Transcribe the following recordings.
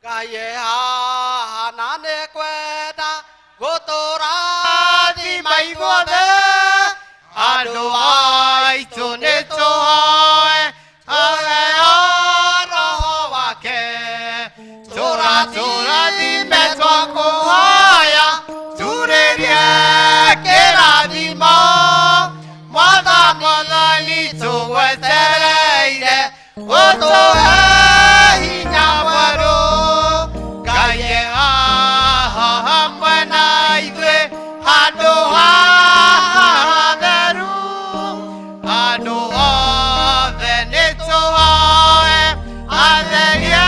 Kaye ha nane kweta gotora di mai gode ado ai tone toe ave oro wake tora tora di mezzo a coaia tureria che la di ma mada mada li to wetere oto e inyawaro kaye ha mwana idwe ado ha deru ado veneto aderie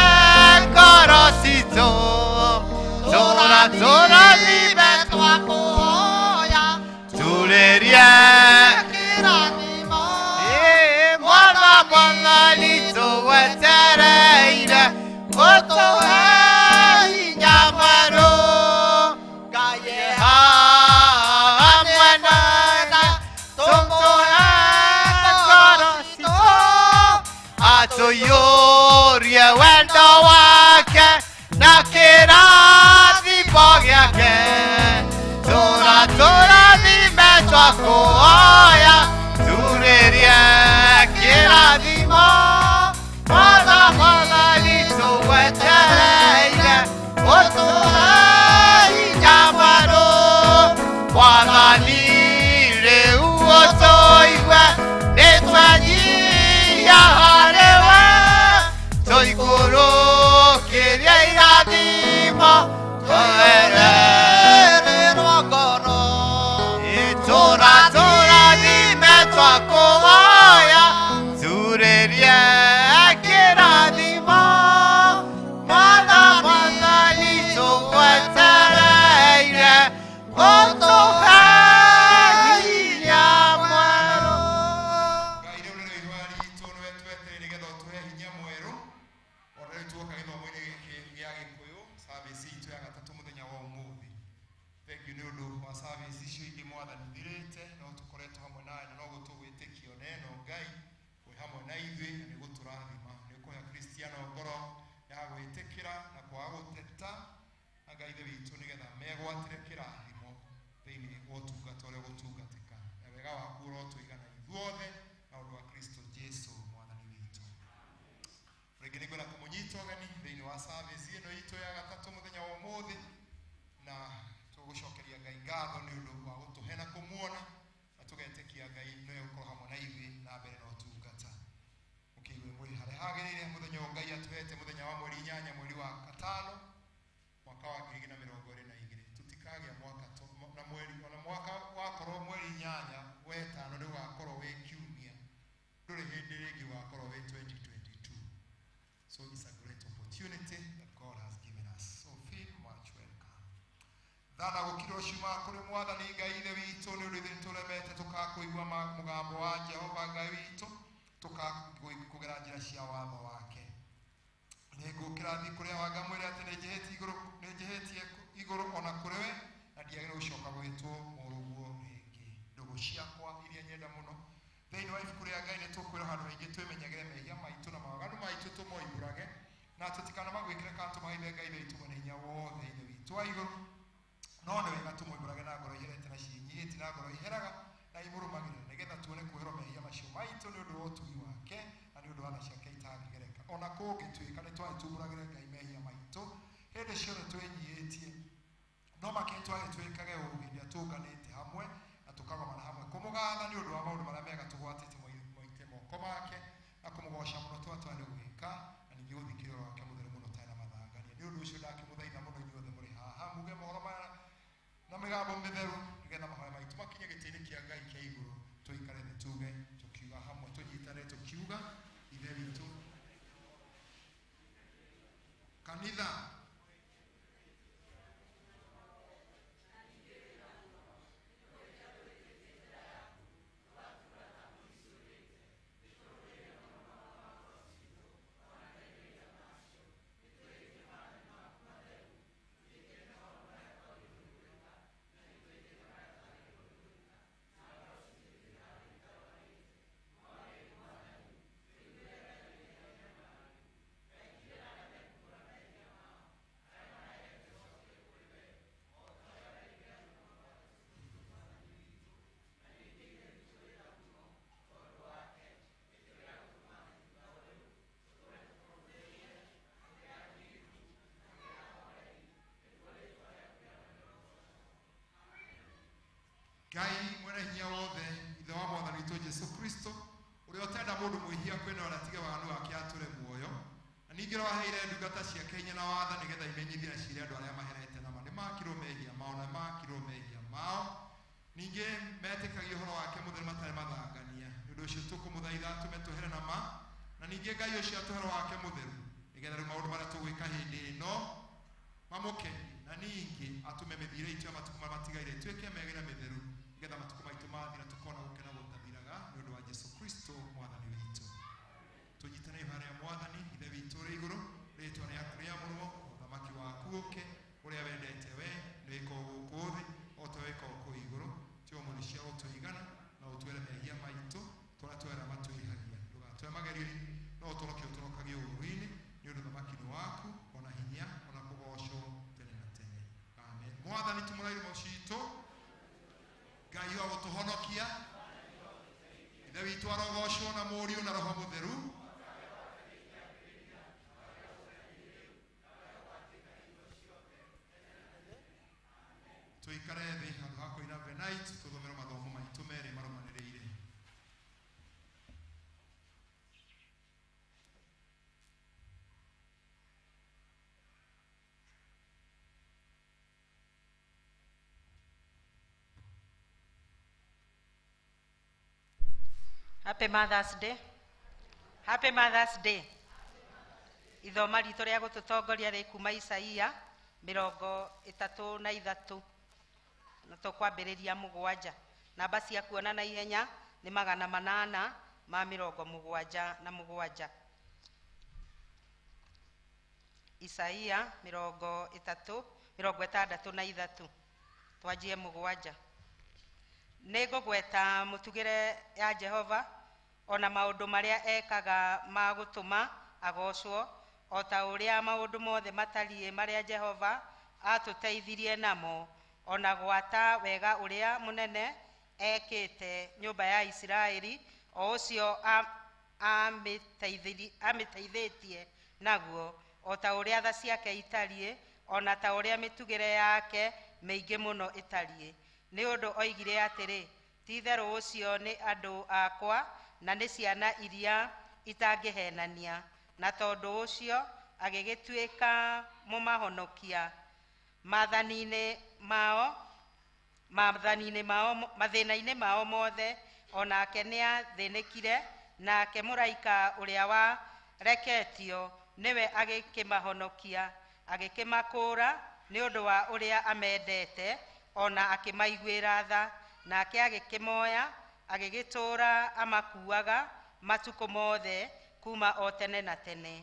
corosito tora tora di beto a coia tulerie kiranimo mwana mwana lito wetereire oto e inyamaro kaye ha mwana tonto e corosito atoyorie wendo wake nakira di bogiake tora tora di mezzo a coia turerie kira di mo mala mala lito wetereire oto e inyamaro wala lire uoto iwe netwanyi ya harewe toikoro kirie iradimo toere rogono tora tora di mezzo a coaia turerie kiradimo mala mala lito wetereire oto e inyamaro Gaire ule rwari tono wetu wetere nigetha tuhe hinya mweru orere tuoka githomo gia gikuyu service itu ya gatatu muthenya wa umuthi. Thank you ni undu wa service icio ingi mwathani thirite no tukoretwo hamwe nawe no gutugwitikio neno Ngai wi hamwe na ithui na ni guturathima ni kuhe Kristiano ngoro ya gwitikira na kwaga guteta na Ngai ithe witu nigetha megwatire kirathimo thiini wa utungata uria gutungatika na wega waku urotwigana ithuothe na undu wa Kristo Jesu mwathani witu. Rĩngĩ nĩngwenda kũmũnyita ũgeni thĩinĩ wa service ĩno itũ ya gatatũ mũthenya wa ũmũthĩ na tũgũcokeria Ngai ngatho nĩ ũndũ wa gũtũhe na kũmuona na tũgetĩkia Ngai no gũkorwo hamwe na ithuĩ na mbere na ũtungata. Mũkĩigue mwĩ harĩa hagĩrĩire mũthenya ũyũ Ngai atũhete mũthenya wa mweri 8 mweri wa gatano mwaka wa 2022. Tũtikagĩa mwaka na mweri ona mwaka wakorwo mweri 8 wetano nĩ ũgakorwo wĩ kiumia ndũrĩ hĩndĩ rĩngĩ ũgakorwo wĩ 2022. So it's a great opportunity that God has given us. So feel much welcome. Thana gũkira ũciuma kũrĩ mwathani Ngai ithe witũ nĩ ũndũ ithuĩ nĩtũremete tũkakũigua mũgambo wa Jehova Ngai witũ tũkakũgera njĩra cia watho wake. Nĩngũkĩra thi kũrĩa wanga mwĩre atĩ nĩnjĩhĩtie igũrũ ona kũrĩ we na ndiagĩrĩirwo gũcoka gwĩtwo mũrũguo rĩngĩ. Ndũgũ ciakwa iria nyenda mũno thĩinĩ wa ibuku rĩa Ngai nĩtũkwĩrwo handũ haingĩ twĩmenyagĩre mehia maitũ na mawaganu maitũ tũmoimbũrage na tũtikana magwĩkĩre kana tũmaithe Ngai witũ mwene hinya wothe ithe witũ wa igũrũ no nĩ wega tũmoimbũrage na ngoro iherete na ciĩnyihĩtie na ngoro iheraga na imũrũmagĩrĩra nĩgetha tuone kwĩrwo mehia macio maitũ nĩ ũndũ wa ũtugi wake na nĩ ũndũ wa tha ciake itangĩgereka ona kũngĩtuĩka nĩ twagĩtumbũragĩre Ngai mehia maitũ hĩndĩ ciothe twĩnyihĩtie no makĩrĩ twagĩtuĩkage ũũ hĩndĩ ĩrĩa tũnganĩte hamwe na tũkagomana hamwe kũmũgatha nĩ ũndũ wa maũndũ marĩa mega tũgwatĩte moite moko make na kũmũgoca mũno twatware gwĩka na ningĩ gũthikĩrĩra wake mũtheru mũno tarĩ na mathangania. Nĩ ũndũ ũcio ndakĩmũthaitha mũno inyuothe mũrĩ haha muge mohoro maya na mĩgambo mĩtheru nĩgetha mahoya maitũ makinye gĩtĩ-inĩ kĩa Ngai kĩa igũrũ tũikare thĩ tuge tũkiuga hamwe tũnyitane tũkiuga ithe witũ kanitha hinya wothe ithe wa mwathani witũ Jesu Kristo ũrĩa ũtenda mũndũ mwĩhia kwĩna ũratige waganu wake atũre muoyo na ningĩ waheire ndungata ciake hinya na watha nĩgetha imenyithie ciira andũ arĩa maherete na ma nĩmakirwo mehia mao na makirwo mehia mao ningĩ metĩkagia ũhoro wake mũtheru matarĩ mathangania nĩ ũndũ ũcio tũkũmũthaitha atũme tũhere na ma na ningĩ Ngai ũcio atũhe ũhoro wake mũtheru nĩgetha rĩu maũndũ marĩa tũgwĩka hĩndĩ ĩno mamũkeni na ningĩ atũme mĩthiĩre itũ ya matukũ marĩa matigaire ĩtuĩke mĩega na mĩtheru nĩgetha matukũ maitũ mathira tũkona gũkena gũtathiraga nĩ ũndũ wa Jesu Kristo mwathani witũ tũnyitane ibara rĩa mwathani ithe witũ ũrĩ igũrũ rĩĩtwa rĩaku rĩamũrwo ũthamaki waku ũke ũrĩa wendete we nĩwĩkwo gũkũ thĩ o ta wĩkwo kũu igũrũ ti ũmũthĩ cia gũtũigana na ũtwĩre mehia maitũ tũrĩa twera matũihagia ndũgatũhe magerio-inĩ no ũtũrokie ũtũrokagie ũũru-inĩ nĩ ũndũ ũthamaki nĩ waku ona hinya ona kũgocwo tene na tene amen mwathani tũmũraire mũcitũ Ngai wa gũtũhonokia ithe witũ arogocwo na mũriũ na roho mũtheru tũikare thĩ handũ ha kũina venait tũthomere mathomo maitũ merĩ marũmanĩrĩire Happy Mother's Day. Happy Mother's Day. Ithoma ritũ rĩa gũtũtongoria rĩ kuma Isaia 33 na tũkwambĩrĩria 7 namba cia kuona na ihenya nĩ 877 Isaia 63 twanjie 7 Nĩngũgweta mũtugĩre ya Jehova ona maũndũ marĩa ekaga ma gũtũma agocwo o ta ũrĩa maũndũ mothe matariĩ marĩa Jehova atũteithirie namo ona gwata wega ũrĩa mũnene ekĩte nyũmba ya Isiraeli o ũcio amĩteithĩtie naguo o ta ũrĩa tha ciake itariĩ ona ta ũrĩa mĩtugĩre yake mĩingĩ mũno ĩtariĩ nĩ ũndũ oigire atĩrĩ ti-itherũ ũcio nĩ andũ akwa na nĩ ciana iria itangĩhenania na tondũ ũcio agĩgĩtuĩka mũmahonokia mathĩna-inĩ mao mothe onake nĩathĩnĩkire nake mũraika ũrĩa wareketio nĩwe agĩkĩmahonokia agĩkĩmakũũra nĩ ũndũ wa ũrĩa amendete ona akĩmaiguĩra tha nake agĩkĩmoya agĩgĩtũũra amakuaga matukũ mothe kuma o tene na tene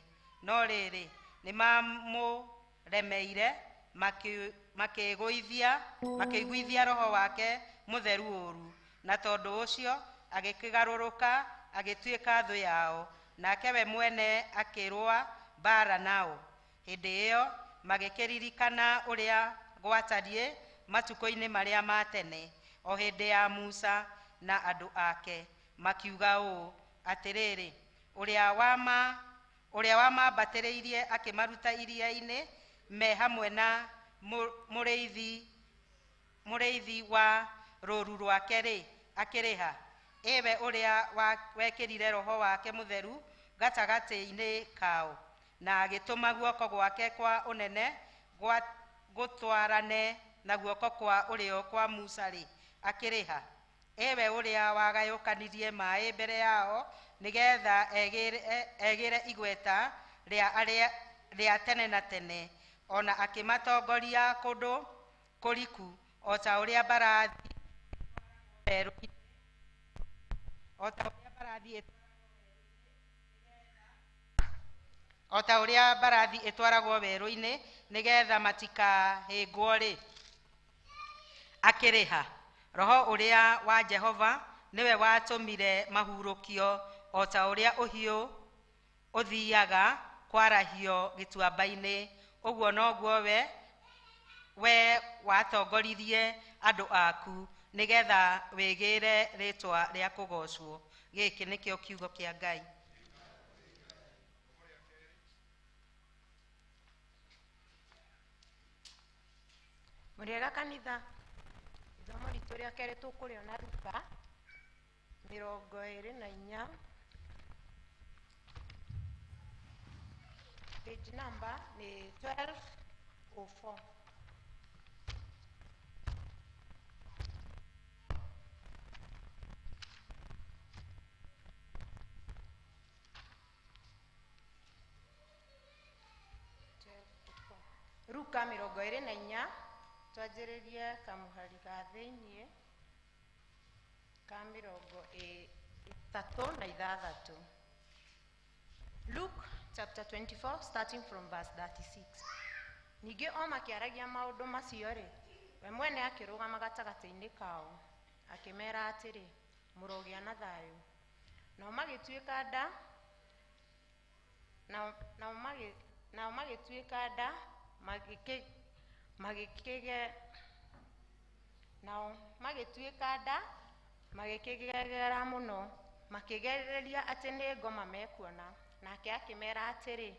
no rĩrĩ nĩmamũremeire makĩiguithia roho wake mũtheru ũũru na tondũ ũcio agĩkĩgarũrũka agĩtuĩka thũ yao nake we mwene akĩrũa mbara nao hĩndĩ ĩyo magĩkĩririkana ũrĩa gwatariĩ matukũ-inĩ marĩa ma tene o hĩndĩ ya Musa na andũ ake makiuga ũũ atĩrĩrĩ ũrĩa wamambatĩrĩirie akĩmaruta iria-inĩ me hamwe na mũrĩithi wa rũũru rwake rĩ akĩrĩ ha ewe ũrĩa wekĩrire roho wake mũtheru gatagatĩ-inĩ kao na agĩtũma guoko gwake kwa ũnene gũtwarane na guoko kwa ũrĩo kwa Musa rĩ akĩrĩ ha ewe ũrĩa wagayũkanirie maĩ mbere yao nĩgetha egĩre igweta rĩa tene na tene ona akĩmatongoria kũndũ kũriku o ta ũrĩa mbarathi ĩtwaragwo werũ-inĩ nĩgetha matikahĩngwo rĩ akĩrĩ ha roho ũrĩa wa Jehova nĩwe watũmire mahurũkio o ta ũrĩa ũhiũ ũthiaga kwarahio gĩtuamba-inĩ ũguo noguo we watongoririe andũ aku nĩgetha wĩgĩre rĩtwa rĩa kũgocwo gĩkĩ nĩkĩo kiugo kĩa Ngai Mũrĩega kanitha Isomo ritũ rĩa kerĩ tũkũrĩona Luka 24, page number nĩ 1204. Luka 24 twanjĩrĩrie kamũhari ga thĩinĩ ka 36. Luke chapter 24 starting from verse 36. Ningĩ o makĩaragia maũndũ macio-rĩ, we mwene akĩrũgama gatagatĩ-inĩ kao akĩmera atĩrĩ, mũrogĩa na thayũ. Nao magĩtuĩka nda magĩkĩgegera mũno, makĩgereria atĩ nĩ ngoma mekuona. Nake akĩmera atĩrĩ,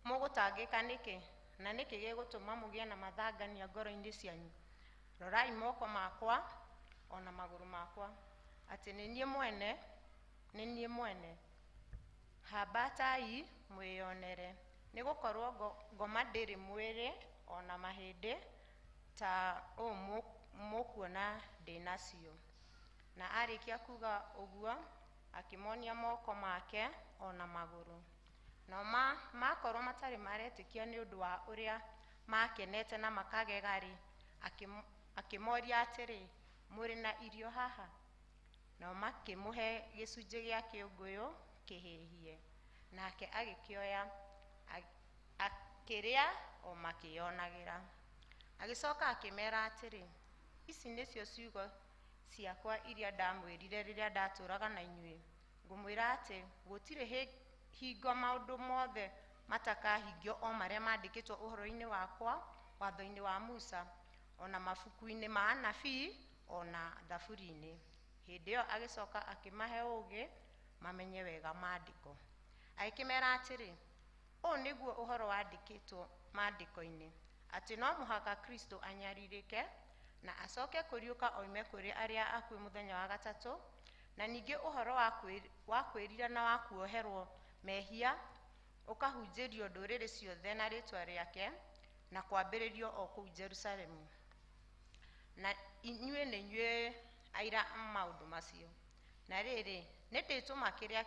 mũgũtangĩka nĩkĩ, na nĩkĩ gĩgũtũma mũgĩe na mathangania ngoro-inĩ cianyu? Rorai moko makwa ona magũrũ makwa, atĩ nĩ niĩ mwene. Hambatai mwĩonere, nĩgũkorwo ngoma ndĩrĩ mwĩrĩ ona mahĩndĩ ta ũũ mũkuona ndĩnacio. Na arĩkia kuga ũguo akĩmonia moko make ona magũrũ. Nao makorwo matarĩ maretĩkia nĩ ũndũ wa ũrĩa makenete na makagega-rĩ, akĩmoria atĩrĩ, mũrĩ na irio haha? Nao makĩmũhe gĩcunjĩ gĩa kĩũngũyũ kĩhĩhie, nake agĩkĩoya akĩrĩa o makĩonagĩra. Agĩcoka akĩmera atĩrĩ, ici nĩcio ciugo ciakwa iria ndamwĩrire rĩrĩa ndatũraga na inyuĩ. Ngũmwĩra atĩ gũtirĩ hingo maũndũ mothe matakahingio o marĩa mandĩkĩtwo ũhoro-inĩ wakwa watho-inĩ wa Musa, ona mabuku-inĩ ma anabii, ona thaburi-inĩ. Hĩndĩ ĩyo agĩcoka akĩmahe ũũgĩ mamenye wega maandĩko. Agĩkĩmera atĩrĩ, ũũ nĩguo ũhoro wandĩkĩtwo maandĩko-inĩ, atĩ no mũhaka Kristo anyarirĩke na acoke kũriũka oime kũrĩ arĩa akuũ mũthenya wa gatatũ, na ningĩ ũhoro wa kwĩrira na wa kuoherwo mehia ũkahunjĩrio ndũrĩrĩ ciothe na rĩĩtwa rĩake, na kwambĩrĩrio o kũu Jerusalemu. Na inyuĩ nĩ inyuĩ aira maũndũ macio. Na rĩrĩ, nĩ ndĩtũma kĩrĩa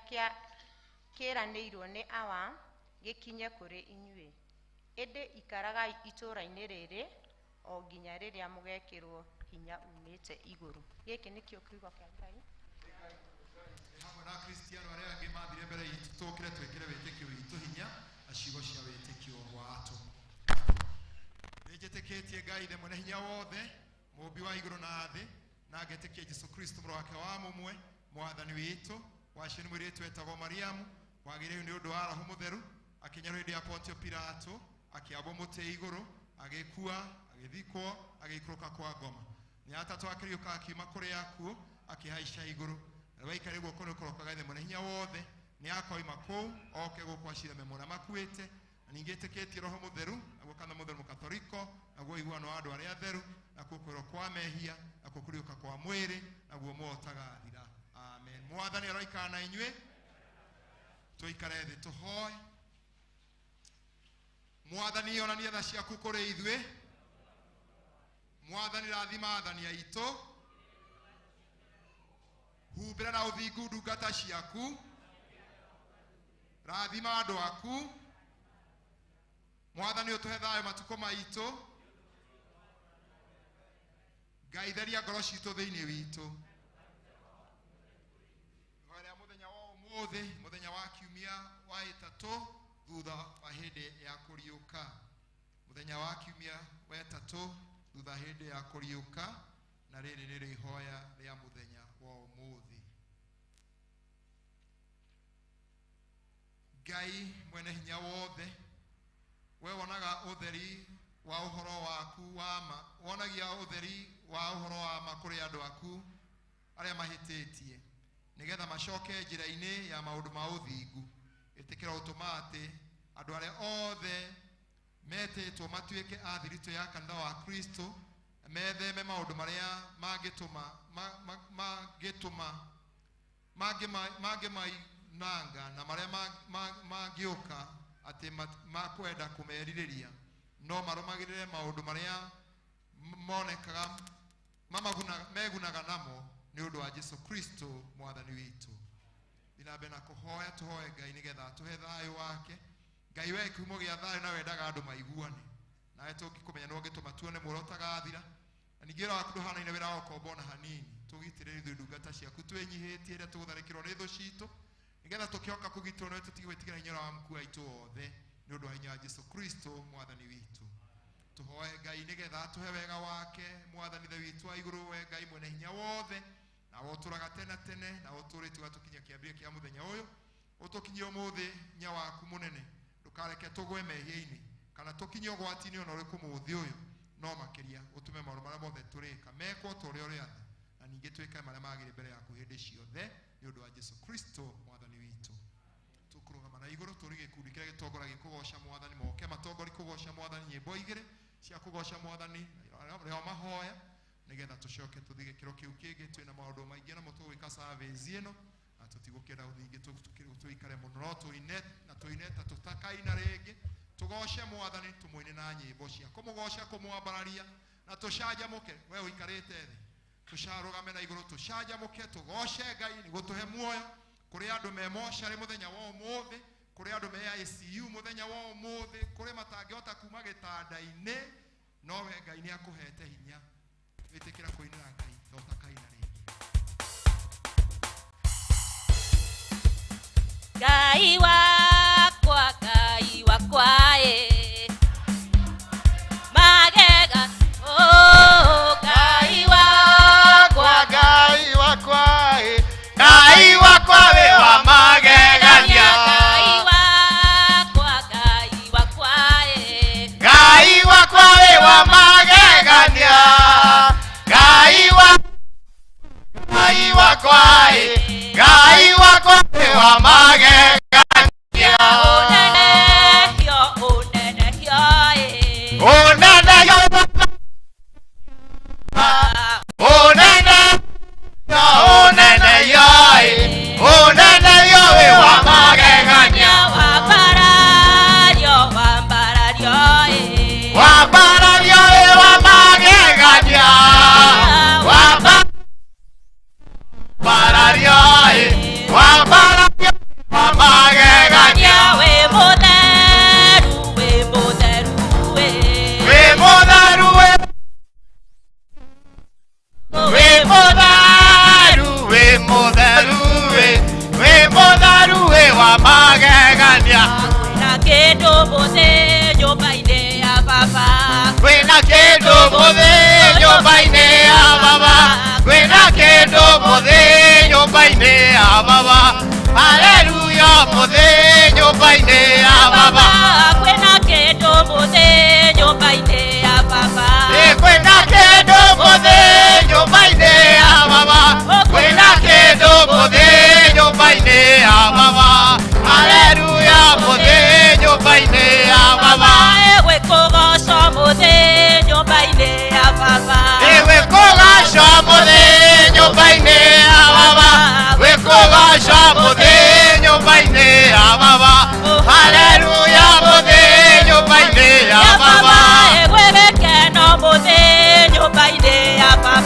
kĩĩranĩirwo nĩ awa gĩkinye kũrĩ inyuĩ. Ĩndĩ ikaragai itũũra-inĩ rĩrĩ o nginya rĩrĩa mũgekĩrwo hinya umĩte igũrũ. Gĩkĩ nĩkĩo kiugo kĩa Ngai. Hamwe na Kristiano arĩa angĩ mathire mbere itũ, tũkĩre twĩkĩre wĩtĩkio witũ hinya na ciugo cia wĩtĩkio watũ. Nĩnjĩtĩkĩtie Ngai ithe mwene hinya wothe, mũmbi wa igũrũ na thĩ, na ngetĩkia Jesũ Kristo mũrũ wake wa mũmwe, mwathani witũ, wacio nĩ mũirĩtu wetagwo Mariamu, wagĩrĩirwo nĩ ũndũ wa Roho Mũtheru, akĩnyarwo hĩndĩ ya Pontio Pilato, akĩambwo mũtĩ igũrũ, agĩkua, agĩthikwo, agĩikũrũka kwa ngoma. Nĩ atatũ akĩriũka akiuma kũrĩ akuũ, akĩhaica igũrũ. Na waikare guoko nĩ kũrokaga ithe mwene hinya wothe, nĩ akoima kũu, oke gũkũ acire memo na makuĩte. Na ningĩ ĩtĩkĩtie Roho Mũtheru, naguo kanitha mũtheru mũkatoriko, naguo iguano wa andũ arĩa atheru, nakuo kwĩrwo kwa mehia, nakuo kũriũka kwa mwĩrĩ, naguo muotaga thira. Amen. Mwathani aroikara na inyuĩ. Tũikare thĩ tũhoe. Mwathani onania tha ciaku kũrĩ ithuĩ. Mwathani rathima athani aitũ. Humbĩra na ũthingu ndungata ciaku. Rathima andũ aku. Mwathani ũtũhe thayũ matukũ maitũ. Ngai theria ngoro citũ thĩinĩ witũ. Ihoya rĩa mũthenya wa ũmũthĩ, mũthenya wa kiumia wa ĩtatũ thutha wa hĩndĩ ya kũriũka. Mũthenya wa kiumia wa ĩtatũ thutha hĩndĩ ya kũriũka, na rĩrĩ nĩrĩo ihoya rĩa mũthenya wa ũmũthĩ. Ngai mwene hinya wothe, we wonaga ũtheri wa ũhoro waku wa ma, wonagia ũtheri wa ũhoro wa ma kũrĩ andũ aku arĩa mahĩtĩtie, nĩgetha macoke njĩra-inĩ ya maũndũ ma ũthingu. Ĩtĩkĩra ũtũma atĩ andũ arĩa othe metĩtwo matuĩke a thiritũ ya kanitha wa Kristo, metheme maundu maria mangĩtũma nanga na maria mangĩũka ati makwenda kumerirĩria no marũmagĩrĩre maundu maria monekaga megunaga namo ni ũndũ wa Jesu Kristo mwathani witũ. Ndinabe na kuhoya tuhoe Ngai nigetha tuhe thayũ wake. Ngai we kiumo gĩa thayũ na wendaga andũ maiguane. Nawe tũngĩkũmenya no gĩtũma tuone muoro ũtagathira. Na ningĩ wĩra waku ndũhanaine wĩra wa ũkombo na hanini. Tũgitĩre ithuĩ ndungata ciaku twĩnyihĩtie rĩrĩa tũgũtharĩkĩrwo nĩ thũ citũ. Nigetha tũkĩoka kũgitĩrwo nĩ tũtigĩtigĩra hinya wa mkuu aitũ othe nĩ ũndũ wa hinya wa Jesu Kristo mwathani witũ. Tuhoe Ngai nigetha tuhe wega wake mwathani the witũ wa igũrũ we Ngai mwene hinya wothe na wotũraga tene na wotũrĩte gatukinya kĩambĩrĩria kĩa mũthenya ũyũ ũtũkinyie ũmũthĩ nya waku mũnene ndũkareke tũgwe mehia-inĩ kana tũkinyie ũgwati-inĩ ona ũrĩkũ mũthĩ ũyũ no makĩria ũtũme maũndũ marĩa mothe tũrĩka mekwo ta ũrĩa ũrĩatha na ningĩ twĩke marĩa magĩrĩire mbere yaku hĩndĩ ciothe nĩ ũndũ wa Jesu Kristo mwathani witũ. Tũkũrũgama na igũrũ tũrĩ gĩkundi kĩrĩa gĩtongoragia gĩkũgoca mwathani moke matongori kũgoca mwathani nyĩmbo igĩrĩ cia kũgoca mwathani rĩo mahoya nigetha tũcoke tũthiĩ gĩkĩro kĩu kĩngĩ twĩna maũndũ maingĩ na mũtũgwĩka service ĩno na tũtigũkĩenda gũthiĩ tũikare mũno no tũine ta tũtakaina rĩngĩ tũgoce mwathani tũmũine na nyĩmbo cia kũmũgoca kũmwambararia na tũcanjamũke we ũikarĩte thĩ tũcarũgame na igũrũ tũcanjamũke tũgoce Ngai nĩguo tũhe muoyo kũrĩ andũ me mocarĩ mũthenya wa ũmũthĩ kũrĩ andũ me ICU mũthenya wa ũmũthĩ kũrĩ matangĩhota kuma gĩtanda-inĩ no we Ngai nĩ akũhete hinya wĩtĩkĩra kũinĩra Ngai tũtakaina rĩngĩ. Ngai wakwa magega oh Ngai wakwa Ngai wakwa we wa magegania Ngai wakwa we wa magegania Ngai wakwa we wa magegania Hallelujah, mothe nyobaine ya baba. Kwena kendo mothe nyobaine ya baba. Kwena kendo mothe nyobaine ya baba. Kwena kendo mothe nyobaine ya baba. Hallelujah, mothe nyobaine ya baba. Ewe kogasha mothe nyobaine ya baba. Ewe kogasha mothe nyobaine ya baba. We kogasha mothe nyobaine ya baba. Hallelujah, mothe nyobaine ya baba. Ewe keno mothe nyobaine ya baba.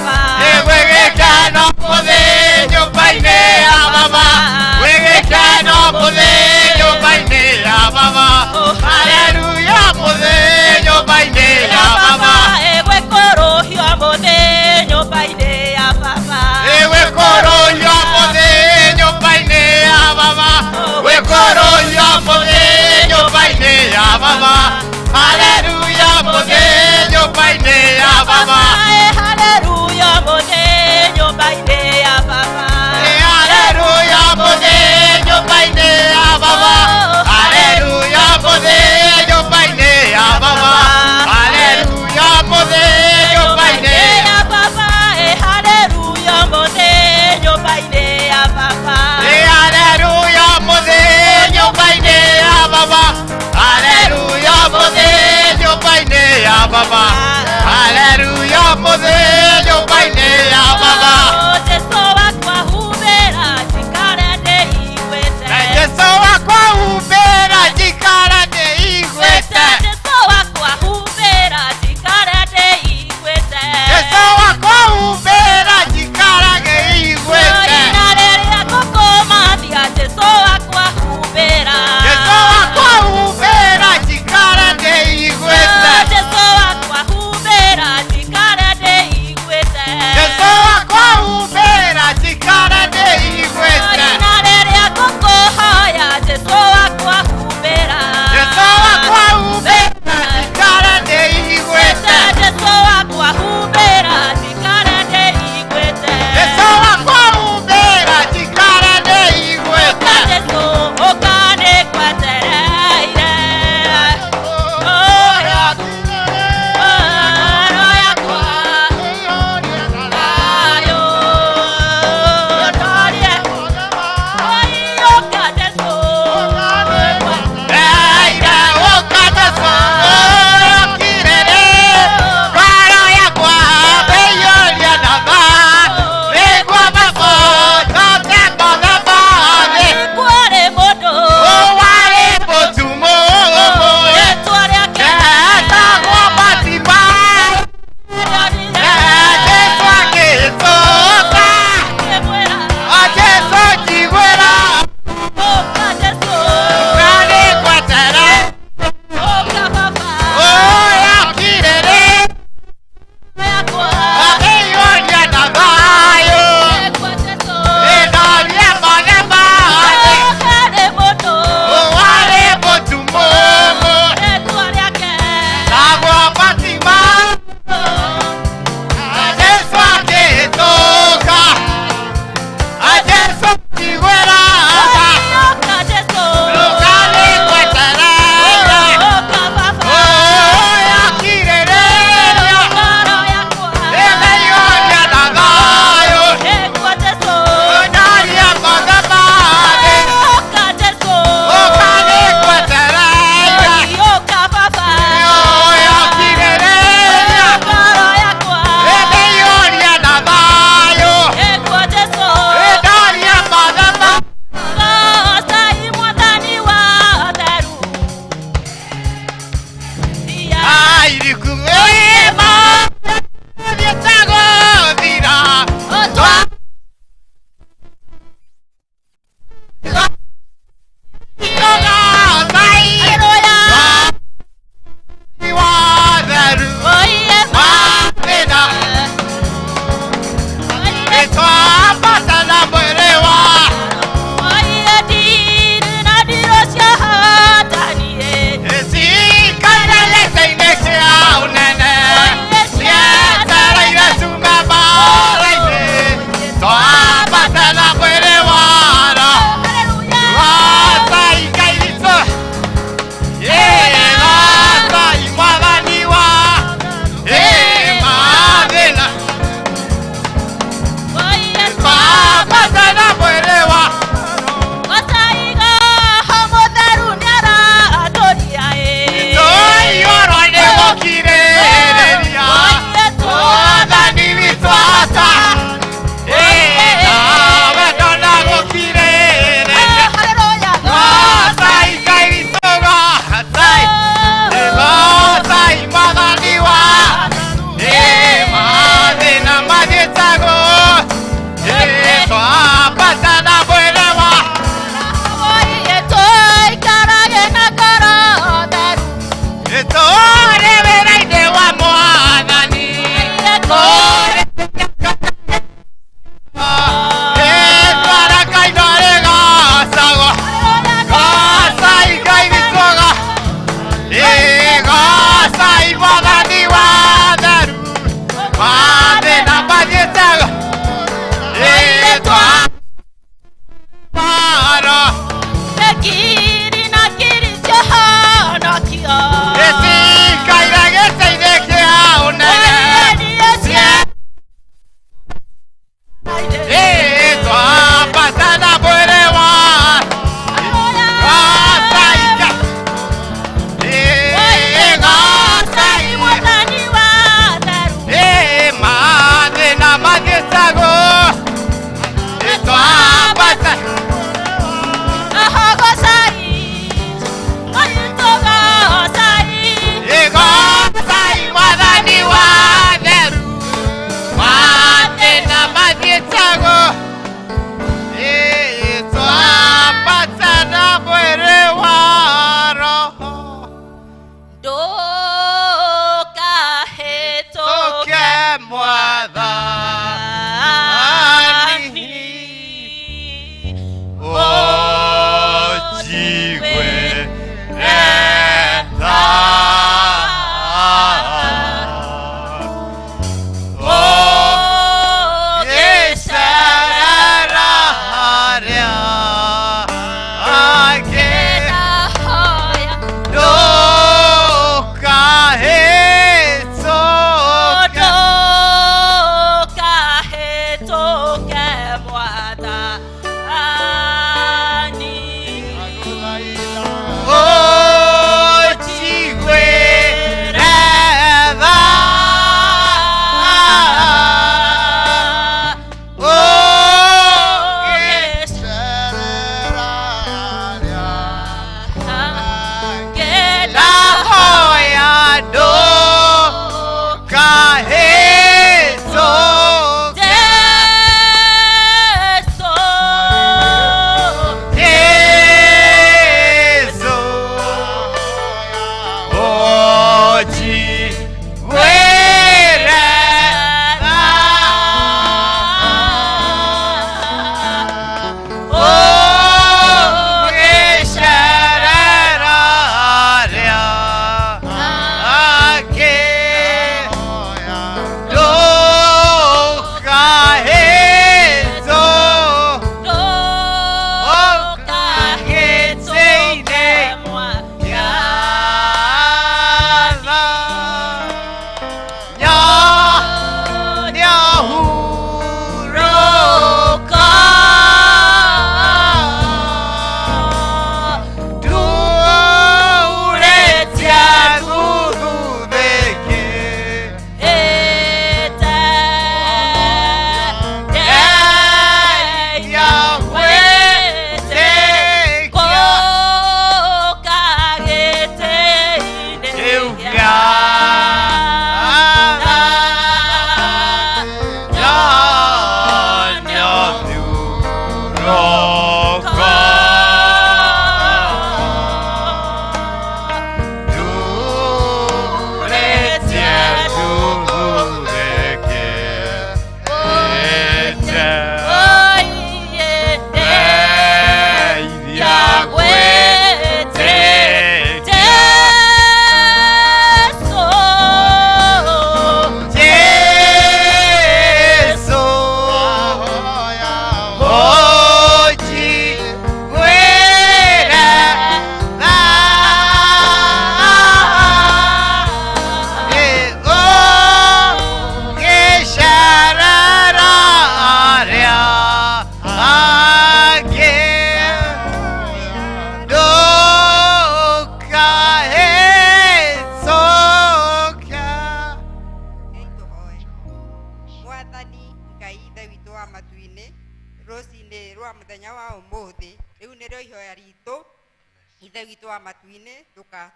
ithe witũ wa matu-inĩ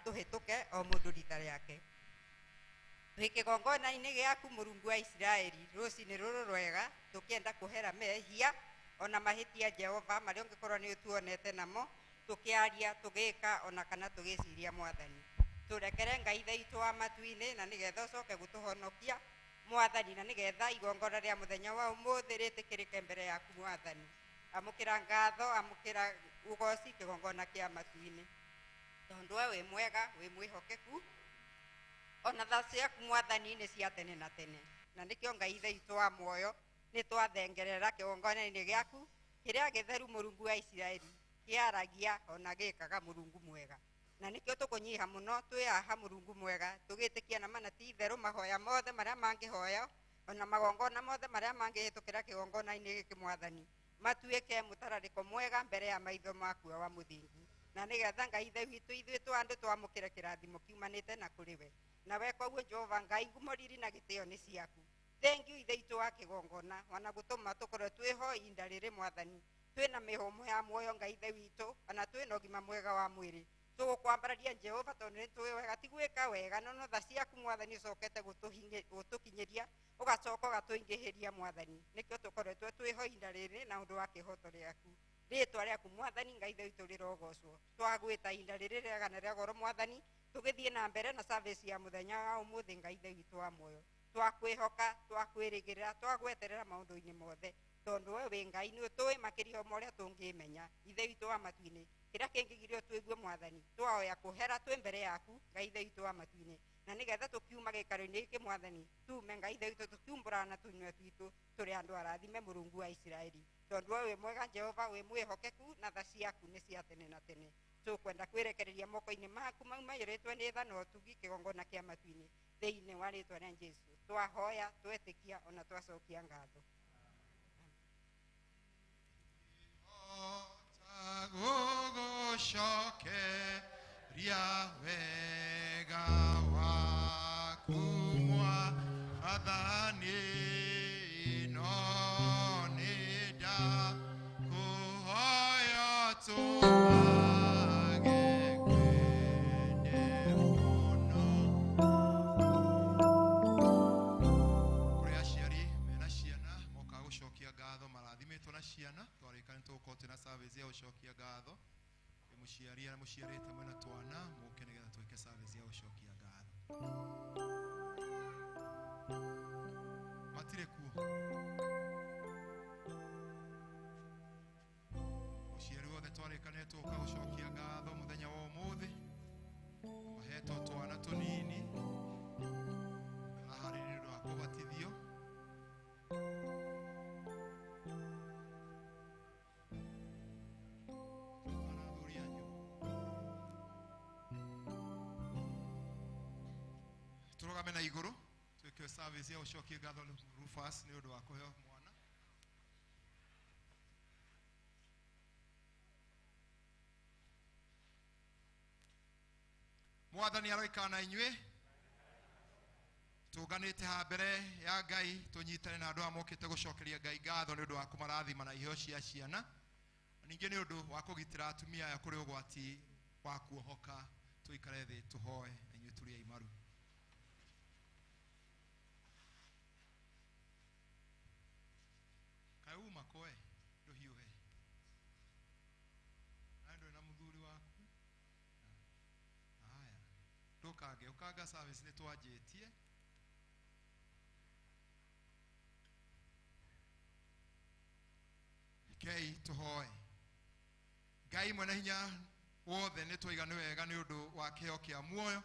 tũhĩtũke o mũndũ rita rĩake. Twĩ kĩgongona-inĩ gĩaku Mũrungu wa Isiraeli rũcinĩ rũrũ rwega tũkĩenda kũhera mehia ona mahĩtia Jehova marĩa ũngĩkorwo nĩ ũtuonete namo tũkĩaria tũgĩka ona kana tũgĩciria Mwathani. Tũrekere Ngai ithe witũ wa matu-inĩ na nĩgetha ũcoke gũtũhonokia Mwathani, na nĩgetha igongona rĩa mũthenya wa ũmũthĩ rĩtĩkĩrĩke mbere yaku Mwathani. Amũkĩra ngatho, amũkĩra ugoci kĩgongona kĩa matu-inĩ, tondũ we wĩ mwega, wĩ mwĩhokeku, ona tha ciaku Mwathani nĩ cia tene na tene, na nĩkĩo Ngai ithe witũ wa muoyo nĩ twathengerera kĩgongona-inĩ gĩaku kĩrĩa gĩtheru Mũrungu wa Isiraeli, kĩaragia ona gĩkaga Mũrungu mwega. Na nĩkĩo tũkũnyiha mũno twĩaha Mũrungu mwega, tũgĩtĩkia na mana ti itherũ mahoya mothe marĩa mangĩhoya ona magongona mothe marĩa mangĩhĩtũkĩra kĩgongona-inĩ gĩkĩ Mwathani matuĩke mũtararĩko mwega mbere ya maitho maku wa mũthingu, na nĩgetha Ngai Ithe witũ ithuĩ andũ twamũkĩre kĩrathimo kiumanĩte na kũrĩ we. Na weka ũguo Jehova Ngai, ngumo riri na gĩtĩo nĩ ciaku. Thank you Ithe itũ wa kĩgongona, ona gũtũma tũkorwo twĩho ihinda rĩrĩ Mwathani, twĩna mĩhũmũ ya muoyo Ngai Ithe witũ, ona twĩna ũgima mwega wa mwĩrĩ. Tũgũkwambararia Jehova tondũ nĩ tũĩ wega ti gwĩka wega, no tha ciaku Mwathani ũcokete gũtũkinyĩria, ũgacoka ũgatũingĩhĩria Mwathani. Nĩkĩo tũkoretwo twĩho ihinda rĩrĩ na ũndũ wa kĩhoto rĩaku. Rĩĩtwa rĩaku Mwathani Ngai Ithe witũ rĩrogocwo. Twagwĩta ihinda rĩrĩ rĩega na rĩa goro Mwathani, tũgĩthiĩ na mbere na service ya mũthenya wa ũmũthĩ Ngai Ithe witũ wa muoyo. Twakwĩhoka, twakwĩrĩgĩrĩra, twagweterera maũndũ-inĩ mothe, tondũ we wĩ Ngai nĩ ũtũĩ makĩria ma ũrĩa tũngĩmenya. Ithe witũ wa matu-inĩ, kĩrĩa kĩngĩgirio twĩgue Mwathani, twahoya kũhera twĩ mbere yaku Ngai Ithe witũ wa matu-inĩ, na nĩgetha tũkiuma gĩikaro-inĩ gĩkĩ Mwathani, tume Ngai Ithe witũ tũkiumbũra na tũnyue twitũ tũrĩ andũ arathime Mũrungu wa Isiraeli, tondũ we wĩ mwega Jehova, wĩ mwĩhokeku na tha ciaku nĩ cia tene na tene. Tũkwenda kwĩrekereria moko-inĩ maku maumĩrĩtwo nĩ tha na ũtugi kĩgongona kĩa matu-inĩ, thĩinĩ wa rĩĩtwa rĩa Jesũ twahoya, twetĩkia ona twacokia ngatho. Gũgũcokeria wega waku Mwathani, no nĩ ndakũhoya tũmage kwende mũno. Kũrĩ aciari mena ciana moka gũcokia ngatho, marathimĩtwo na ciana, twarĩka nĩ tũgũkorwo twĩna service ya gũcokia ngatho. Mũciari na mũciarĩte mwena twana mũke nĩgetha twĩke service ya gũcokia ngatho. Matirĩ kuo mũciari wothe twarĩkanĩte tũka gũcokia ngatho mũthenya wa ũmũthĩ, mahetwo twana tũnini haha nĩ ũndũ wa kũbatithio. Tũrũgame na igũrũ twĩke service ya gũcokia ngatho Rufus nĩ ũndũ wa kũheo mwana. Mwathani aroikara na inyuĩ. Tũnganĩte ha mbere ya Ngai tũnyitane na andũ a mokĩte gũcokeria Ngai ngatho nĩ ũndũ wa kũmarathima na iheo cia ciana, ningĩ nĩ ũndũ wa kũgitĩra atumia aya kũrĩ ũgwati wa kuohoka. Tũikare thĩ tũhoe na inyuĩ tũrĩ aimaru. Kaĩ uma koe ndũhiũhe na ndũrĩ na mũthuri waku? Haya, ndũkange ũkanga service nĩ twanjĩtie. Kei tũhoe. Ngai mwene hinya wothe nĩ twaiga nĩ wega nĩ ũndũ wa kĩheo kĩa muoyo,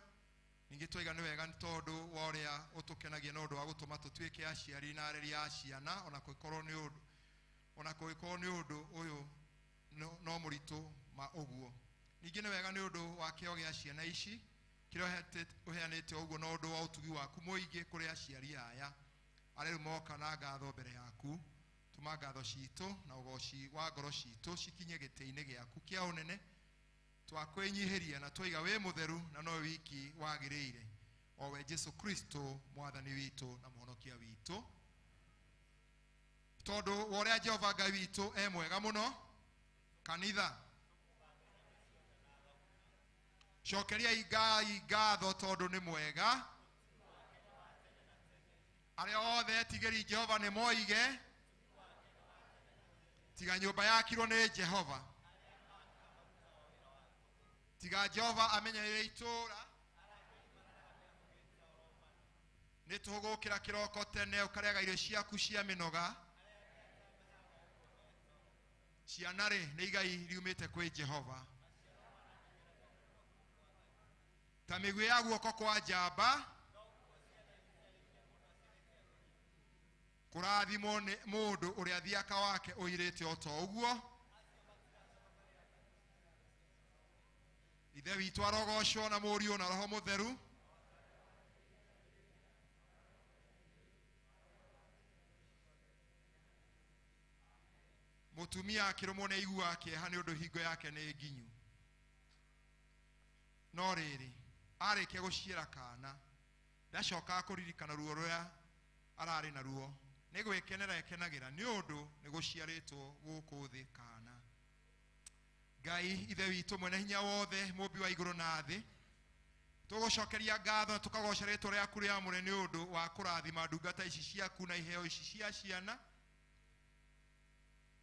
ningĩ twaiga nĩ wega nĩ tondũ wa ũrĩa ũtũkenagia na ũndũ wa gũtũma tũtuĩke aciari na areri a ciana, ona kũgĩkorwo nĩ ũndũ ũyũ no mũritũ ma ũguo. Ningĩ nĩ wega nĩ ũndũ wa kĩheo gĩa ciana ici kĩrĩa ũheanĩte ũguo na ũndũ wa ũtugi waku mũingĩ kũrĩ aciari aya arĩa moka na ngatho mbere yaku. Tuma ngatho citũ na ũgoci wa ngoro citũ cikinye gĩtĩ-inĩ gĩaku kĩa ũnene. Twakwĩnyihĩria na twaiga wĩ mũtheru na no wiki wagĩrĩire, o we Jesũ Kristo Mwathani witũ na mũhonokia witũ. Tondũ wa ũrĩa Jehova Ngai witũ e mwega mũno, kanitha cokeriai Ngai ngatho tondũ nĩ mwega. Arĩa othe etigĩri Jehova nĩ moige, tiga nyũmba yakirwo nĩ Jehova, tiga Jehova amenyereire itũũra. Nĩ tũgũkĩra kĩroko tene ũkarĩaga irio ciaku cia mĩnoga. Ciana rĩ nĩ igai riumĩte kwĩ Jehova, ta mĩguĩ ya guoko kwa njamba, kurathimo nĩ mũndũ ũrĩa thiaka wake ũirĩte o ta ũguo. Ithe witũ arogocwo na Mũriũ na Roho Mũtheru. Mũtumia akĩrũmwo nĩ aiguaga kĩeha nĩ ũndũ hingo yake nĩ nginyu. No rĩrĩ, arĩkia gũciara kana, ndacokaga kũririkana ruo rũrĩa ararĩ naruo. Nĩ gwĩkenera ekenagĩra nĩ ũndũ nĩ gũciarĩtwo gũkũ thĩ kana. Ngai ithe witũ mwene hinya wothe, mũmbi wa igũrũ na thĩ, tũgũcokeria ngatho na tũkagoca rĩĩtwa rĩaku rĩamũre nĩ ũndũ wa kũrathima ndungata ici ciaku na iheo ici cia ciana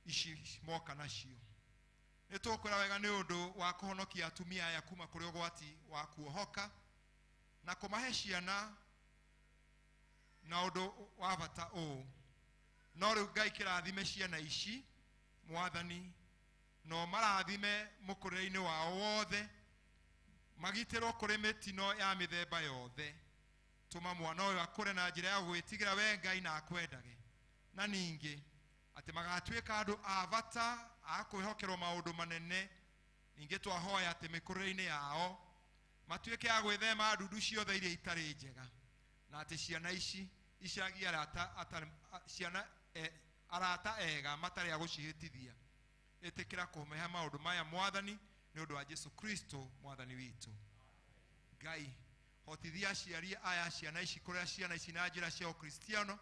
ici moka nacio. Nĩ tũkwĩra wega nĩ ũndũ wa kũhonokia atumia aya kuma kũrĩ ũgwati wa kuohoka na kũmahe ciana na ũndũ wa bata ũũ. No rĩu Ngai kĩrathime ciana ici, Mwathani, no marathime mũkũrĩre-inĩ wao wothe, magitĩrwo kũrĩ mĩtino ya mĩthemba yothe. Tũma mwana ũyũ akũre na njĩra ya gwĩtigĩra we Ngai na akwendage, na ningĩ atĩ magatuĩka andũ a bata a kwĩhokerwo maũndũ manene. Ningĩ twahoya atĩ mĩkũrĩre-inĩ yao matuĩke a gwĩthema ndundu ciothe iria itarĩ njega, na atĩ ciana ici iciragia arata ega matarĩ a gũcihĩtithia. Ĩtĩkĩra kũmeha maũndũ maya Mwathani nĩ ũndũ wa Jesu Kristo Mwathani witũ. Ngai, hotithia aciari aya ciana ici kũrera ciana ici na njĩra cia ũkristiano,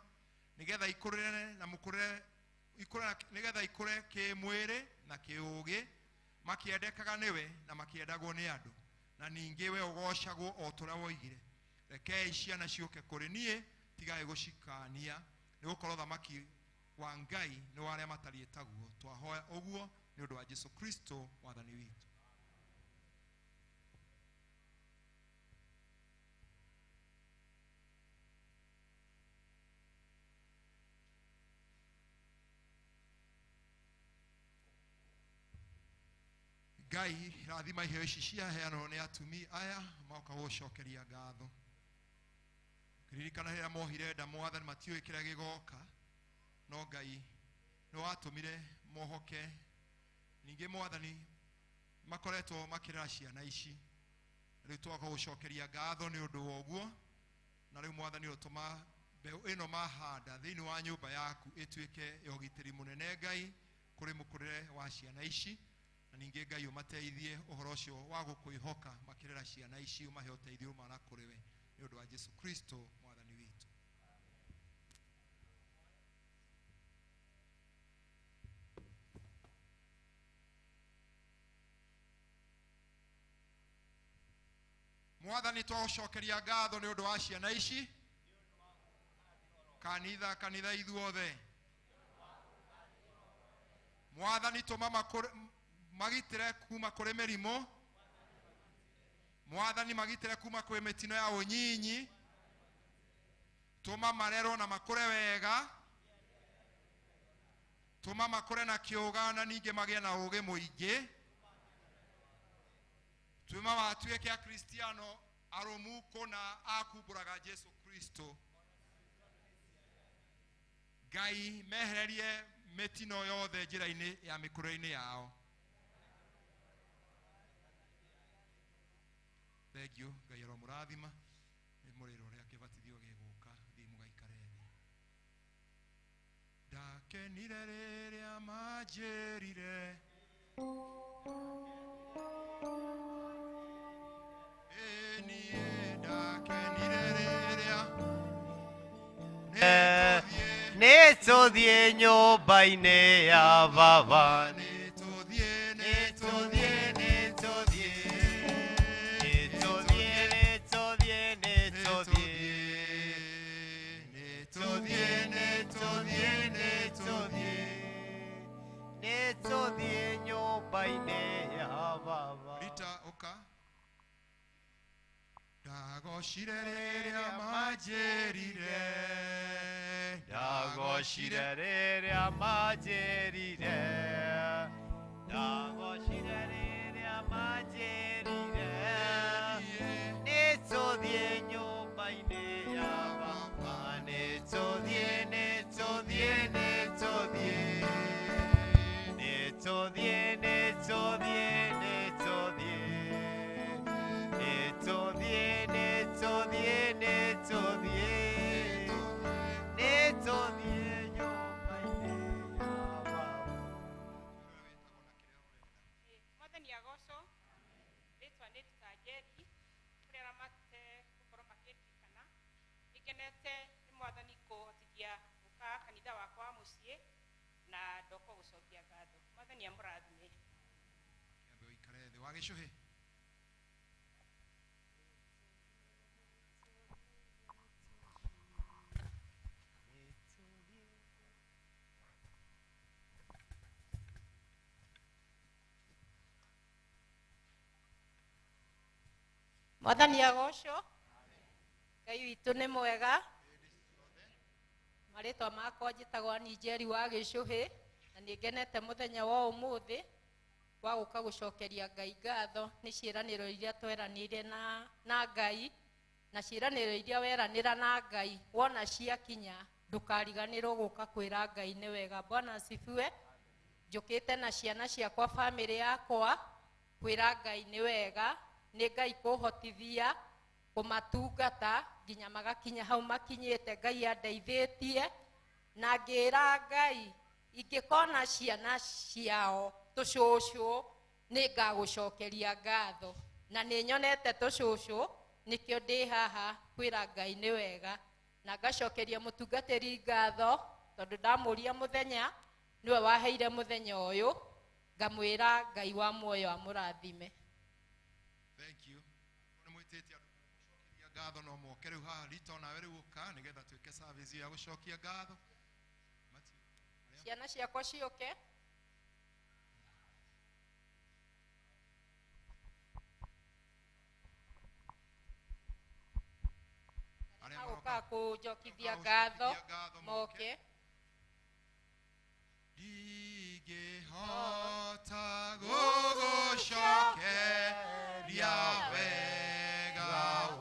nĩgetha ikũrĩre na mũkũrĩre nĩgetha ikũre kĩmwĩrĩ na kĩũgĩ, makĩendekaga nĩwe na makĩendagwo nĩ andũ, na ningĩ we ũgocagwo o tũrĩa woigire. Rekei ciana ciũke kũrĩ niĩ, tigaĩ gũcikania, nĩ gũkorwo thamaki wa Ngai nĩ wa arĩa matariĩ taguo. Twahoya ũguo nĩ ũndũ wa Jesu Kristo Mwathani witũ. Ngai rathima iheo ici ciaheanwo nĩ atumia aya, moka gũcokeria ngatho. Kiririkana rĩrĩa mohire nda Mwathani matiũĩ kĩrĩa gĩgoka, no Ngai nĩ watũmire mohoke. Ningĩ Mwathani makoretwo makĩrera ciana ici, rĩu twaga gũcokeria ngatho nĩ ũndũ wa ũguo. Na rĩu Mwathani ũtũma mbeũ ĩno mahanda thĩinĩ wa nyũmba yaku ĩtuĩke ya ũgitĩri mũnene Ngai kũrĩ mũkũrĩre wa ciana ici. Na ningĩ Ngai ũmateithie ũhoro ũcio wa gũkwĩhoka makĩrera ciana ici, ũmahe ũteithio umana kũrĩ we nĩ ũndũ wa Jesu Kristo Mwathani witũ. Mwathani twagũcokeria ngatho nĩ ũndũ wa ciana ici. Kanitha ithuothe, Mwathani tũma magitĩre kuma kũrĩ mĩrimũ. Mwathani magitĩre kuma kũrĩ mĩtino ya ũnyinyi. Tũma marerwo na makũre wega. Tũma makũre na kĩũga na ningĩ magĩe na ũgĩ mũingĩ. Tũma matuĩke a Kristiano arũmu kũna akumbũraga Jesu Kristo. Ngai mehererie mĩtino yothe njĩra-inĩ ya mĩkũrĩre-inĩ yao. Thank you. Ngai aromũrathima nĩ mũrĩro ũrĩa kĩbatithio gĩgũka, thiĩ mũgaikare thĩ. Ndakenire rĩrĩa manjĩrire nĩtũthiĩ nyũmba-inĩ ya Baba. Nĩtũthiĩ nyũmba-inĩ ya Baba. Rita oka. Ndagocire rĩrĩa manjĩrire, ndagocire rĩrĩa manjĩrire, ndagocire rĩrĩa manjĩrire, nĩtũthiĩ nyũmba-inĩ ya Baba, nĩtũthiĩ Mwathani agoco rĩtwa nĩ Tukajeri kũrĩa ramate gũkorwo makĩririkana nĩkenete nĩ mwathani kũhotithia gũka kanitha wakwa wa mũciĩ na ndoka gũcokia ngatho. Mwathani amũrathime. Kĩambe ũikare thĩ wa gĩcũhĩ. Mwathani agocwo. Ngai witũ nĩ mwega. Marĩtwa makwa njĩtagwo Njeri wa Gĩcũhĩ na nĩngenete mũthenya wa ũmũthĩ wa gũka gũcokeria Ngai ngatho nĩ ciĩranĩro iria tweranĩire na Ngai na ciĩranĩro iria weranĩra na Ngai wona ciakinya ndũkariganĩrwo gũka kwĩra Ngai nĩ wega. Bwana asifiwe. Njũkĩte na ciana ciakwa bamĩrĩ yakwa kwĩra Ngai nĩ wega, nĩ Ngai kũhotithia kũmatungata nginya magakinya hau makinyĩte. Ngai andeithĩtie na ngĩra Ngai ingĩkona ciana ciao tũcũcũ nĩ ngagũcokeria ngatho na nĩ nyonete tũcũcũ nĩkĩo ndĩ haha kwĩra Ngai nĩ wega na ngacokeria mũtungatĩri ngatho tondũ ndamũria mũthenya niwe waheire mũthenya ũyũ, ngamwĩra Ngai wa muoyo amũrathime. Thank you. Nĩ mwĩtĩte andũ gũcokeria ngatho no moke rĩu haha rita nawe rĩu ũka nĩgetha twĩke service ya gũcokia ngatho. Ciana ciakwa ciũke. Agũka kũnjokithia ngatho moke. Ndingĩhota gũgũcokeria wega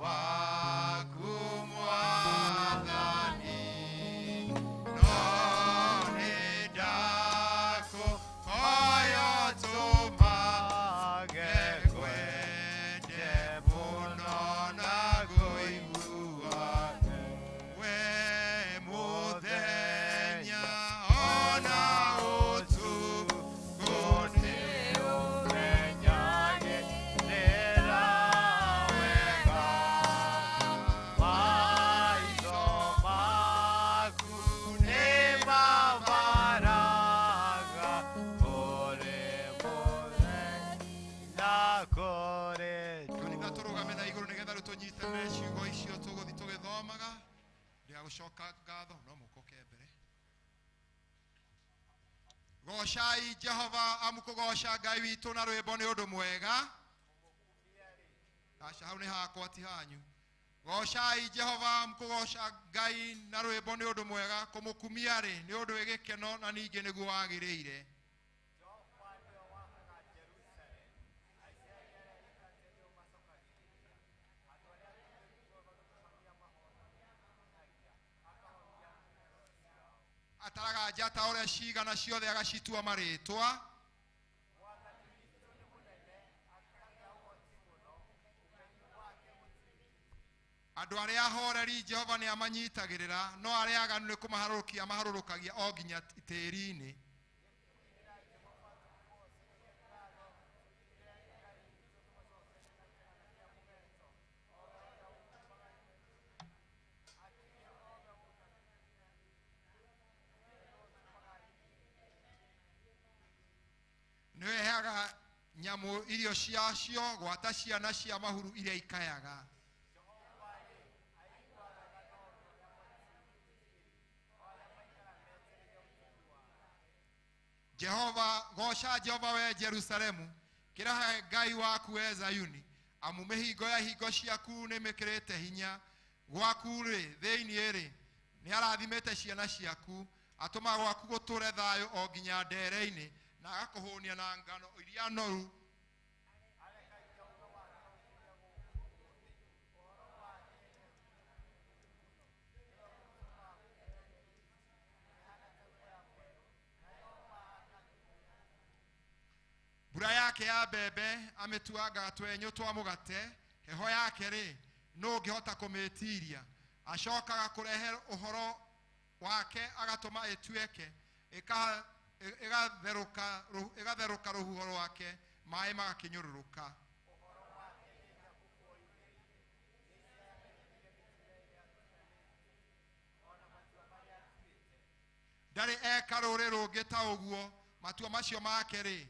waku Mwathani, no nĩndakũhoya tũmage kwende mũno na kũiguane we mũthenya ona ũtukũ nĩ ũmenyagĩrĩra wega maitho maku nĩ mabaraga kũrĩ mũthenya na kũrĩ kanitha tũrũgame na igũrũ nĩgetha rĩu tũnyitanĩre ciugo icio tũgũthiĩ tũgĩthomaga rĩa gũcoka ngatho. No mũkũke mbere. Gocai Jehova, amũkũgoca Ngai witũ na rwĩmbo nĩ ũndũ mwega. Aca hau nĩ hakwa ti hanyu. Gocai Jehova, amũkũgoca Ngai na rwĩmbo nĩ ũndũ mwega, kũmũkumia rĩ nĩ ũndũ wĩ gĩkeno na ningĩ nĩguo wagĩrĩire. Ataraga njata ũrĩa cigana ciothe agacitua marĩtwa. Andũ arĩa ahoreri Jehova nĩ amanyitagĩrĩra, no arĩa aganu nĩ kũmaharũrũkia amaharũrũkagia o nginya tĩĩri-inĩ. Nĩweheaga nyamũ irio ciacio gwata ciana cia mahuru iria ikayaga. Jehova, goca Jehova we Jerusalemu, kĩrahe Ngai waku we Zayuni, amu mĩhingo ya hingo ciaku nĩ mĩkĩrĩte hinya. Gwaku rĩ thĩinĩ rĩ nĩ arathimĩte ciana ciaku, atũma gwaku gũtũre thayũ o nginya ndere-inĩ na agakũhũnia na ngano iria noru. mbura yake ya mbembe ametuanga twenyo twa mugate heho yake ri no ngihota kumetiria acokaga kurehe uhoro wake agatuma etueke igatheruka ruhuho rwake mai magakinyururuka ndari eka rũrĩ rũngĩ ta ũguo matua macio make rĩ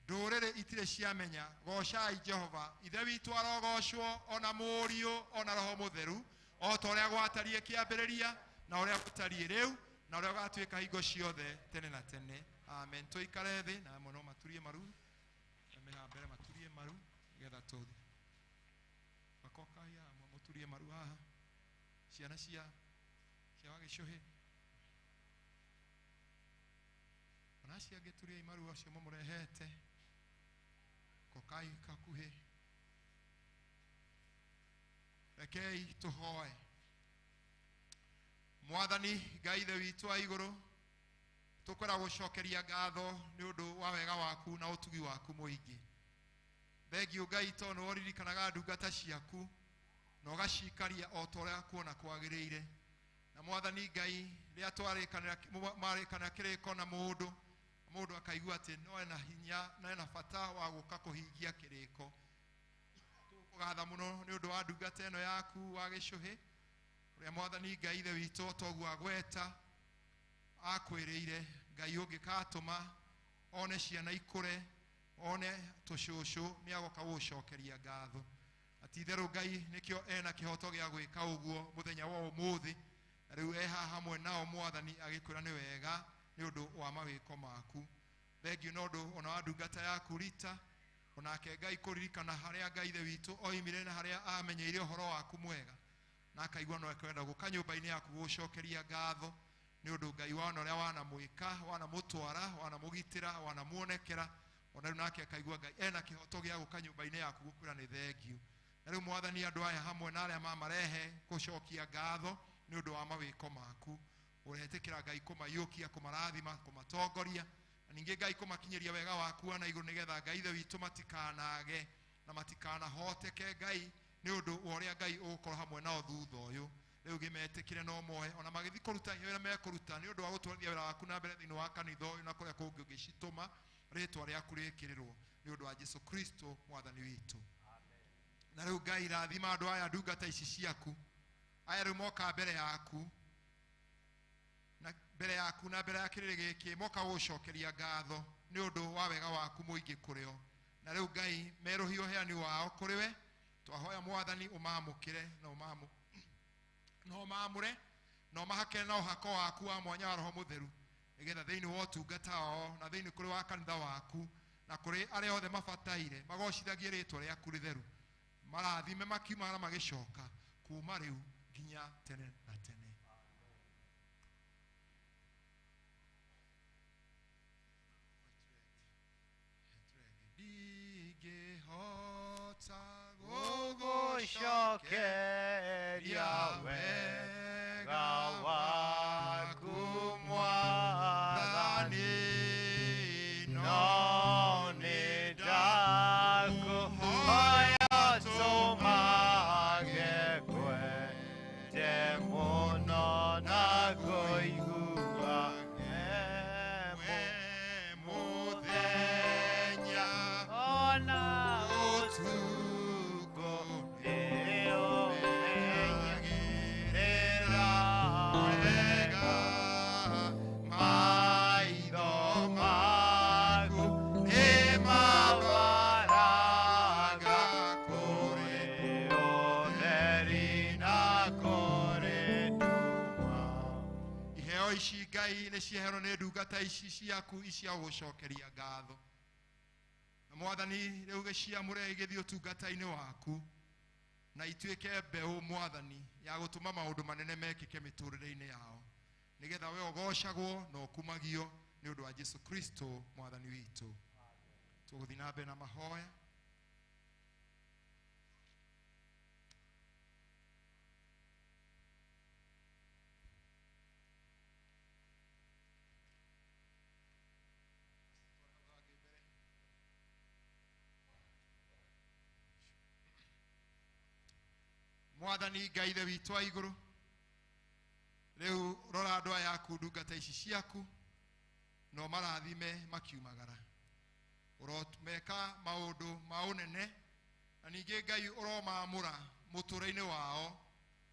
ndũrĩrĩ itirĩ ciamenya gocai Jehova ithe witũ arogocwo ona mũriũ ona roho mũtheru o ta ũrĩa gwatariĩ kĩambĩrĩria na ũrĩa gũtariĩ rĩu na ũrĩa ũgatuĩka hingo ciothe tene na tene amen tũikare thĩ na amwe no maturie maru meha mbere maturie maru nĩgetha tũthiĩ makokaia amwe mũturie maru haha ciana cia Wagĩcũhĩ Nasi ageturia imaru acio mumurehete kokai kakuhe rekei tuhoe Mwathani Ngai ithe witũ wa igũrũ tukwenda gucokeria ngatho nĩ ũndũ wa wega waku na ũtugi waku mũingĩ thengiũ Ngai tondũ woririkanaga ndungata ciaku na ũgacikaria o ta ũrĩa kuona kwagĩrĩire na Mwathani Ngai rĩrĩa twarĩkanĩra kĩrĩko na mũndũ akaigua atĩ no ena hinya na ena bata wa gũka kũhingia kĩrĩko tũkũgatha mũno nĩ ũndũ wa ndungata ĩno yaku Wagĩcũhĩ ũrĩa Mwathani Ngai ithe witũ toguo agweta akwĩrĩire Ngai ũngĩkatũma one ciana ikũre one tũcũcũ nĩagoka gũcokeria ngatho atitherũ Ngai nĩkĩo ena kĩhoto gĩa gwĩka ũguo mũthenya wa ũmũthĩ na rĩu eha hamwe nao Mwathani agĩkwĩra nĩ wega nĩ ũndũ wa mawĩko maku thengiũ nĩ ũndũ ona wa ndungata yaku Rita onake Ngai kũririkana harĩa Ngai ithe witũ oimire na harĩa amenyeire ũhoro waku mwega na akaigua no ekwenda gũka nyũmba-inĩ yaku gũcokeria ngatho nĩ ũndũ Ngai wana ũrĩa wanamwĩka wanamũtwara wanamũgitĩra wanamuonekera ona rĩu nake akaigua Ngai ena kĩhoto gĩa gũka nyũmba-inĩ yaku gũkwĩra nĩ thengiũ na rĩu Mwathani andũ aya hamwe na arĩa mamarehe gũcokia ngatho nĩ ũndũ wa mawĩko maku ũretĩkĩra Ngai kũmaiyũkia kũmarathima kũmatongoria na ningĩ Ngai kũmakinyĩria wega waku na igũrũ nĩgetha Ngai ithe witũ matikanage na matikanahoteke Ngai nĩ ũndũ wa ũrĩa Ngai ũgũkorwo hamwe nao thutha ũyũ rĩu gĩmetĩkĩre no moe ona magĩthiĩ kũruta wĩra mekũruta nĩ ũndũ wa gũtwarithia wĩra waku na mbere thĩinĩ wa kanitha ũyũ na kũrĩa kũngĩ ũngĩcitũma rĩtwa rĩaku rĩkĩrĩrwo nĩ ũndũ wa Jesũ Kristo Mwathani witũ na rĩu Ngai rathima andũ aya ndungata ici ciaku aya rĩu moka mbere yaku na mbere ya kĩrĩrĩ gĩkĩ moka gũcokeria ngatho nĩ ũndũ wa wega waku mũingĩ kũrĩo na rĩu Ngai merũhio ũheani wao kũrĩ we twahoya Mwathani ũmamũkĩre na ũmamũre na ũmahake na ũhako waku wa mwanya wa Roho Mũtheru nĩgetha thĩinĩ wa ũtungata wao na thĩinĩ kũrĩ wa kanitha waku na kũrĩ arĩa othe mabataire magocithagie rĩtwa rĩaku rĩtheru marathime makiumagara magĩcoka kuma rĩu nginya tene na tene gũgũcokeria wega waku Mwathani no nĩndakũhoya tũmage kwende mũno na kũigua mũthenya ona Ngai nĩ ciehero nĩ ndungata ici ciaku cia gũcokeria ngatho na Mwathani rĩu gĩciamũre igĩthiĩ ũtungata-inĩ waku na ituĩke mbeũ Mwathani ya gũtũma maũndũ manene mekĩke mĩtũrĩre-inĩ yao nĩgetha we ũgocagwo na ũkumagio nĩ ũndũ wa Jesũ Kristo Mwathani witũ tũgũthiĩ na mbere na mahoya mwathani ngai ithe witũ wa igũrũ rĩu rora andũ aya aku ndungata ici ciaku no marathime makiumagara ũromeka maũndũ ma ũnene na ningĩ ngai ũromamũra mũtũũrĩre-inĩ wao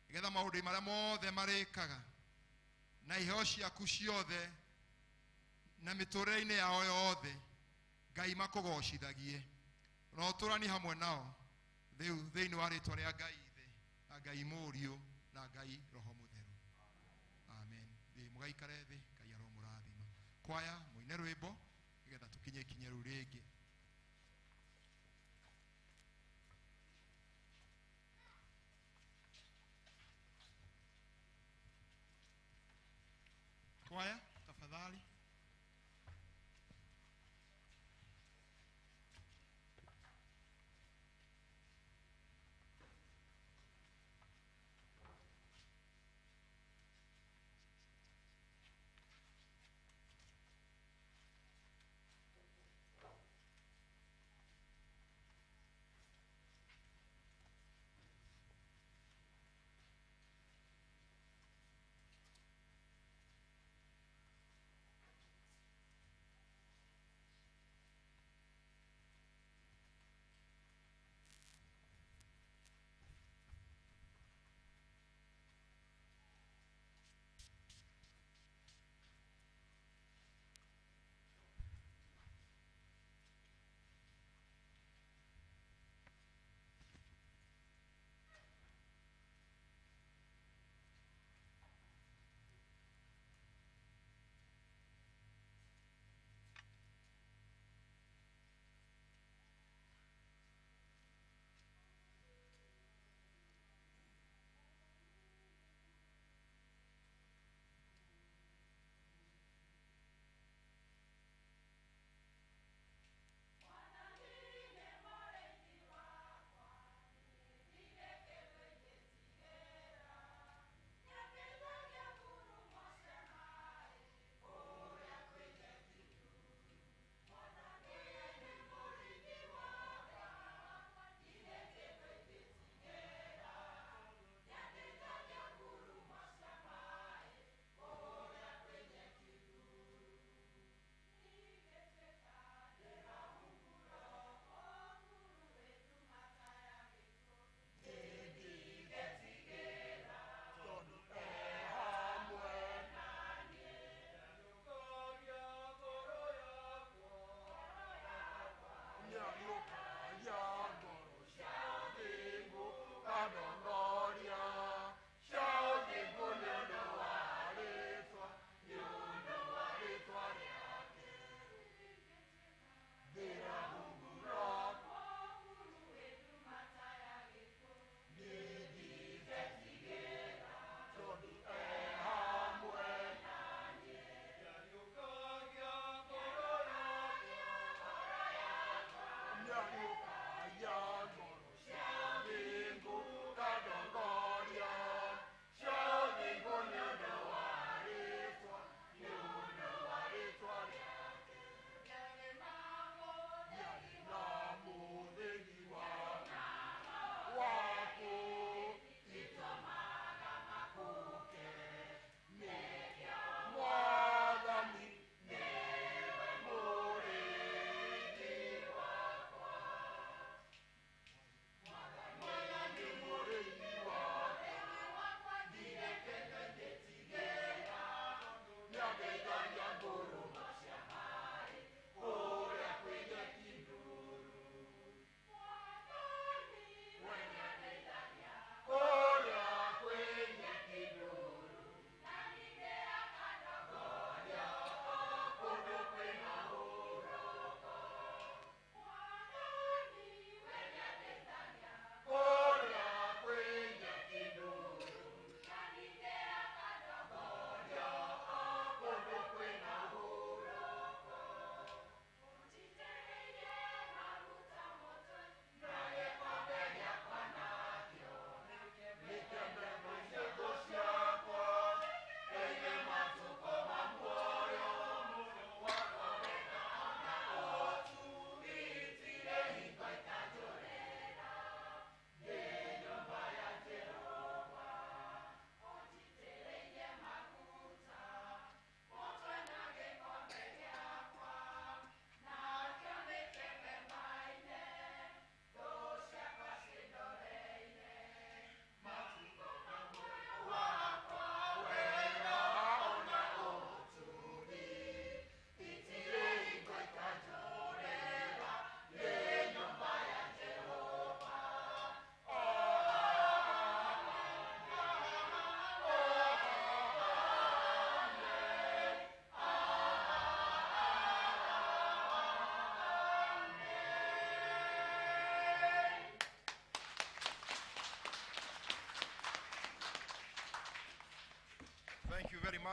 nĩgetha maũndũ marĩa mothe marĩkaga na iheo ciaku ciothe na mĩtũũrĩre-inĩ yao yothe ngai makũgocithagie na ũtũũrani hamwe nao rĩu thĩinĩ wa rĩĩtwa rĩa ngai ithe na ngai mũriũ na ngai roho mũtheru amen mũgaikare thĩ ngai aromũrathima kwaya mũine rwĩmbo nĩgetha tũkinye ikinya rĩu rĩngĩ kwaya tafadhali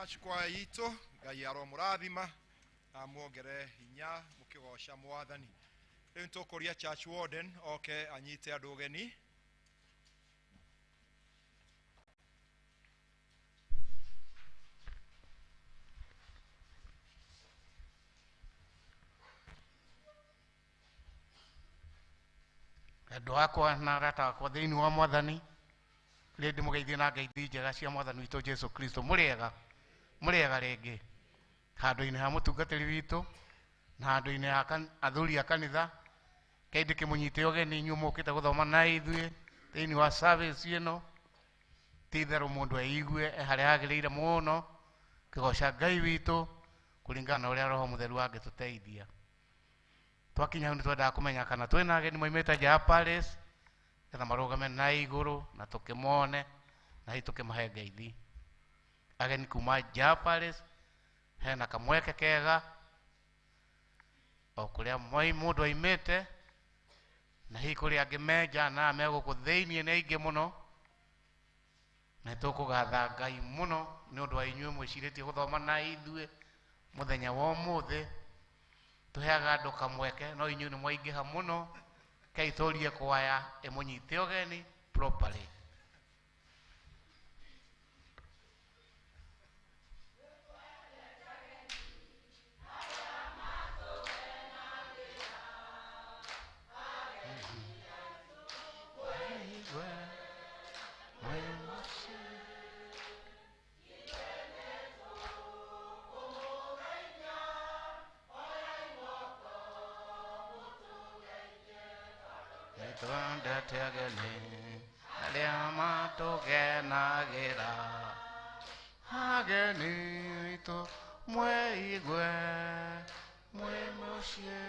much kwa itu Ngai aromurathima na muongere hinya mukigosha mwathani. Riu ntukuria church warden oke anyite andu ugeni. Andũ akwa na arata akwa thĩinĩ wa mwathani rĩrĩ ndĩmũgeithie na ngeithi njega cia mwathani witũ Jesu Kristo. Mũrĩega rĩngĩ handũ-inĩ ha mũtungatĩri witũ na handũ-inĩ ha athuri a kanitha Ngai ndĩkĩmũnyite ũgeni inyuĩ mũkĩte gũthoma na ithuĩ thĩinĩ wa service ĩno. Ti itherũ mũndũ eigue harĩa hagĩrĩire mũno kĩgoca Ngai witũ kũringana na ũrĩa Roho Mũtheru angĩtũteithia. Twakinya hau nĩtwendaga kũmenya kana twĩna ageni moimĩte nja ya palace getha marũgame na igũrũ na tũkĩmone na hiĩ tũkĩmahe ngeithi. Ageni kuma nja ya palace hena kamweke kega o kũrĩa mũndũ oimĩte na hiĩ kũrĩa angĩ me nja na megũkũ thĩinĩ nĩ aingĩ mũno, na tũkũgatha Ngai mũno nĩ ũndũ wa inyuĩ mwĩcirĩtie gũthoma na ithuĩ mũthenya wa ũmũthĩ. Tũheaga andũ kamweke no inyuĩ nĩ mwaingĩha mũno. Kei tũrie kwaya ĩmũnyite ũgeni properly. Twendete ageni arĩa matũgenagĩra, ageni witũ mwĩigue mwĩ mũciĩ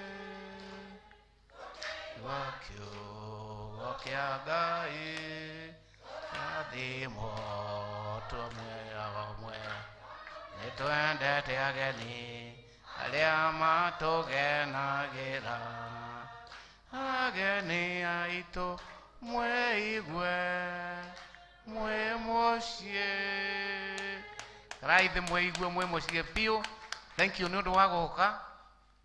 wa kiugo kĩa Ngai rathimo tũmwe. Nĩtwendete ageni arĩa matũgenagĩra, ageni aitũ mwĩigue mwĩ mũciĩ. Raithi mwĩigue mwĩ mũciĩ biũ. Thank you nĩ ũndũ wa gũka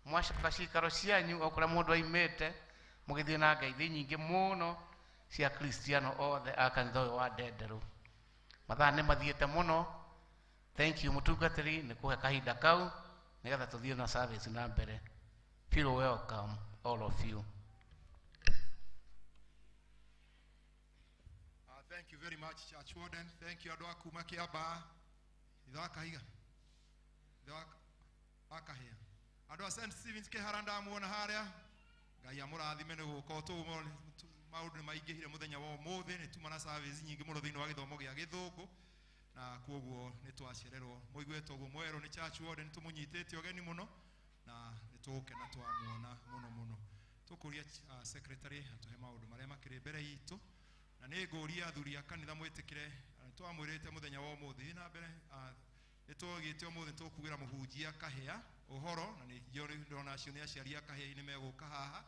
mwacoka cikaro cianyu o kũrĩa mũndũ oimĩte mũgĩthiĩ na ngeithi nyingĩ mũno cia Kristiano othe a kanitha ũyũ wa Ndenderũ. Mathaa nĩ mathiĩte mũno. Thank you mũtungatĩri nĩ kũhe kahinda kau nĩgetha tũthiĩ na service na mbere. Feel welcome all of you. Thank you very much, Church Warden. Thank you, Adwa Kuma Kiaba. Idwaka higa. Idwaka hiya. Adwa St. Stephen's ke haranda muona haria. Ngai amũrathime nĩ gũka ũtũmwo maũndũ nĩ maingĩhire mũthenya wa ũmũthĩ. Nĩ tuma na service nyingĩ mũno thĩinĩ wa gĩthomo gĩa Gĩthũngũ. Na kwoguo nĩ twacererwo. Mũiguĩte ũguo mwerũ nĩ Church Warden tũmũnyitĩte ũgeni mũno na nĩ tũgũkena twamuona mũno. Tũkũria secretary atuhe maũndũ marĩa makĩrĩ mbere itũ. Na nĩ ngũria athuri a kanitha mwĩtĩkĩre twamwĩrĩte mũthenya wa ũmũthĩ na mbere nĩtũgĩte ũmũthĩ tũkugĩra mũhunjia kahĩa ũhoro na nĩ ndona acio nĩ aciari a kahĩa-inĩ megũka haha.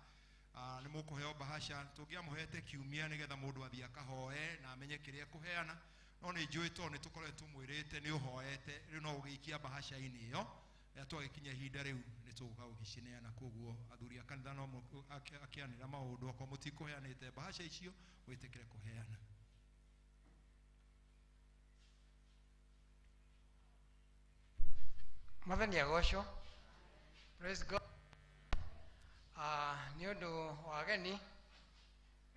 Nĩ mũkũheo bahasha tũngĩamũhete kiumia nĩgetha mũndũ athiĩ akahoe na amenye kĩrĩa kũheana, no nĩ njũĩ tondũ nĩ tũkoretwo mwĩrĩte nĩ ũhoete rĩu no ũgĩikia bahasha-inĩ ĩyo rĩrĩa twagĩkinya ihinda rĩu nĩ tũgũka gũgĩcineana. Kwoguo athuri a kanitha no akĩanĩra maũndũ okorwo mũtikũheanĩte bahasha icio mwĩtĩkĩre kũheana. Mwathani agocwo. Praise God. Nĩ ũndũ wa ageni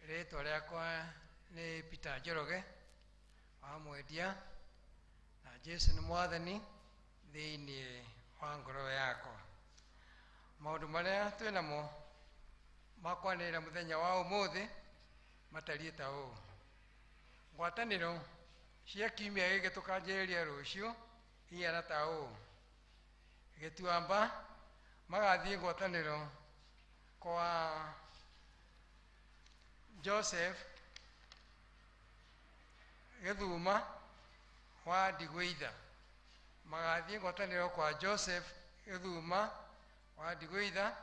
rĩtwa rĩakwa nĩ Peter Njoroge wa mwendia na Jesu nĩ mwathani thĩinĩ wa ngoro yakwa. Maũndũ marĩa twĩnamo makwanĩrĩra mũthenya wa ũmũthĩ matariĩ ta ũũ. Ngwatanĩro cia kiumia gĩkĩ tũkanjĩrĩria rũciũ ihana ta ũũ. Gĩtuamba magathiĩ ngwatanĩro kwa Joseph Gĩthuma wa Ndigũitha. Magathiĩ ngwatanĩro kwa Joseph Gĩthuma wa Ndigũitha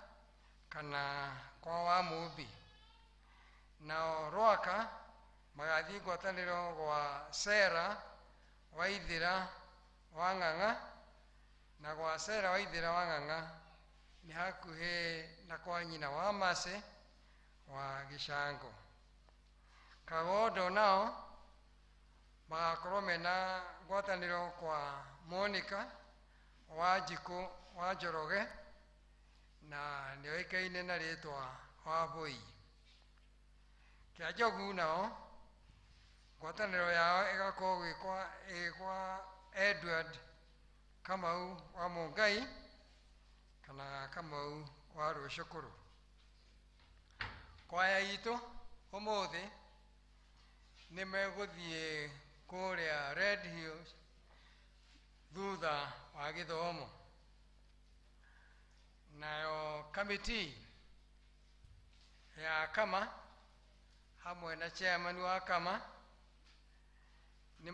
kana kwa wa Mũmbi. Nao Rwaka magathiĩ ngwatanĩro kwa Sarah Waithĩra wa Ng'ang'a na gwa Sera wa Ithira wa Ng'ang'a nĩ hakuhĩ na kwa nyina wa Mase wa Gĩcango. Kagondo nao magakorwo mena ngwatanĩro kwa Monica wa Njikũ wa Njoroge na nĩ oĩkaine na rĩtwa wa Boi. Kĩanjogu nao ngwatanĩro yao ĩgakorwo ĩgĩkwa Edward Kamau wa Mũngai kana Kamau wa Rũcũkũrũ. Kwaya itũ ũmũthĩ nĩ megũthiĩ kũrĩa Red Hills thutha wa gĩthomo. Nayo kamiti ya Kama hamwe na chairman wa Kama nĩ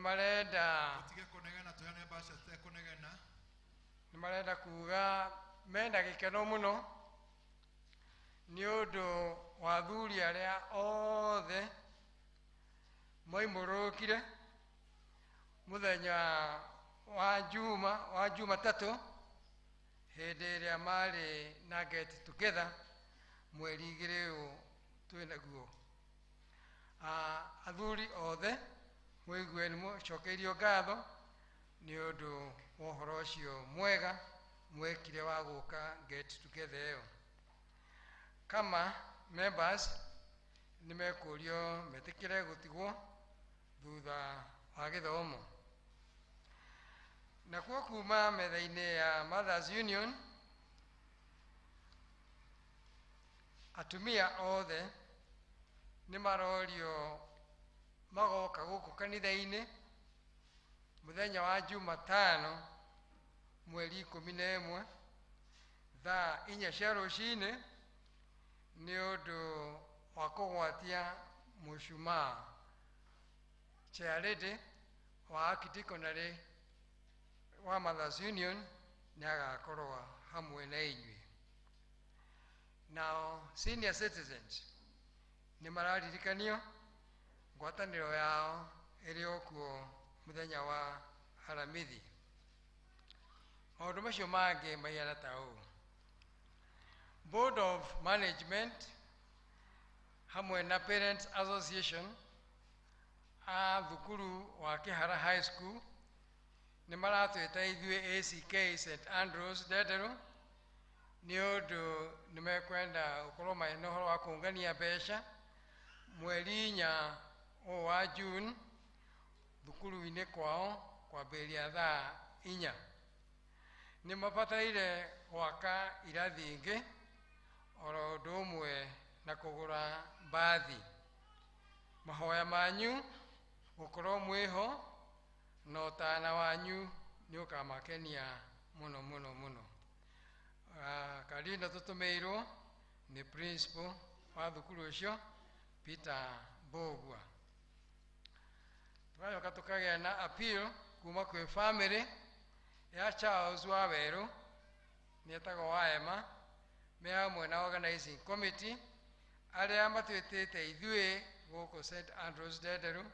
marenda kuga mena gĩkeno mũno nĩ ũndũ wa athuri arĩa othe moimũrũkire mũthenya wa Jumatatũ hĩndĩ ĩrĩa marĩ na get together mweri 2 ũyũ twĩ naguo. Athuri othe mũigue nĩ mũcokeirio ngatho nĩ ũndũ wa ũhoro ũcio mwega mwekire wa gũka get together ĩyo. Kama members nĩ mekũrio metĩkĩre gũtigwo thutha wa gĩthomo. Nakuo kuma metha-inĩ ya Mothers Union atumia othe nĩ marorio magoka gũkũ kanitha-inĩ mũthenya wa Jumatano mweri 11 thaa 4 cia rũcinĩ nĩ ũndũ wa kũgwatia mũcumaa. Chairlady wa Archdiaconry wa Mothers Union nĩ agakorwo hamwe na inyuĩ. Now senior citizens nĩ mararirikanio ngwatanĩro yao ĩrĩ okuo mũthenya wa Aramithi. Maũndũ macio mangĩ mahiana ta ũũ: Board of Management hamwe na Parents Association a thukuru wa Kĩhara High School nĩ maratwĩta ithuĩ ACK St Andrews Ndenderũ nĩ ũndũ nĩ mekwenda gũkorwo mena ũhoro wa kũngania mbeca mweri 4 ũyũ wa June thukuru-inĩ kwao kwambĩrĩria thaa 4. Nĩ mabataire gwaka irathi ingĩ oro ũndũ ũmwe na kũgũra mbathi. Mahoya manyu gũkorwo mwĩho na ũtana wanyu nĩ ũkamakenia mũno mũno mũno. Kadi ĩno tũtũmĩirwo nĩ principal wa thukuru ũcio Peter Mbũgua. Tũgacoka tũkagĩa na appeal kuma kwĩ family ya Charles Wawerũ nĩ etagwo Waema me hamwe na organizing committee arĩa matwĩtĩte ithuĩ gũkũ St Andrews Ndenderũ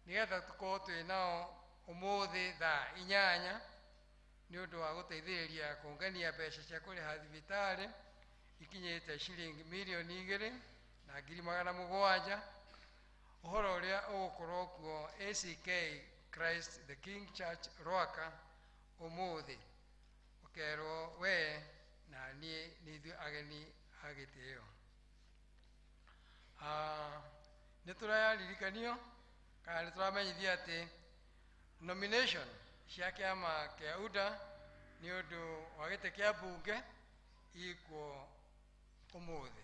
nĩgetha tũkorwo twĩ nao ũmũthĩ thaa 8 nĩ ũndũ wa gũteithĩrĩria kũngania mbeca cia kũrĩha thibitarĩ ikinyĩte ciringi 2,700,000 ũhoro ũrĩa ũgũkorwo kuo ACK Christ the King Church Rwaka ũmũthĩ. Ũkerwo we na niĩ nĩ ithuĩ ageni a gĩtĩo. Nĩ tũraririkanio kana nĩ tũramenyithia atĩ nomination cia kĩama kĩa UDA nĩ ũndũ wa gĩtĩ kĩa mbunge ikuo ũmũthĩ.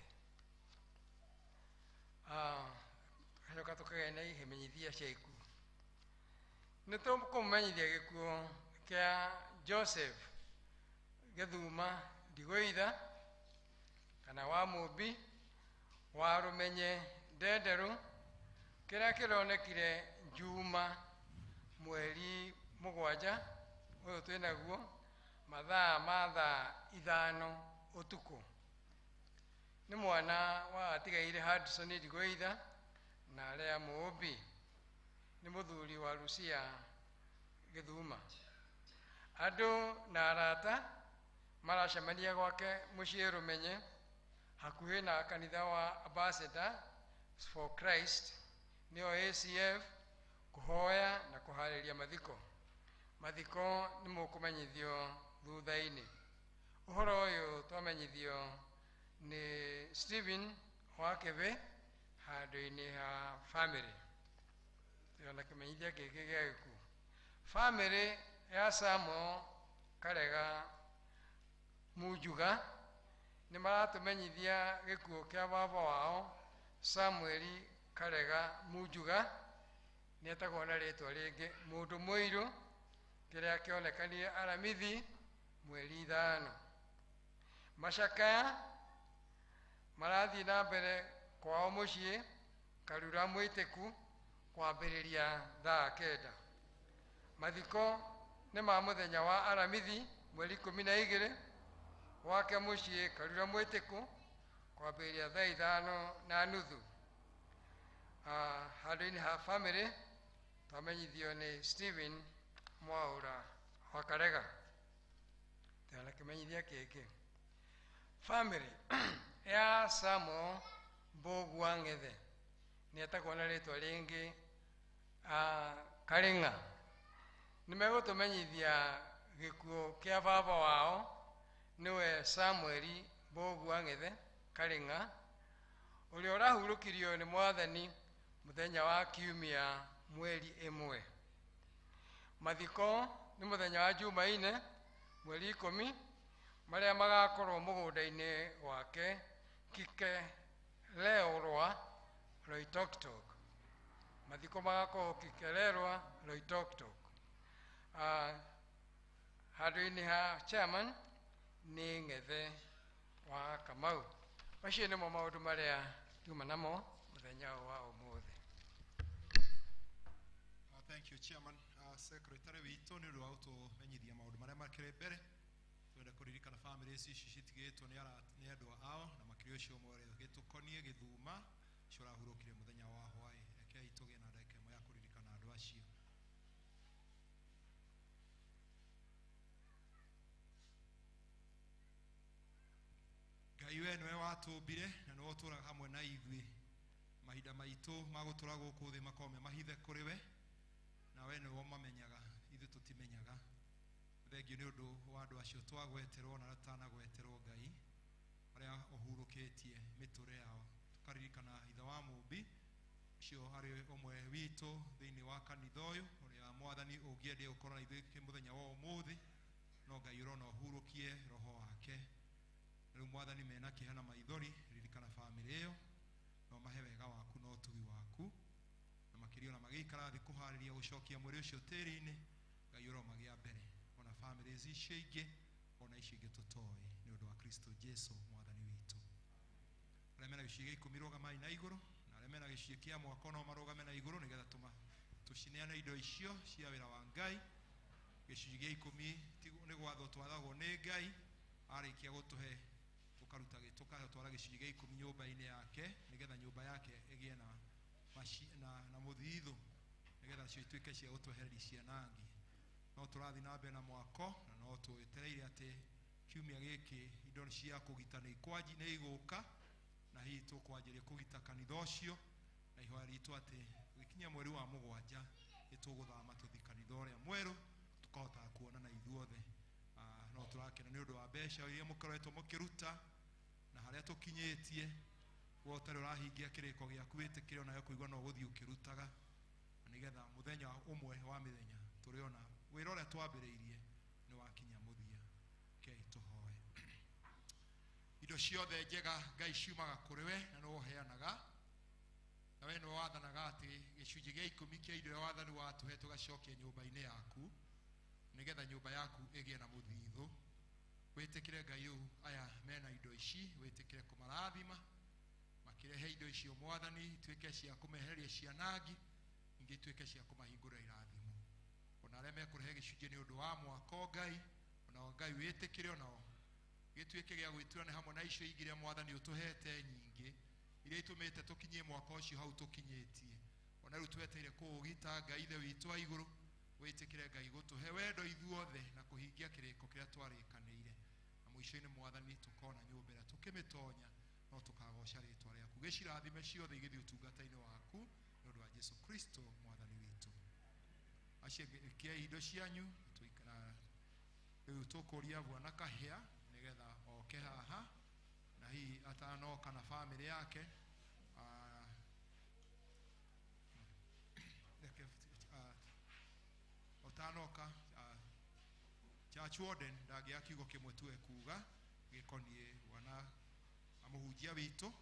Gacoka tũkagĩa na imenyithia cia ikuũ. Nĩ tũkũmenyithia gĩkuũ kĩa Joseph Gĩthuma Ndigũitha kana wa Mũmbi wa Rũmenye Ndenderũ kĩrĩa kĩronekire Juma mweri 7 ũyũ twĩ naguo mathaa ma thaa 5 ũtukũ. Nĩ mwana wa atigaire Hudson Ndigũitha na Lea Mũmbi. Nĩ mũthuri wa Lucia Gĩthuma. andũ na arata maracemania gwake mũciĩ Rũmenye hakuhĩ na kanitha wa Ambassador for Christ nĩo ACF kũhoya na kũharĩria mathiko. Mathiko nĩ mũkũmenyithio thutha-inĩ. Ũhoro ũyũ twamenyithio nĩ Stephen Wakebe handũ-inĩ ha family. Tũona kĩmenyithia gĩkĩ gĩa gĩkuũ. Family ya Samuel Karega Munjuga nĩ maratũmenyithia gĩkuũ kĩa baba wao Samuel Karega Munjuga, nĩ etagwo na rĩtwa rĩngĩ mũndũ mũirũ, kĩrĩa kĩonekanire Aramithi mweri 5. Macakaya marathiĩ na mbere kwao mũciĩ Karura Mwĩtĩku kwambĩrĩria thaa 9. Mathiko nĩ ma mũthenya wa Aramithi mweri 12 wake mũciĩ Karura Mwĩtĩku kwambĩrĩria thaa 5:30. Handũ-inĩ ha family twamenyithio nĩ Stephen Mwaura wa Karega. Tũona kĩmenyithia kĩngĩ. Family ya Samuel Mbũgua Ng'ethe nĩ etagwo na rĩtwa rĩngĩ Karĩng'a, nĩ megũtũmenyithia gĩkuũ kĩa baba wao nĩwe Samuel Mbũgua Ng'ethe Karĩng'a, ũrĩa ũrahurũkirio nĩ Mwathani mũthenya wa Kiumia mweri 1. Mathiko nĩ mũthenya wa Jumaine mweri 10 marĩa magakorwo mũgũnda-inĩ wake Kikelelwa Loitoktok. Mathiko magakorwo Kikelelwa Loitoktok. Handũ-inĩ ha chairman nĩ Ng'ethe wa Kamau. Macio nĩmo maũndũ marĩa tuma namo mũthenya wa ũmũthĩ. Thank you, Chairman. Secretary witũ nĩ ũndũ wa gũtũmenyithia maũndũ marĩa makĩrĩ mbere. Twenda kũririkana family ici citigĩtwo nĩ andũ ao na makĩrĩ ũcio ũmwe ũrĩa gĩtũkoniĩ Gĩthuma ũcio ũrahurũkire mũthenya wa hwaĩ. Rekei tũgĩe na ndagĩka ĩmwe ya kũririkana andũ acio. Ngai we nĩwe watũmbire na nĩwe ũtũũraga hamwe na ithuĩ. Mahinda maitũ ma gũtũũra gũkũ thĩ makorwo me mahithe kũrĩ we, na we nĩwe ũmamenyaga, ithuĩ tũtimenyaga. Thengiũ nĩ ũndũ wa andũ acio twagweterwo na atanagweterwo Ngai arĩa ũhurũkĩtie mĩtũũrĩre yao. Tũkaririkana ithe wa mũmbi ũcio arĩ ũmwe witũ thĩinĩ wa kanitha ũyũ, ũrĩa Mwathani ũngĩendire gũkorwo na ithuĩ mũthenya wa ũmũthĩ, no Ngai ũrona ũhurũkie roho wake. Rĩu Mwathani mena kĩeha na maithori, ririkana family ĩyo na ũmahe wega waku na ũtugi waku, na makĩria ona magĩikara thĩ kũharĩria gũcokia mwĩrĩ ũcio tĩĩri-inĩ, Ngai ũromagĩa mbere ona family icio ingĩ ona icio ingĩ tũtoĩ, nĩ ũndũ wa Kristo Jesu Mwathani witũ. Arĩa mena gĩcunjĩ gĩa 10 rũgamai na igũrũ, na arĩa mena gĩcunjĩ kĩa mwaka no marũgame na igũrũ, nĩgetha tũcineane indo icio cia wĩra wa Ngai. Gĩcunjĩ gĩa 10 nĩ gwathwo twathagwo nĩ Ngai, arĩkia gũtũhe tũkatwara gĩcunjĩ gĩa 10 nyũmba-inĩ yake, nĩgetha nyũmba yake ĩgĩe na mũthithũ, nĩgetha cio ituĩke cia gũtwehereria cianangi. No tũrathiĩ na mbere na mwako, na no twĩtereire atĩ kiumia gĩkĩ indo cia kũgita nĩ igũka, na hihi tũkwanjĩrĩria kũgita kanitha ũcio, na ihoya ritũ atĩ gũkinya mweri wa 7 nĩtũgũthama tũthi kanitha ũrĩa mwerũ, tũkahota kuonana ithuothe. No tũrakena nĩ ũndũ wa mbeca iria mũkoretwo mũkĩruta na harĩa tũkinyĩtie. Wo ũtarĩ ũrahingia kĩrĩko gĩaku wĩtĩkĩre ona kũigua no gũthiĩ ũkĩrutaga, nĩgetha mũthenya ũmwe wa mĩthenya tũrĩona wĩra ũrĩa twambĩrĩirie nĩ wakinya mũthia. Kei tũhoe. Indo ciothe njega Ngai ciumaga kũrĩ we na nĩwe ũheanaga, na we nĩwe wathanaga atĩ gĩcunjĩ gĩa 10 kĩa indo iria wathani watũhe tũgacokia nyũmba-inĩ yaku, nĩgetha nyũmba yaku ĩgĩe na mũthithũ. Wĩtĩkĩre Ngai rĩu aya mena indo ici, wĩtĩkĩre kũmarathima, makĩrehe indo icio Mwathani ituĩke cia kũmehereria cianangi, ingĩ ituĩke cia kũmahingũra irathimo. Ona arĩa mekũrehe gĩcunjĩ nĩ ũndũ wa mwako Ngai, ona Ngai wĩtĩkĩre onao gĩtuĩke gĩa gwĩtũrana hamwe na icio ingĩ iria Mwathani ũtũhete nyingĩ, iria itũmĩte tũkinyie mwaka ũcio hau tũkinyĩtie. Ona rĩu tweteire kũũgita Ngai ithe witũ wa igũrũ, witikire Ngai gutuhe wendo ithuothe na kuhingia kiriko kiria twarikaniire na muico-ini mwathani tukona nyumba ira tukimitonya no tukagoca ritwa riaku gicirathime ciothe igithii utungata-ini waku ni undu wa Jesu Kristo mwathani witu acikia indo cianyu tuikara riu tukuria bwana kahia nigetha oke haha na hii atanoka na family yake otanoka church warden ndagia kiugo kimwe tuwe kuga gikonie wana amuhujia witu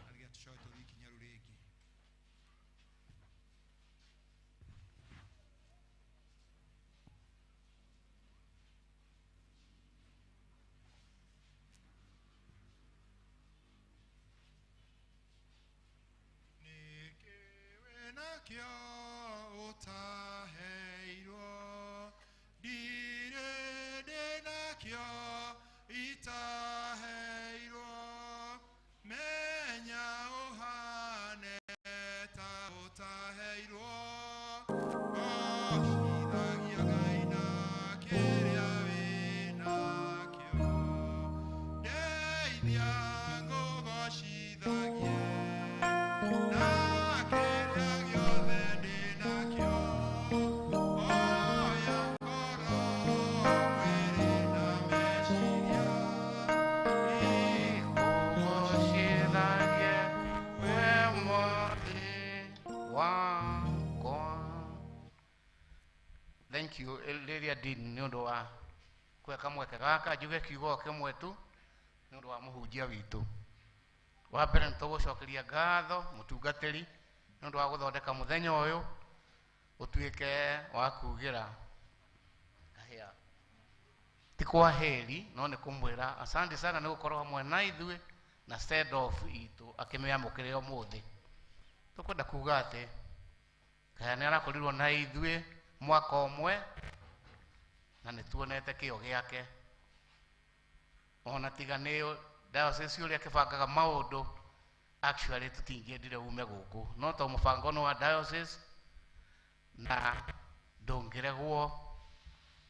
na rigia tucoe tuthii kinya ruringi nikiwe nakio utaheirwo dire nakio itaheirwo menya uhane ta utaheirwo oshithagia Ngai na kĩrĩa wĩnakĩo ndeithia ngũgocithagie na kĩrĩa gĩothe ndĩnakĩo oya ngoro mwĩrĩ na meciria ikugoshithagie we mwathi wakwa. Thank you Lilia Dean ni undu wa kweka mweke gaka njuge kiugo kimwe tu ni undu wa muhunjia witu wa mbere nitugucokeria ngatho mutungatiri ni undu wa guthondeka muthenya uyu utuike wa kugira kahia ti kwa heri no ni kumwira asante sana ni gukorwo hamwe na ithuĩ na send off itu akimiamukire umuthi tukwenda kuga ati kahia ni arakorirwo na ithuĩ mwaka umwe na nituonete kĩo gĩake ona tiga nĩ diocese ũrĩa kĩbangaga maũndũ actually tutingĩendire ume gũkũ no to mũbango no wa diocese na ndũngĩregwo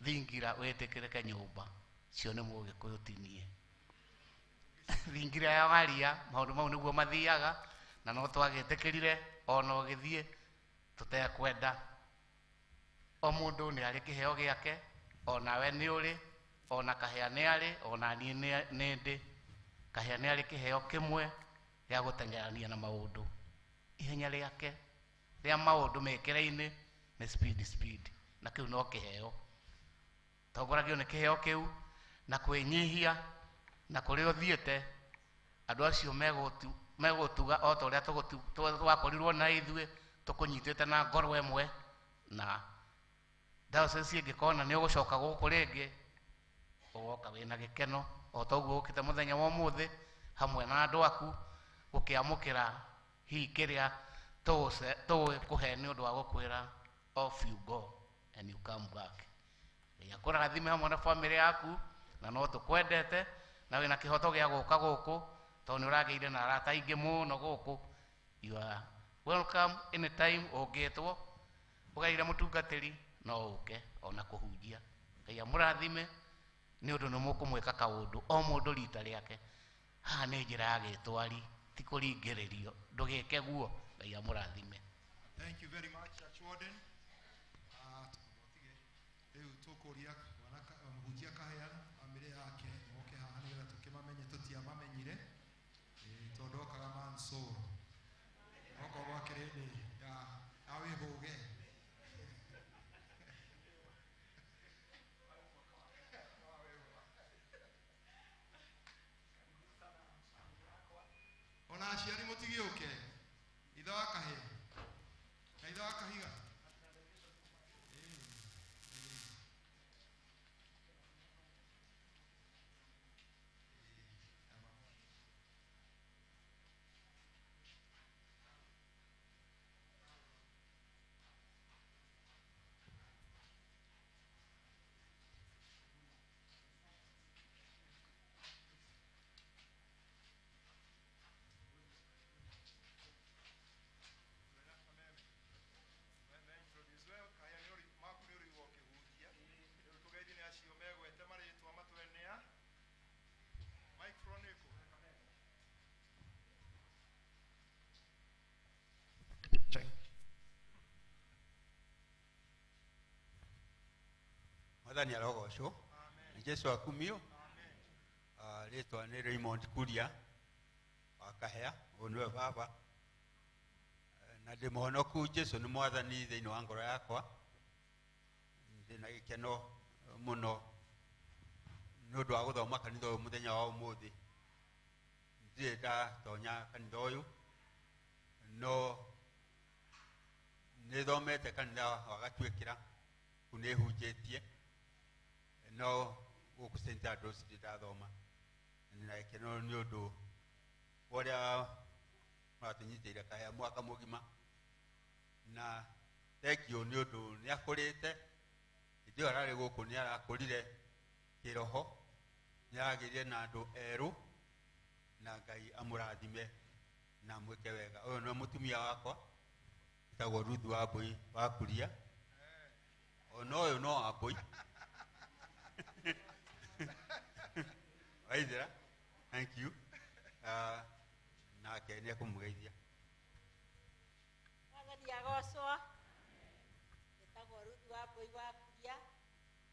thingira wĩtĩkĩrĩke nyũmba cio nĩ mũgĩkũyũ tinie thingira ya waria maũndũ mau nĩguo mathiaga na no twagĩtĩkĩrire ona ũgĩthiĩ tũtekwenda o mũndũ nĩ arĩ kĩheo gĩake ona we nĩ ũrĩ ona kahĩa nĩ arĩ ona niĩ nĩ ndĩ kahĩa nĩ arĩ kĩheo kĩmwe gĩa gũteng'erania na maũndũ ihenya rĩake rĩa maũndũ mekĩra-inĩ nĩ speed na kĩu no kĩheo tongoragio nĩ kĩheo kĩu na kwĩnyihia na kũrĩa ũthiĩte andũ acio megũtuga o ta ũrĩa twakorirwo na ithuĩ tũkũnyitĩte na ngoro ĩmwe na diocese ĩngĩkona nĩ ũgũcoka gũkũ rĩngĩ ũgoka wĩna gĩkeno o ta ũguo ũkĩte mũthenya wa ũmũthĩ hamwe na andũ aku gũkĩamũkĩra hihi kĩrĩa tũgũkũhe nĩ ũndũ wa gũkwĩra off you go and you come back ya kũrathime hamwe na family yaku na no tũkwendete na wĩna kĩhoto gĩa gũka gũkũ tondũ nĩ ũragĩire na arata aingĩ mũno gũkũ you are welcome anytime ũngĩtwo ũgaire mũtungatĩri no ũke ona kũhunjia Ngai amũrathime nĩ ũndũ nĩ mũkũmwĩka kaũndũ o mũndũ rita rĩake haha nĩ njĩra ya gĩtwari ti kũringĩrĩrio ndũgĩke guo Ngai amũrathime. Thank you very much Church Warden. Rĩu tũkũria mũhunjia kahĩa amĩrĩ yake moke haha nĩgetha tũkĩmamenye tũtiamamenyire tondũ okaga Mansur okorwo gwakĩrĩ nĩ ya wĩhũge ona aciari mũtigĩũke ithe wa kahĩa na ithe wa kahiga Mwathani arogocwo. Jesu akumio. Ritwa nĩ Raymond Kuria wa Kahea, ũyũ nĩwe baba. Na ndĩ mũhonoku, Jesu nĩ mwathani thĩinĩ wa ngoro yakwa. Ndĩna gĩkeno mũno nĩ ũndũ wa gũthoma kanitha ũyũ mũthenya wa ũmũthĩ. Ndirĩ ndatonya kanitha ũyũ, no nĩ thomete kanitha wa Gatuĩkĩra, kũu nĩ hunjĩtie, no gũkũ St. Andrews ndathoma. Na gĩkeno nĩ ũndũ ũrĩa matũnyitĩire Kahea mwaka mũgima, na thengiũ nĩ ũndũ nĩ akũrĩte. Hĩndĩ ĩyo ararĩ gũkũ nĩ arakũrire kĩroho, nĩ aragĩire na andũ erũ, na Ngai amũrathime na mwĩke wega. Ũyũ nĩ mũtumia wakwa, etagwo Ruth Wambui wa Kuria. Ona ũyũ no Wambui Waithĩra. Thank you. Nake nĩ ekũmũgeithia. Mwathani agocwo. Etagwo Ruth Wambui wa Kuria.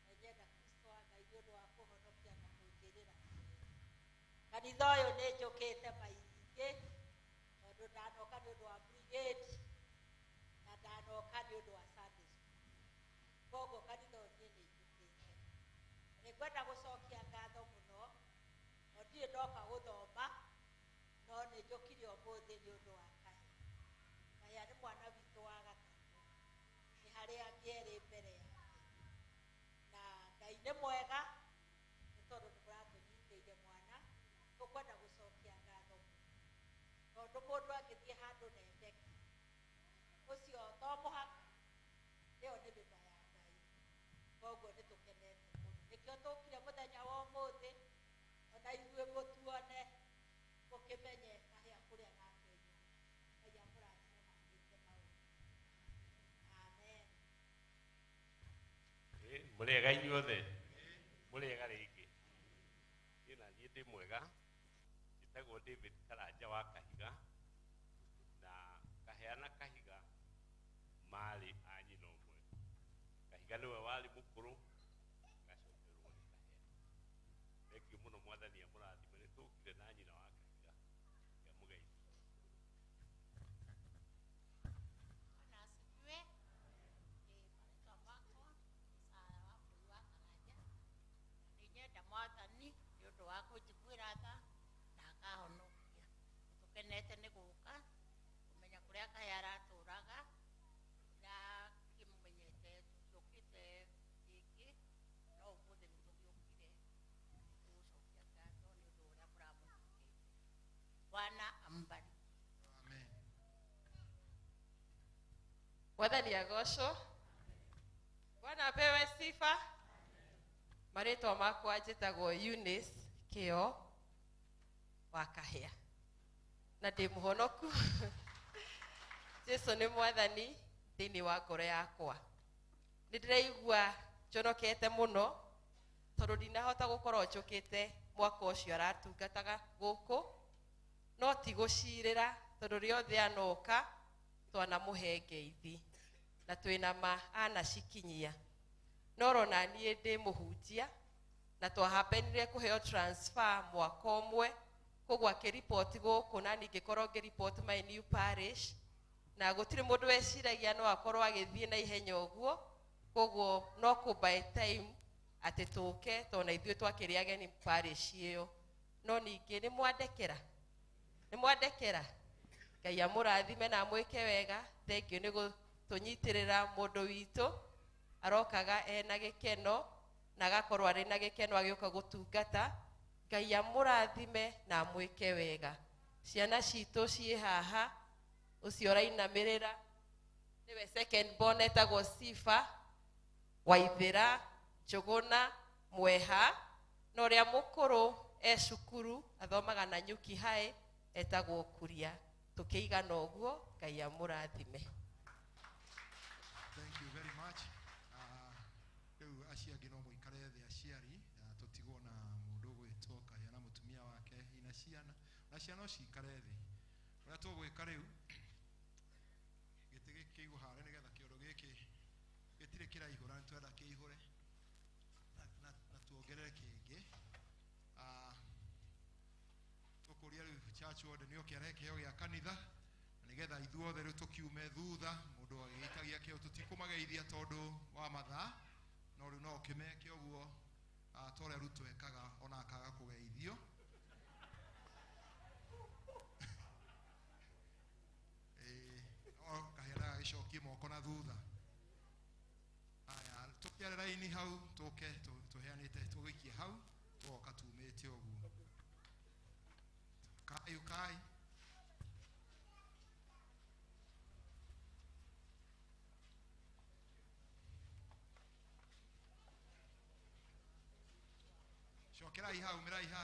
Na nyenda Kristo wa Ngai nĩ ũndũ wa kũhonokia na kũnjĩrĩra. Kanitha ũyũ nĩ njũkĩte maingĩ, tondũ ndanoka nĩ ũndũ wa brigade na ndanoka nĩ ũndũ wa Sunday school. Koguo kanitha ũyũ niĩ nĩ njũkĩte. Nĩ ngwenda gũcokia ngatho mũno, no ndirĩ ndoka gũthoma, no nĩ njũkire ũmũthĩ nĩ ũndũ wa Kahea. Kahea nĩ mwana witũ wa gatatũ, nĩ harĩa ngĩerĩ mbere yake. Na Ngai nĩ mwega, nĩ tondũ nĩ mũratũnyitĩire mwana. Tũkwenda gũcokia ngatho mũno, tondũ mũndũ angĩthiĩ handũ na endeka, ũcio to mũhaka, ĩyo nĩ mĩba ya Ngai. Koguo nĩ tũkenete mũno, nĩkĩo tũkire mũthenya wa ũmũthĩ, ona ithuĩ mũtuone mũkĩmenye Kahea kũrĩa nake nyuma. Ngai amũrathime na mwĩke maũndũ. Amen. Mũrĩega inyuothe, mũrĩega rĩngĩ. Niĩ na niĩ ndĩ mwega, njĩtagwo David Karanja wa Kahiga, na Kahea na Kahiga marĩ a nyina ũmwe. Kahiga nĩwe warĩ mũkũrũ, gacokerwo nĩ Kahea. Thengiũ mũno Mwathani amũrathime, nĩ tũkire na nyina wa Kahiga, ngamũgeithia. Mwathani nĩ ũndũ wa kũnjiguĩra tha na akahonokia. Tũkenete nĩ gũka kũmenya kũrĩa Kahea aratũũraga, na kĩmũmenyete tũciũkĩte rĩngĩ, no ũmũthĩ nĩ tũgĩũkire gũcokia ngatho nĩ ũndũ ũrĩa mũramũnyitĩte. Bwana ambariki. Amen. Mwathani agocwo. Bwana apewe sifa. Marĩtwa makwa njĩtagwo Eunice Kĩo wa Kahea, na ndĩ mũhonoku. Jesu nĩ mwathani thĩinĩ wa ngoro yakwa. Nĩ ndĩraigua njonokete mũno, tondũ ndinahota gũkorwo njũkĩte mwaka ũcio aratungataga gũkũ, no ti gũcirĩra, tondũ rĩothe anoka twanamũhe ngeithi na twĩna ma anacikinyia. Noro na niĩ ndĩ mũhunjia, na twahambenire kũheo transfer mwaka ũmwe, koguo akĩripoti gũkũ na ningĩkorwo ngĩripoti my new parish, na gũtirĩ mũndũ weciragia no akorwo agĩthiĩ na ihenya ũguo, koguo no kũ by time atĩ tũke, tondũ na ithuĩ twakĩrĩ ageni parish ĩyo. No ningĩ nĩ mwandekera. Ngai amũrathime na mwĩke wega. Thengiũ nĩ gũtũnyitĩrĩra mũndũ witũ, arokaga ena gĩkeno na agakorwo arĩ na gĩkeno agĩũka gũtungata. Ngai amũrathime na mwĩke wega. Ciana citũ ciĩ haha, ũcio ũrainamĩrĩra nĩwe second born etagwo Sifa, Waithĩra, Njũgũna, Mweha, na ũrĩa mũkũrũ cukuru athomaga na Nyuki High etagwo Kuria. Tũkĩigana ũguo, Ngai amũrathime. Thank you very much. Rĩu acio angĩ no mũikare thĩ aciari, tũtigwo na mũndũ ũgwĩtwo Kahea na mũtumia wake ina ciana, na ciana cikare thĩ. Ũrĩa tũgwĩka rĩu, gĩtĩ gĩkĩ kĩigwo harĩa nĩgetha kĩoro gĩkĩ gĩtirĩ kĩraihũra, nĩ twenda kĩihũre. tuongerere kingi tukuria riu church wothe nio kierekeo gia kanitha nigetha ithuothe riu tukiume thutha mundu agikagia kio tutikumageithia tondu wa mathaa no riu no kimeke uguo tore riu twekaga ona akaga kugeithio kahera gicokie moko na thutha aya tukiare raini hau tuke tuheanite tugikie hau tuoka tumite uguo kai shokerai hau mirai ha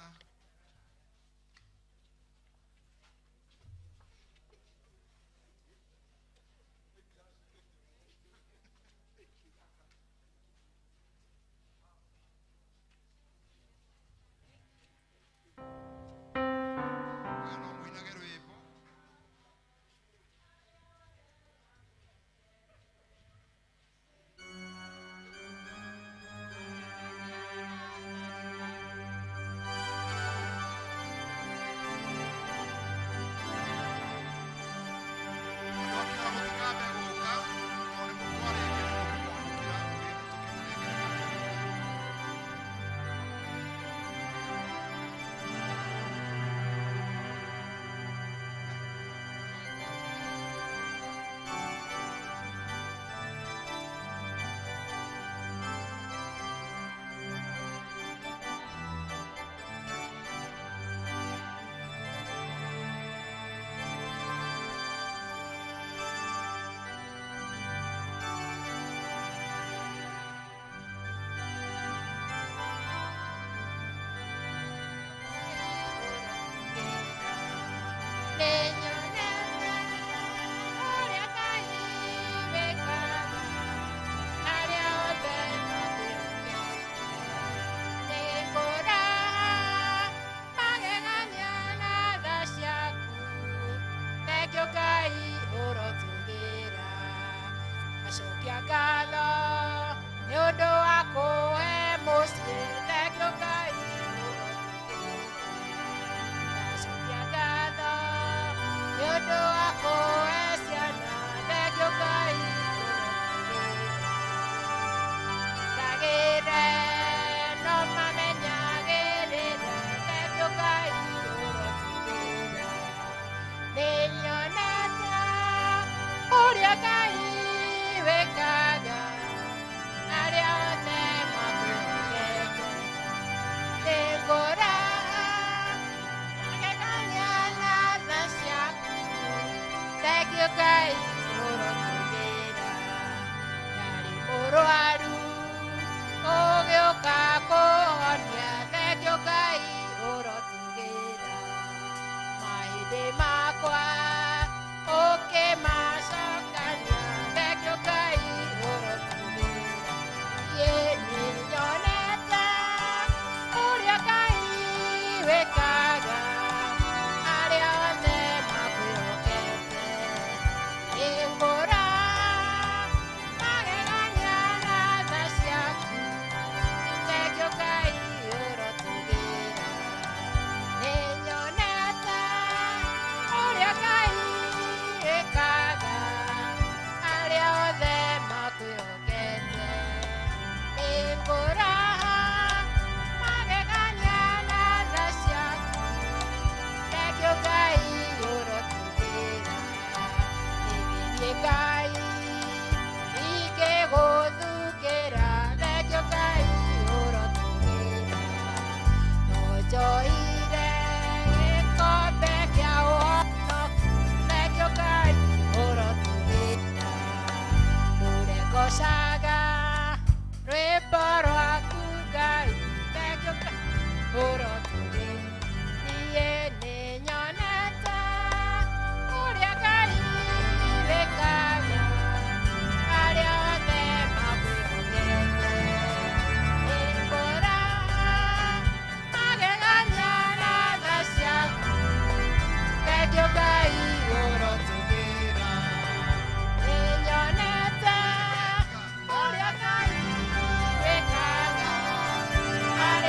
Are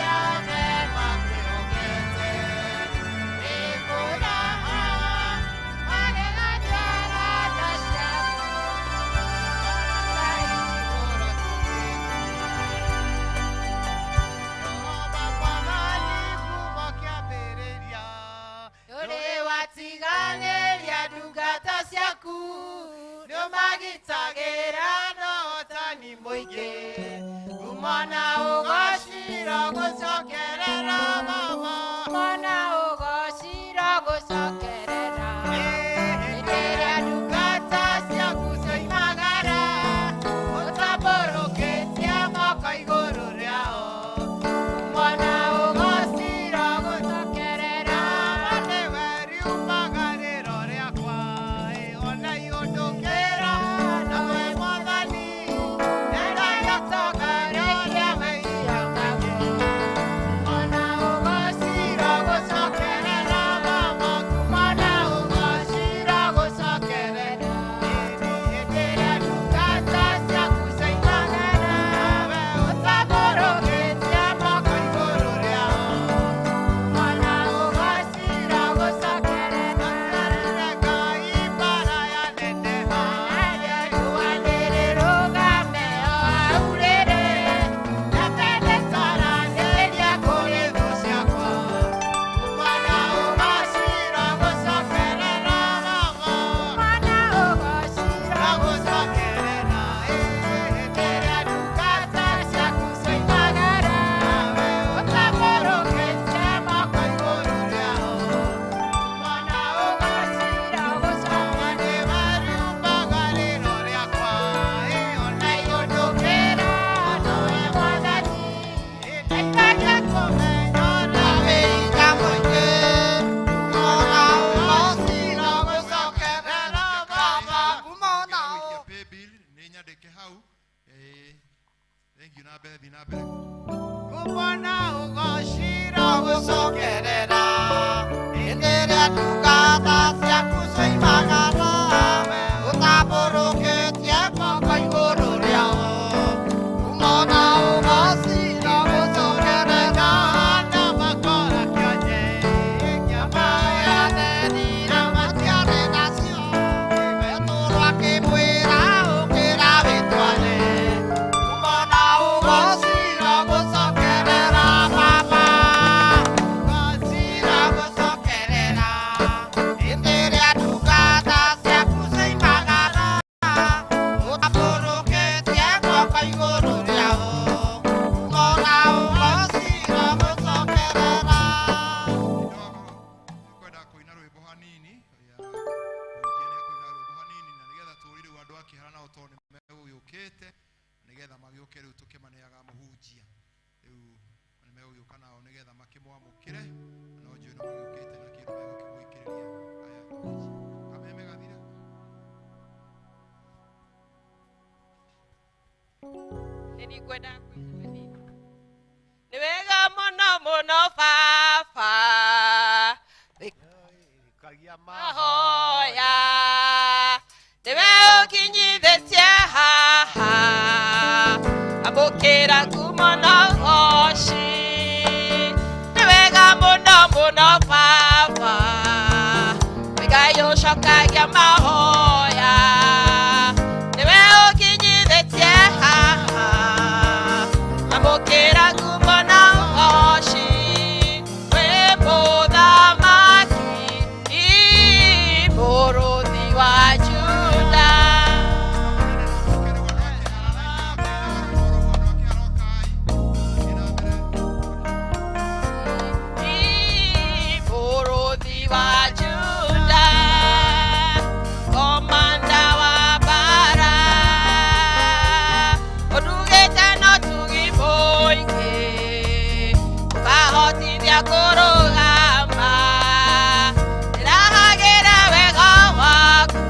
magitagĩra no ũtani mũingĩ kumona ũgocira gũcokerera mama kumona ũgocira gũcokerera hĩndĩ ĩrĩa ndungata ciaku cioimagara ũtambũrũkĩtie moko igũrũ rĩao kumona ũgocira gũcokerera nĩwe riumagarĩro rĩakwa ona iũndũkĩra nawe mwathani endagia togarĩria mehia maguo kumona ũgocira gũcokerera mama kumona ũgocira gũcokerera hĩndĩ ĩrĩa ndungata ciaku cioimagara we ũtambũrũkĩtie moko igũrũ rĩao kumona ũgocira gũcokerera Ngai mbara ya neneha rĩrĩa riũa nĩrĩrũgame o aurĩrĩ nyambĩte taranĩria kũrĩ thũ ciakwa kumona ũgocira gũcokerera mama kumona ũgocira gũcokerera hĩndĩ ĩrĩa ndungata ciaku cioimagara we ũtambũrũkĩtie moko igũrũ rĩao kumona ũgocira gũcokerera riumagarĩro rĩakwa ona iũndũkĩra nawe mwathani ndeithagia kũmenya nawe hinya mũingĩ kumona ũgocira gũcokerera baba kumona paybill nĩ nyandĩke hau thengiũ na mbere thiĩ na mbere kumona ũgocira gũcokerera hĩndĩ ĩrĩa ndungata ciaku cioimagara ũtambũrũkĩtie moko igũrũ rĩao kumona ũgocira gũcokerera na makora kĩonje nyama ya theri na matiarĩ nacio wetũrwo akĩmwĩra ũkĩra wĩtware kumona ũgocira gũcokerera baba ũgocira gũcokerera hĩndĩ ĩrĩa ndungata ciaku cioimagara ũtambũrũkĩtie moko igũrũ rĩao kumona ũgocira gũcokerera kwenda kũina rwĩmbo hanini kũina rwĩmbo hanini na nĩgetha tũũri rĩu andũ akĩhara nao tondũ nĩmegũgĩũkĩte nĩgetha magĩũke rĩu tũkĩmaneaga mũhunjia rĩu nĩmegũgĩũka nao nĩgetha makĩmwamũkĩre no njũĩ no magĩũkĩte na kĩndũ megũkĩmwĩkĩrĩria aya kameme gathira nĩ ngwenda kũina hanini nĩ wega mũno mũno baba mahoya nĩwe ũkinyithĩtie haha amũkĩra ngumo na ũgoci nĩ wega mũno mũno baba Ngai ũcokagia mahoya nĩwe ũkinyithĩtie haha amũkĩra ngumo na ũgoci wĩ mũthamaki mũrũthi wa Juda mũrũthi wa Juda komanda wa bara ũndugĩte no tũgĩmũingĩ ũkahotithia kũrũgama ndĩrahagĩra wega waku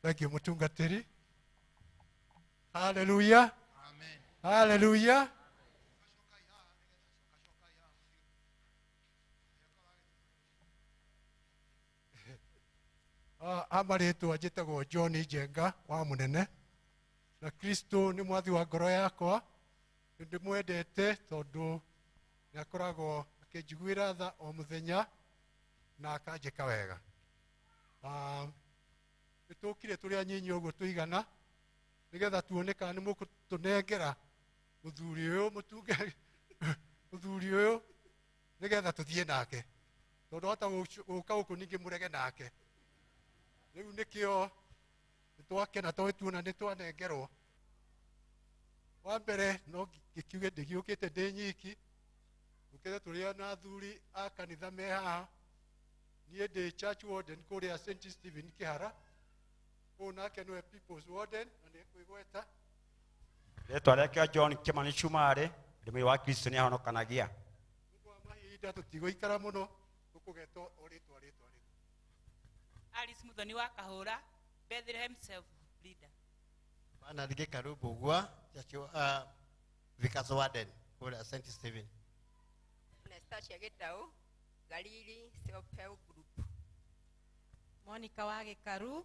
Thank you mutungatiri. Hallelujah. Amen. Hallelujah. Amaretwo njĩtagwo John Njenga wa Mũnene, na Kristo nĩ mwathi wa ngoro yakwa. Ndĩmwendete tondũ nĩ akoragwo akĩnjiguĩra tha o mũthenya na akanjĩka wega. Nĩtũkire tũrĩ anyinyi ũguo tũigana nĩgetha tuone kana nĩ mũkũtũnengera mũthuri ũyũ nĩgetha tũthiĩ nake, tondũ hata gũka gũkũ ningĩ mũrege nake. Rĩu nĩkĩo nĩtwakena tondũ tuona nĩtwanengerwo. Wa mbere no gĩkiuge ndĩgĩũkĩte ndĩ nyiki, ũkĩte tũrĩ na athuri a kanitha me haha. Niĩ ndĩ church warden kũrĩa St. Stephen Kĩhara, ũũ nake nĩwe people's warden na nĩ kwĩgweta. Rĩtwa rĩakwa John Kimani Shumari, ndĩmũĩ wa Kristo nĩahonokanagia. Mahinda tũtigũikara mũno, tũkũgetwo o rĩtwa. Alice Muthoni wa Kahũra, Bethlehem Self Leader. Bana Thige Karubu gwa Vikas Warden kũrĩa St. Stephen. Anastasia Gitau, Galili Self Help Group. Monica wa Gĩkaru,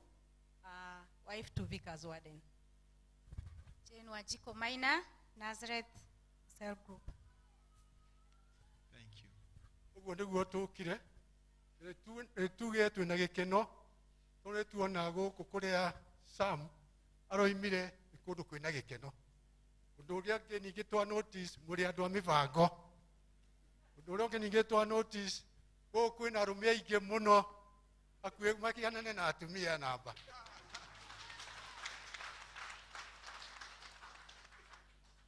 wife to Vikas Warden. Jane Wajiko Maina, Nazareth Cell Group. Thank you. Ũguo nĩguo tũkire. Tuge twĩna gĩkeno tondũ tuona gũkũ kũrĩa Sam aroimire kũndũ kwĩna gĩkeno. Ũndũ ũrĩa ũngĩ ningĩ twa notice mũrĩ andũ a mĩbango. Ũndũ ũrĩa ũngĩ ningĩ twa notice gũkũ kwĩna arũme aingĩ mũno hakuhĩ makĩhanane na atumia namba.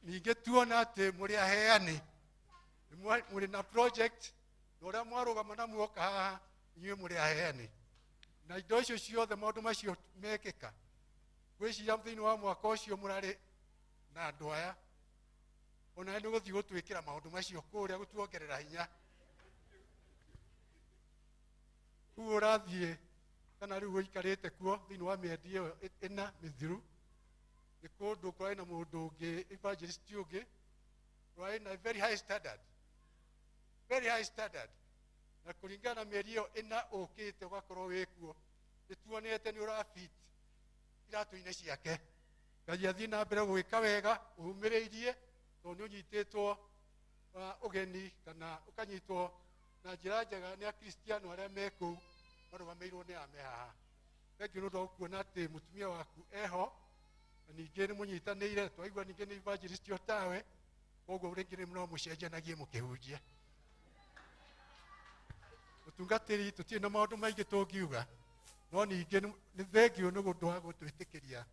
Ningĩ tuona atĩ mũrĩ aheani, mũrĩ na project na ũrĩa mwarũgama na muoka haha inyuĩ mũrĩ aheani. Na indo icio ciothe maũndũ macio mekĩka, gwĩciria thĩinĩ wa mwaka ũcio mũrarĩ na andũ aya, ona nĩ gũthiĩ gũtwĩkĩra maũndũ macio kũrĩa gũtuongerera hinya. Rĩu ũrathiĩ kana rĩu ũikarĩte kuo thĩinĩ wa mĩeri ĩyo ĩna mĩthiru, nĩ kũndũ kũrarĩ na mũndũ ũngĩ evangelist ũngĩ kũrarĩ na very high standard. Very high standard. Na kũringana na mĩeri ĩyo ĩna ũkĩte ũgakorwo wĩ kuo, nĩtuonete nĩ ũrafit iratũ-inĩ ciake. Ngai athiĩ na mbere gwĩka wega ũhumĩrĩirie, tondũ nĩ ũnyitĩtwo ũgeni kana ũkanyitwo na njĩra njega nĩ akristiano arĩa me kũu marũgamĩirwo nĩ ame haha. Thengiũ nĩ ũndũ wa kuona atĩ mũtumia waku eho, na ningĩ nĩ mũnyitanĩire, twaigua ningĩ nĩ evangelist o tawe, koguo rĩngĩ no mũcenjanagie mũkĩhunjia. Mũtungatĩri tũtirĩ na maũndũ maingĩ tũngiuga, no ningĩ nĩ thengiũ nĩ ũndũ wa gũtwĩtĩkĩria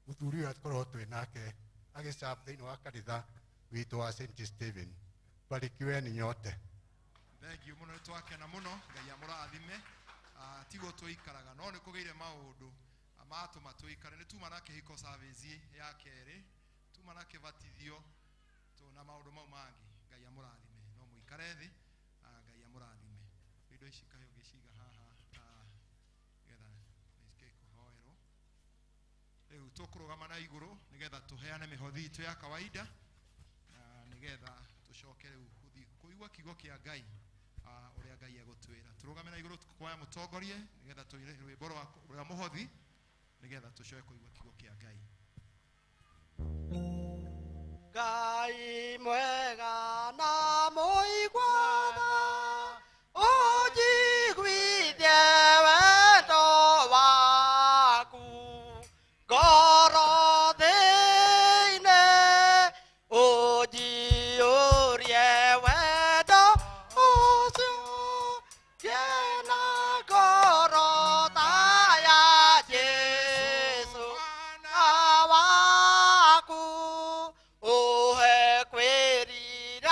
mũthuri ũyũ akorwo twĩ nake agĩcaba thĩinĩ wa kanitha witũ wa St. Stephen. Barikiweni nyote. Thengiũ mũno, nĩtwakena mũno, Ngai amũrathime. Tiguo tũikaraga, no nĩ kũgĩire maũndũ matũma tũikare. Nĩ tuma na kĩhiko service ya kerĩ, tuma na kĩbatithio, na maũndũ mau mangĩ. Ngai amũrathime, no mũikare thĩ, Ngai amũrathime. Indo ici kahe ũgĩciga haha nĩgetha nĩcike kũhoerwo. Rĩu tũkũrũgama na igũrũ nĩgetha tũheane mĩhothi itũ ya kawaida, nĩgetha tũcoke rĩu kũigua kiugo kĩa Ngai ũrĩa Ngai egũtwĩra. Tũrũgame na igũrũ tũkũhoya mũtongorie nĩgetha tũire rwĩmbo rwa mũhothi nĩgetha tũcoke kũigua kiugo kĩa Ngai. Ngai mwega na mũiguana ũnjiguithie wendo waku ngoro thĩinĩ ũnjiyũrie wendo ũcio ngĩna ngoro ta ya Jesũ na waku ũhe kwĩrira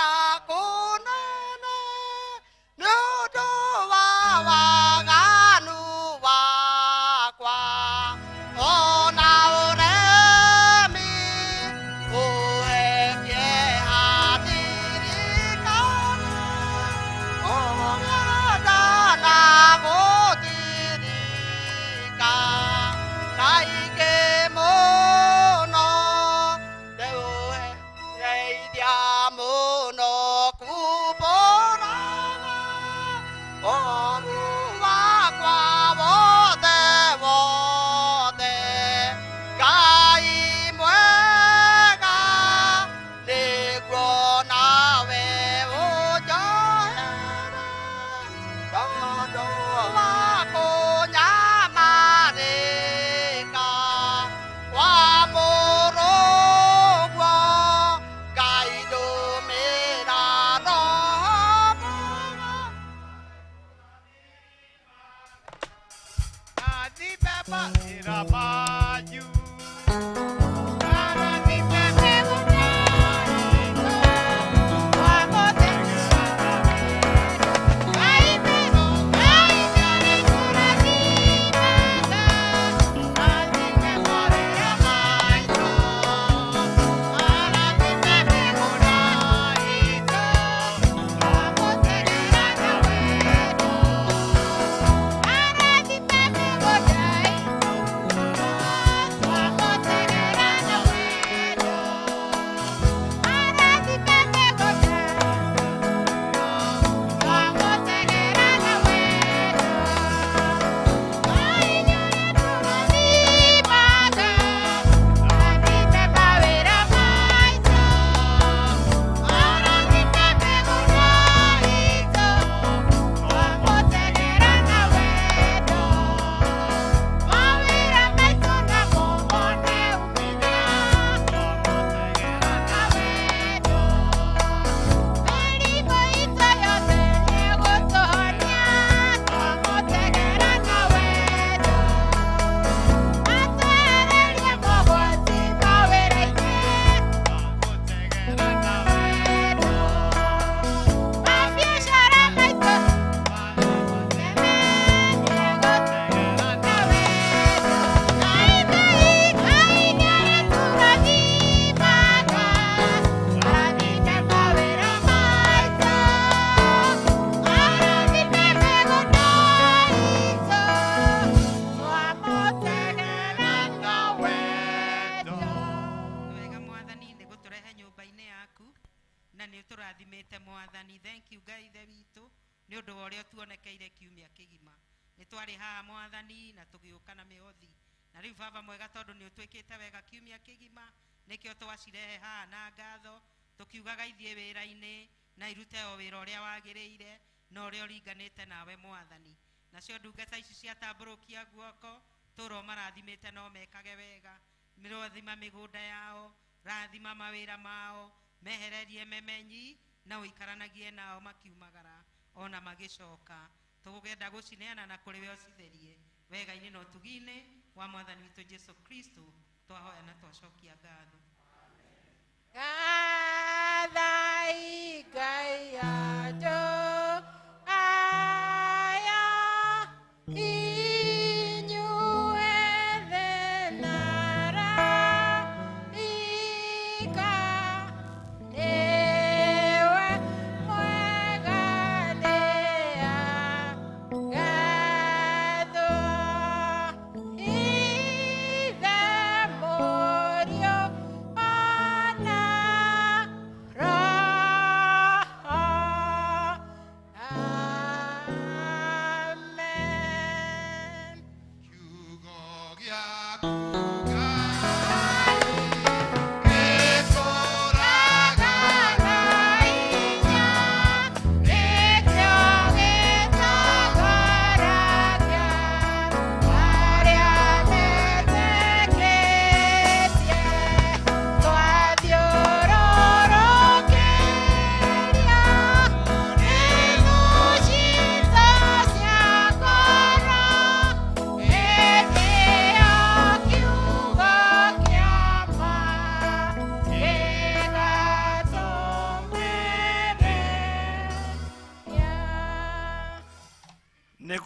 tũrathimĩte mwathani. Thank you Ngai ithe witũ nĩ ũndũ wa ũrĩa tuonekeire kiumia kĩgima. Nĩ twarĩ haha mwathani na tũgĩũka na mĩhothi, na rĩu baba mwega tondũ nĩ ũtwĩkĩte wega kiumia kĩgima, nĩkĩo twacirehe haha na ngatho tũkiugaga ithiĩ wĩra-inĩ na irute o wĩra ũrĩa wagĩrĩire na ũrĩa ũringanĩte nawe mwathani. Nacio ndungata ici ciatambũrũkia guoko tũro marathimĩte no mekage wega, mĩrothima mĩgũnda yao, rathima mawĩra mao, mehererie memenyi na ũikaranagie nao makiumagara ona magĩcoka. Tũgũkenda gũcineana na kũrĩ we ũcitherie wega-inĩ na ũtugi-inĩ wa mwathani witũ Jesu Kristo twahoya na twacokia ngatho. Gathai Ngai andũ aya inyuothe naraika niwe mwega nĩagathwo ithe mũriũ ona roho. Amen. Kiugo gĩaku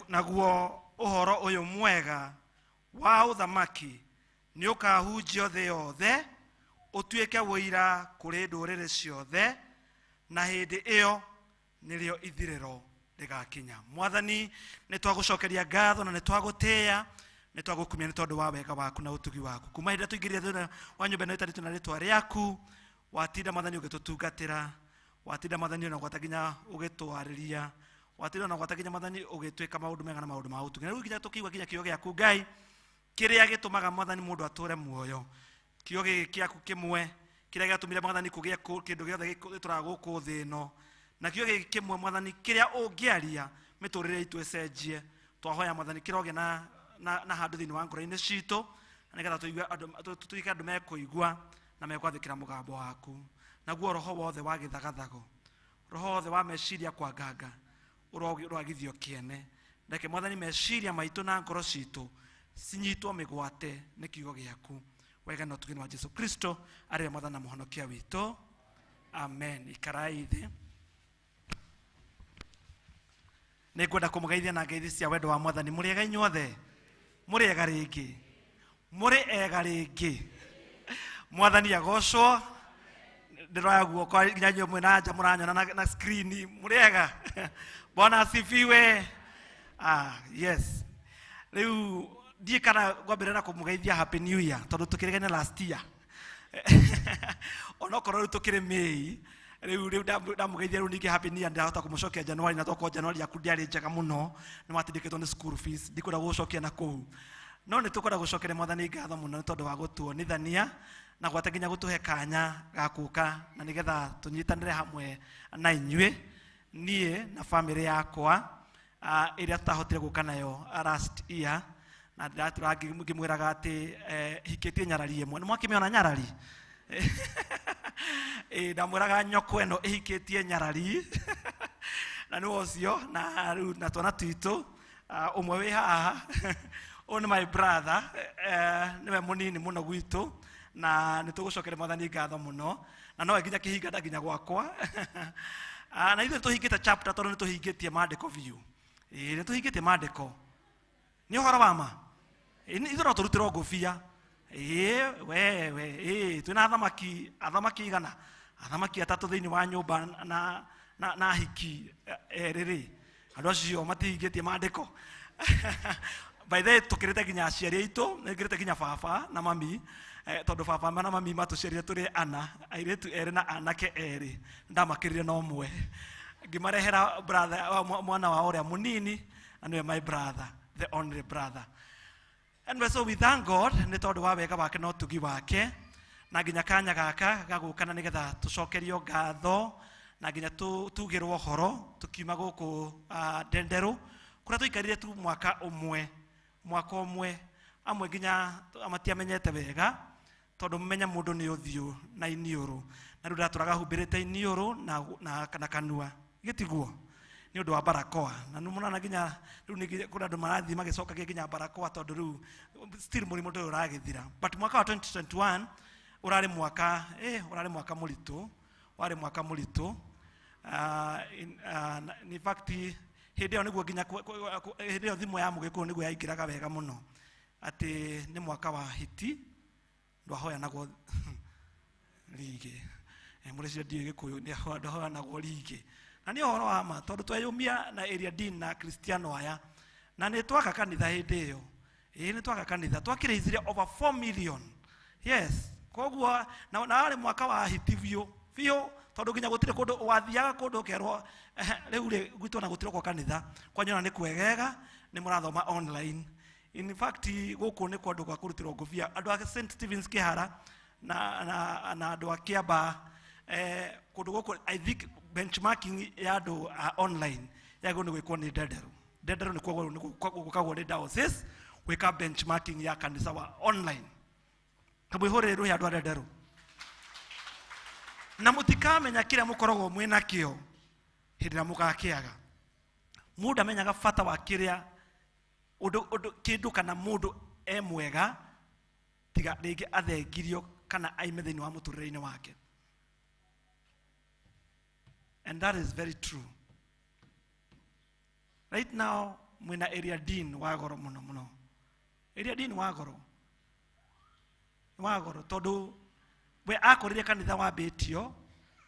naguo ũhoro ũyũ mwega wa ũthamaki nĩ ũkahunjio thĩ yothe ũtuĩke wũira kũrĩ ndũrĩrĩ ciothe, na hĩndĩ ĩyo nĩrĩo ithirĩro rĩgakinya. Mwathani nĩ twagũcokeria ngatho na nĩ twagũtĩĩa, nĩ twagũkumia nĩ tondũ wa wega waku na ũtugi waku. Kuma hĩndĩ tũingĩrire thĩinĩ wa nyũmba ĩno ĩtarĩtwo na rĩtwa rĩaku, watinda Mwathani ũgĩtũtungatĩra, watinda Mwathani ona gwata nginya ũgĩtwarĩria, watinda ona gwata nginya Mwathani ũgĩtwĩka maũndũ mega na maũndũ ma ũtugi. Na rĩu nginya tũkiigua nginya kiugo gĩaku Ngai kĩrĩa gĩtũmaga Mwathani mũndũ atũre muoyo. Kiugo gĩkĩ gĩaku kĩmwe kĩrĩa gĩatũmire Mwathani kũgĩa kĩndũ gĩothe gĩtũraga gũkũ thĩ ĩno, na kiugo gĩkĩ kĩmwe Mwathani kĩrĩa ũngĩaria miturire itu ecenjie twahoya mwathani kiroge na handu thiini wa ngoro-ini citu nigetha tutuike andu mekuigua na mekwathikira mugambo waku naguo roho wothe wa githagathago roho wothe wa meciria kwa nganga uragithio kiene ndeke mwathani meciria maitu na ngoro citu cinyitwo migwate ni kiugo giaku wega no tugini wa Jesu Kristo ariwe mwathani na muhonokia witu amen. Ikarai thi nĩngwenda kũmũgeithia na ngeithi cia wendo wa mwathani. Mũrĩ ega inyuothe? Mũrĩ ega rĩngĩ? Mũrĩ ega rĩngĩ? Mwathani agocwo. Ndĩroya guoko nginya inyuĩ mwĩna nja mũranyona na screen. Mũrĩ ega? Bwana asifiwe. Yes. Rĩu ndiĩ kana ngwambĩrĩra na kũmũgeithia happy new year tondũ tũkĩrĩgane last year. Onokorwo rĩu tũkĩrĩ May riu ndamugeithia riu ningi happy new year ndahota kumucokia January na toko January yaku ndiari njega muno ni watindikitwo ni school fees ndikwenda gucokia na kuu no ni tukwenda gucokeria mwathani ngatho muno tondu wa gutuonithania na gwate nginya gutuhe kanya gakuka na nigetha tunyitanire hamwe na inyue nie na family yakwa iria tutahotire guka nayo last year na ndaturangi ngimwiraga ati hikitie nyarari imwe ni mwakimiona nyarari ndamwiraga nyoko eno ihikitie nyarari na ni wocio na twana twitu umwe wi haha on my brother niwe munini muno gwitu na nitugucokeria mwathani ngatho muno na no nginya kihinga ndanginya gwakwa na ithu tuhingite chapter tondu nituhingitie maandiko view nituhingitie maandiko ni uhoro wa ma ithu no turutire ngufia wewe twina athamaki igana athamaki atatu thiini wa nyumba na hiki riri andu acio matihingitie maandiko by the way tukirite nginya aciari aitu ngirite nginya baba na mami tondu baba na mami matucerire turi ana airetu eri na anake eri ndamakirire no mwe ngimarehera brother mwana wa uria munini and my brother the only brother. And so we thank God ni tondu wa wega wake no tugi wake na nginya kanya gaka gagukana nigetha tucokerio ngatho na nginya tugirwo horo tukiuma guku Ndenderu kuria tuikarire tu mwaka umwe amwe nginya amatiamenyete wega tondu mumenya mundu ni uthio na iniuru na riu ndaturaga humbirite iniuru na kanua gitiguo ni undu wa barakoa na numuna nginya riu ni kuna andu marathi magicoka nginya barakoa tondu riu still murimo ndu uragithira but mwaka wa 2021 urari mwaka muritu wari mwaka muritu in fact hindi niguo nginya hindi thimu ya mugikuru niguo yaingiraga wega muno ati ni mwaka wa hiti ndwahoya naguo rige mureci ndio gikuyu ni ndwahoya naguo rige na ni uhoro wa ma tondu tweyumia na area din na Cristiano aya na ni twaka kanitha hindi iyo ni twaka kanitha twakirithire over 4 million. Yes, koguo na ari mwaka wa hitivio fio tondu nginya gutire kundu wathiaga kundu kerwo riu ri gwitwo na gutire kwa kanitha kwanyona ni kwegega ni murathoma online. In fact guku ni kundu kwa kurutirwo nguvia andu a St Stephen's Kihara na andu a Kiamba kundu guku I think benchmarking ya andu online yago ni gwikwo ni Ndenderu ni kugukagwo ni diocese gwika benchmarking ya kanisa wa online kamwihore ru ya andu a Ndenderu na mutikamenya kiria mukoragwo mwina kio hindira mugakiaga mundu amenyaga bata wa kiria undu kindu kana mundu mwega tiga ringi athengirio kana aime thiini wa muturire-ini wake. And that is very true. Right now mwina area din wa goro muno area din wa goro tondu we akorire kanitha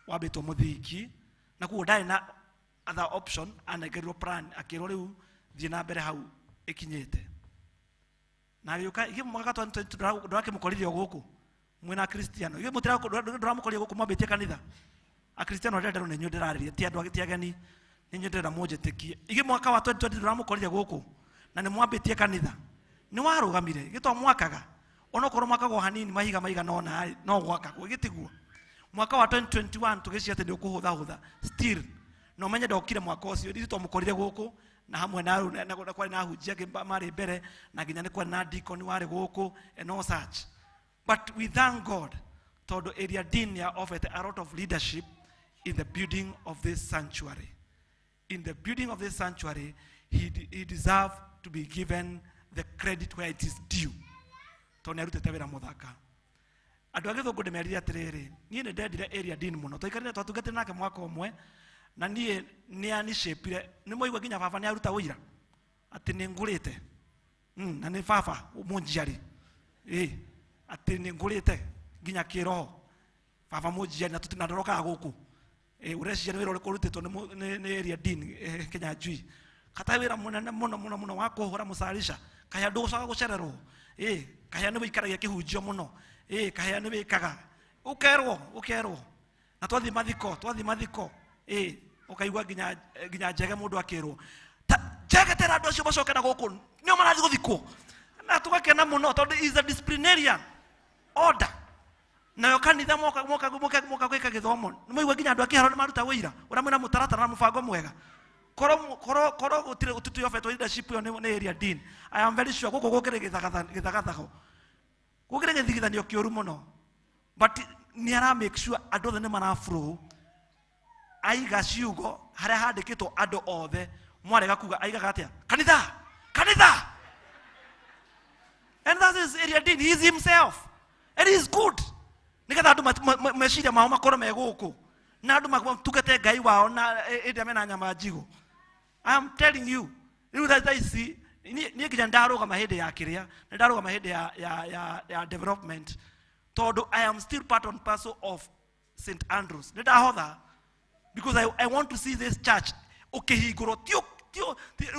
wambitwo muthingi na kuo ndari na other option anegerirwo plan akirwo riu thie na mbere hau ikinyite na yuka igi mwaka 2020 ndirakimukorithio guku mwina Cristiano igi mutira ndiramukorithio guku mwambitie kanitha a Cristiano Ndenderu ni nyundiraria ti andu agitiageni ni nyundira mujetikie igi mwaka wa 2020 ndiramukorithio guku na ni mwambitie kanitha ni warugamire gitwa mwakaga onokorwo mwakago hanini mahiga no gwaka gwigitiguo mwaka wa 2021 tugiciate ndi ukuhutha still no menye ndokire mwaka ucio ndi twamukorire guku na hamwe na kwa na hujia ke mari mbere na nginya ni kwa na deacon wari guku and all such. But we thank God todo area dean offered a lot of leadership in the building of this sanctuary. In the building of this sanctuary, he deserved to be given the credit where it is due. Tony arutete wira muthaka. Andu agithungu ndemerire atiriri, nie ni ndendire area dean muno. Twikarire twatungatire nake mwaka umwe na nie ni ani shapire. Ni moigwa nginya baba ni aruta wira. Ati ni ngurite. Na ni baba munjiari. Ati ni ngurite nginya kiroho. Baba munjiari na tutinadoroka guku. Ureci ni wira uri kurutitwo ni area dean Kenya Jui. Kata wira munene muno wa kuhura musarisha. Kaya ndugucoka gucererwo. Kaya ni wikaragia kihunjio muno. Kaya ni wikaga. Ukerwo. Na twathi mathiko. Ukaigua nginya njege mundu akirwo. Njege tera andu acio macokera guku. Nio marathi guthikwo. Na tugakena muno tondu is a disciplinarian order. Na yo kanitha moka gwika githomo. Nimwe nginya andu akiharo ni maruta wira. Ura mwina mutaratara na mubango mwega. Koro utire ututu yofetwo leadership yo ni area dean. I am very sure guku gukire githagathago. Gukire githigithanio kioru muno. But ni ara make sure andu othe ni mara flow. Aiga ciugo haria handikitwo andu othe mwarega kuga aigaga atia kanitha. And that is area dean. He is himself. And he is good. Nikatha andu meciria mao makoro me guku. Na andu matugete Ngai wao na ende mena nyama jigo. I am telling you, that I see, ni nginya ndarugama hindi ya kiria, ndarugama hindi ya development. Todo I am still part and parcel of St. Andrews. Ndahotha because I want to see this church ukihiguro tio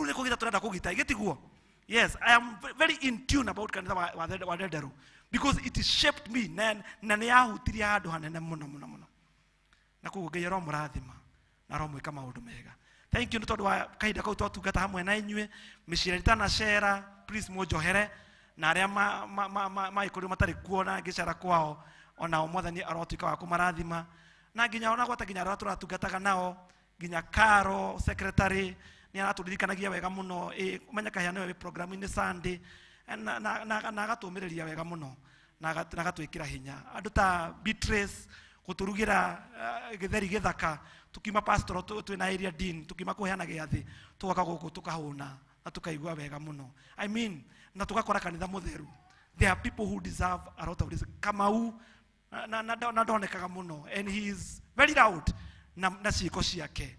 ule kugita turenda kugita igitiguo. Yes, I am very in tune about kanitha wa Ndenderu because it shaped me na ni yahutirie handu hanene muno. Na kuguo Ngai ro murathima na ro mwika maundu mega. Thank you tondu wa kahinda kau twatungata hamwe na inyue micira itana share please mujohere na aria maikuru matari kuona ngicera kwao ona omwathani arotuika wa kumarathima na nginya ona gwata nginya aria turatungataga nao nginya Karo secretary ni araturirikanagia wega muno umenya kahiana we program ni Sunday na agatumiriria wega muno na agatwikira hinya andu ta Beatrice guturugira githeri githaka tukima pastor twina area dean tukima kuheana giathi tugoka guku tukahuna na tukaigua wega muno. I mean na tugakora kanitha mutheru. There are people who deserve a lot of this. Kamau na ndonekaga muno and he is very loud na ciiko ciake.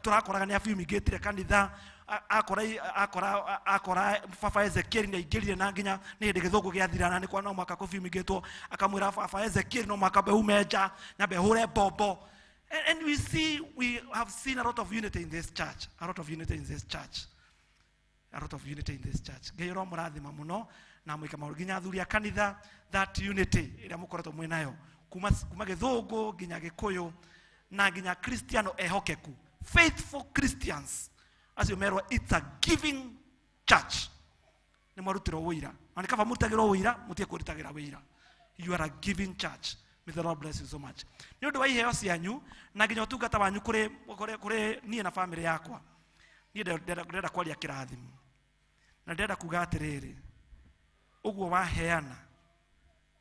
Turakoraga ni afumigate kanitha akora Papa Ezekiel ni aingirire na nginya ni hindi githungu giathirana ni kwa no mwaka kufumigatwo akamwira Papa Ezekiel no mwaka behumeja na behure bobo. And we have seen a lot of unity in this church. Ngai ro murathima muno na mwika maurginya athuri a kanitha that unity ira mukoretwo mwinayo kuma githungu nginya gikuyu na nginya Kristiano ehokeku. Faithful Christians. As you merwa, it's a giving church. Ni marutiro wira. Ani kava mutagiro wira, mutie kuritagira wira. You are a giving church. May the Lord bless you so much. Ni undu wa iheo cianyu na nginya utungata wanyu kuri nie na family yakwa. Ni ndenda kwaria kirathimo. Na ndenda kuga atiriri. Uguo waheana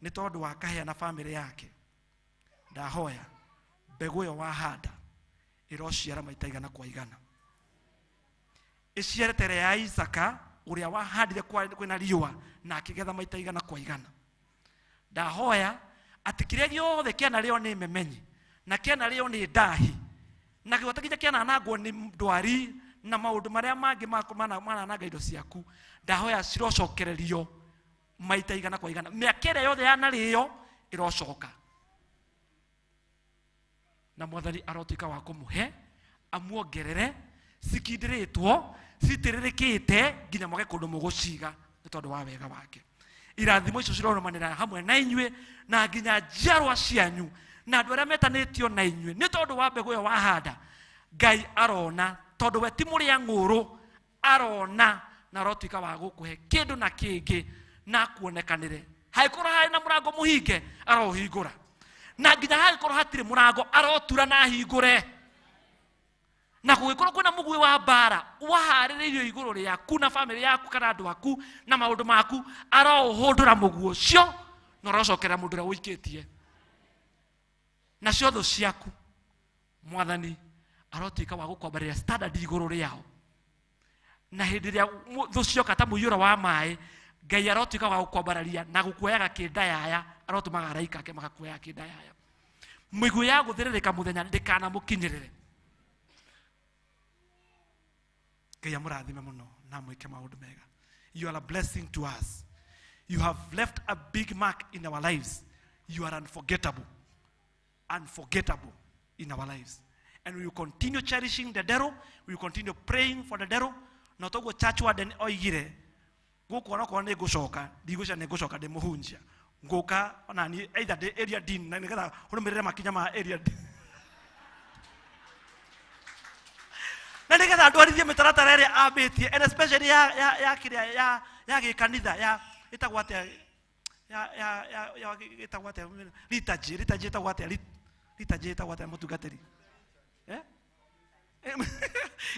ni tondu wa kaheana family yake. Ndahoya mbegu yo wahanda irociara maita igana kwa igana. Iciare tere ya Isaka uria wahandire kwina riua na akigetha maita igana kwa igana. Ndahoya ati kiria giothe kiana rio ni memenyi na kiana rio ni ndahi na giotakinya kiana nagwo ni ndwari na maundu maria mangi mana naga indo ciaku. Ndahoya cirocokererio maita igana kwa igana. Miakere yothe yana rio irocoka. Na mwathani arotuika wa kumuhe amuongerere cikindiritwo citiririkite nginya mwage kundu muguciga ni tondu wa wega wake. Irathimo icio cirorumanira hamwe na inyue na nginya njiarwa cianyu na andu aria metanitio na inyue ni tondu wa mbegu yo wahanda. Ngai arona tondu we ti muria nguru arona na arotuika wa gukuhe kindu na kingi na kuonekanire. Haikora hai na murango muhinge arohingura. Na nginya haikora hatire murango arotura na hingure. na gũgĩkorwo kwĩna mũguĩ wa mbara waharĩrĩirio igũrũ rĩaku na family yaku kana andũ aku na maũndũ maku, aroũhũndũra mũguĩ ũcio na ũrocokerera mũndũ ũrĩa ũikĩtie. Nacio thũ ciaku Mwathani arotuĩka wa gũkwambarĩra standard igũrũ rĩao, na hĩndĩ ĩrĩa thũ cioka ta mũiyũro wa maĩ, Ngai arotuĩka wa gũkwambararia na gũkuoyaga kĩndayaya, arotũmaga araika ake magakuoyaga kĩndayaya. Mĩguĩ ya gũthĩrĩrĩka mũthenya ndĩkanamũkinyĩrĩre. Ngai amũrathime mũno na mwĩke maũndũ mega. You are a blessing to us. You have left a big mark in our lives. You are unforgettable. Unforgettable in our lives. And we will continue cherishing the devil. We will continue praying for the devil. Na togo church warden oigire guko na kwa negocoka ndigũcia negocoka ndĩmũhunjia ngũka ona ni either the area dean na nĩgetha ũrũmĩrĩre makinya ma area dean na nĩgetha ndwarithie mĩtaratara ĩrĩa ambĩtie, and especially ya kĩrĩa ya gĩkanitha ya ĩtagwo atĩa ya ĩtagwo atĩa liturgy ĩtagwo atĩa liturgy ĩtagwo atĩa mũtungatĩri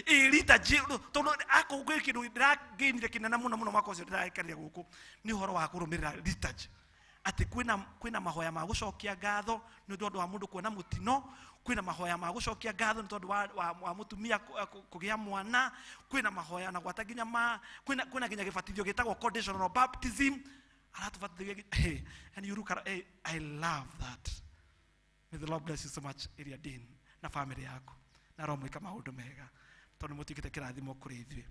liturgy tondũ akũngũĩ kĩndũ ndĩrangĩinire kĩnene mũno mwaka ũcio ndĩraĩkarire gũkũ nĩ ũhoro wa kũrũmĩrĩra liturgy, atĩ kwĩna mahoya ma gũcokia ngatho nĩ ũndũ wa mũndũ kuona mũtino, kwĩna mahoya ma gũcokia ngatho nĩ tondũ wa mũtumia kũgĩa mwana, kwĩna mahoya na gwata nginya kwĩna nginya gĩbatithio gĩtagwo conditional baptism aratũbatithio. And you look at, I love that. May the Lord bless you so much, area dean na family yako, na roho mwĩka maũndũ mega tondũ mũtuĩkĩte kĩrathimo kũrĩ ithuĩ.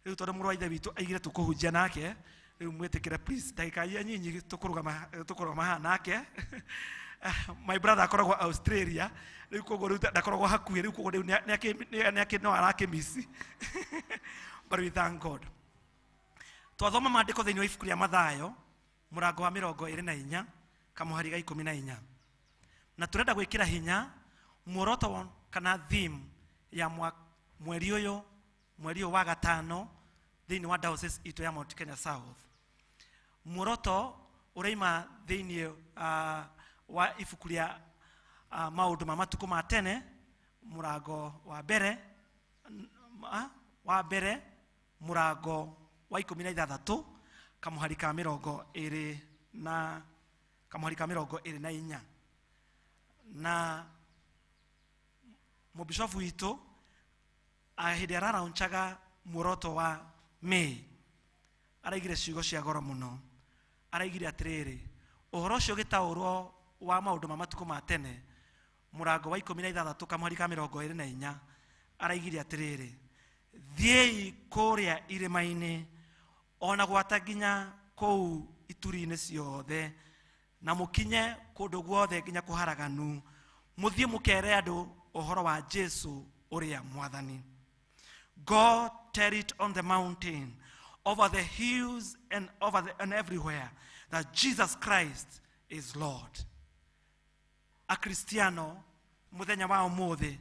Rĩu tondũ mũrũ wa ithe witũ aigire tũkũhunjia nake, rĩu mwĩtĩkĩre please ndagĩka iria nyinyi tũkũrũgama haha nake. My brother akoragwo Australia, rĩu koguo rĩu ndakoragwo hakuhĩ, rĩu koguo rĩu no arakĩmisi. But we thank God. Twathoma maandĩko thĩinĩ wa ibuku rĩa Mathayo mũrango wa 24 kamũhari ga 14, na tũrenda gwĩkĩra hinya muoroto kana theme ya mweri ũyũ wa gatano thĩinĩ wa diocese itũ ya Mount Kenya South. Muoroto ũraima thĩinĩ wa ibuku rĩa maũndũ ma matukũ ma tene mũrango wa mbere mũrango wa 16 kamũhari ka 24 na mũbishofu witũ hĩndĩ araraunchaga muoroto wa May araigire ciugo cia goro mũno. Araigire atĩrĩrĩ, ũhoro ũcio gĩtaũrwo wa maũndũ ma matukũ ma tene mũrango wa 16 kamũhari ka 24 araigire atĩrĩrĩ, thiĩi kũrĩa irĩma-inĩ ona gwata nginya kũu ituri-inĩ ciothe na mũkinye kũndũ guothe nginya kũharaganu, mũthiĩ mũkere andũ ũhoro wa Jesu ũrĩa Mwathani. Go tell it on the mountain, over the hills and and everywhere that Jesus Christ is Lord. Akristiano muthenya wa ũmũthĩ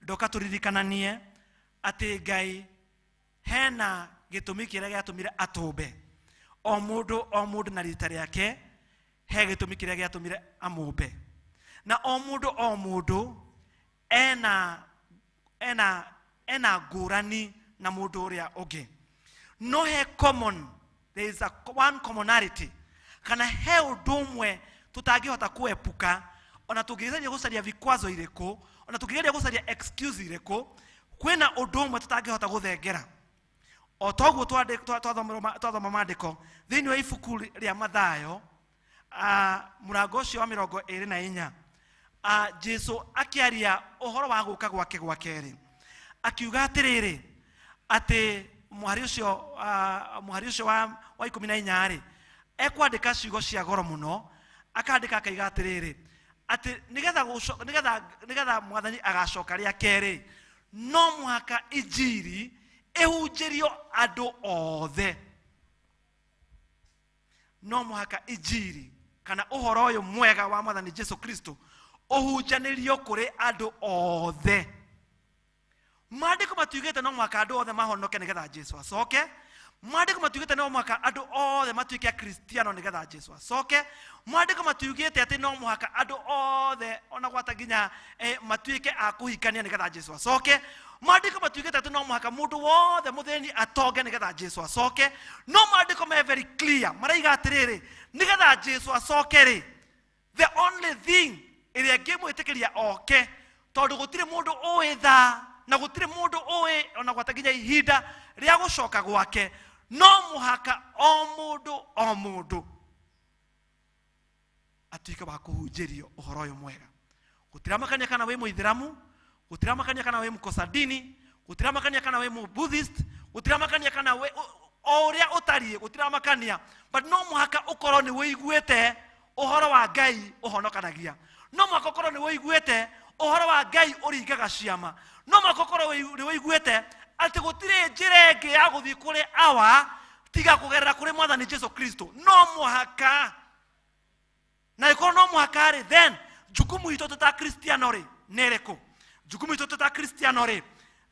ndoka tũririkananie atĩ Ngai hena gĩtũmi kĩrĩa gĩatũmire atũmbe o mũndũ na rita rĩake, he gĩtũmi kĩrĩa gĩatũmire amũmbe, na o mũndũ ena ngũrani na mũndũ ũrĩa ũngĩ. No he common, there is one commonality, kana he ũndũ ũmwe tũtangĩhota kuepuka ona tũngĩgeria gũcaria vikwazo irĩkũ, ona tũngĩgeria gũcaria excuse irĩkũ, kwĩna ũndũ ũmwe tũtangĩhota gũthengera. O toguo twathoma maandĩko thĩinĩ wa ibuku rĩa Mathayo mũrango ũcio wa 24 Jesu akĩaria ũhoro wa gũka gwake gwa kerĩ, akiuga atĩrĩrĩ atĩ mũhari ũcio wa 14 ekwandĩka ciugo cia goro mũno, akandĩka akaiga atĩrĩrĩ atĩ nĩgetha Mwathani agacoka rĩa kerĩ no mũhaka injiri ehunjĩrio andũ othe. No mũhaka injiri kana ũhoro ũyũ mwega wa Mwathani Jesu Kristo ũhunjanĩrio kũrĩ andũ othe. Maandĩko matiugĩte no mũhaka andũ othe mahonoke nĩgetha Jesu acoke. Maandĩko matiugĩte no mũhaka andũ othe matuĩke akristiano nĩgetha Jesu acoke. Maandĩko matiugĩte atĩ no mũhaka andũ othe ona gwata nginya matuĩke a kũhikania nĩgetha Jesu acoke. Maandiko matuigĩte atĩ no mũhaka mũndũ wothe mũthĩni atonge nĩgetha Jesu acoke. No maandiko me very clear, maraiga atĩrĩrĩ, nĩgetha Jesu acoke rĩ, the only thing ĩrĩa ĩngĩmwĩtĩkĩria oke, tondũ gũtirĩ mũndũ ũĩ thaa na gũtirĩ mũndũ ũĩ ona gwata nginya ihinda rĩa gũcoka gwake, no mũhaka o mũndũ atuĩke wa kũhunjĩrio ũhoro ũyũ mwega. Gũtiramakania kana wĩ Mũithĩramu, gũtiramakania kana wĩ Mũkosadini, gũtiramakania kana wĩ Mũbuddhist, gũtiramakania kana wĩ o ũrĩa ũtariĩ, gũtiramakania, but no mũhaka ũkorwo nĩ wĩiguĩte ũhoro wa Ngai ũhonokanagia. No mũhaka ũkorwo nĩ wĩiguĩte ũhoro wa Ngai ũringaga ciama. No mũhaka ũkorwo nĩ wĩiguĩte atĩ gũtirĩ njĩra ĩngĩ ya gũthiĩ kũrĩ awa tiga kũgerera kũrĩ Mwathani Jesu Kristo. No mũhaka. Na ĩkorwo no mũhaka rĩ, then jukumu itũ ta Kristiano rĩ nĩ ĩrĩkũ? Jukumu itũ ta Kristiano rĩ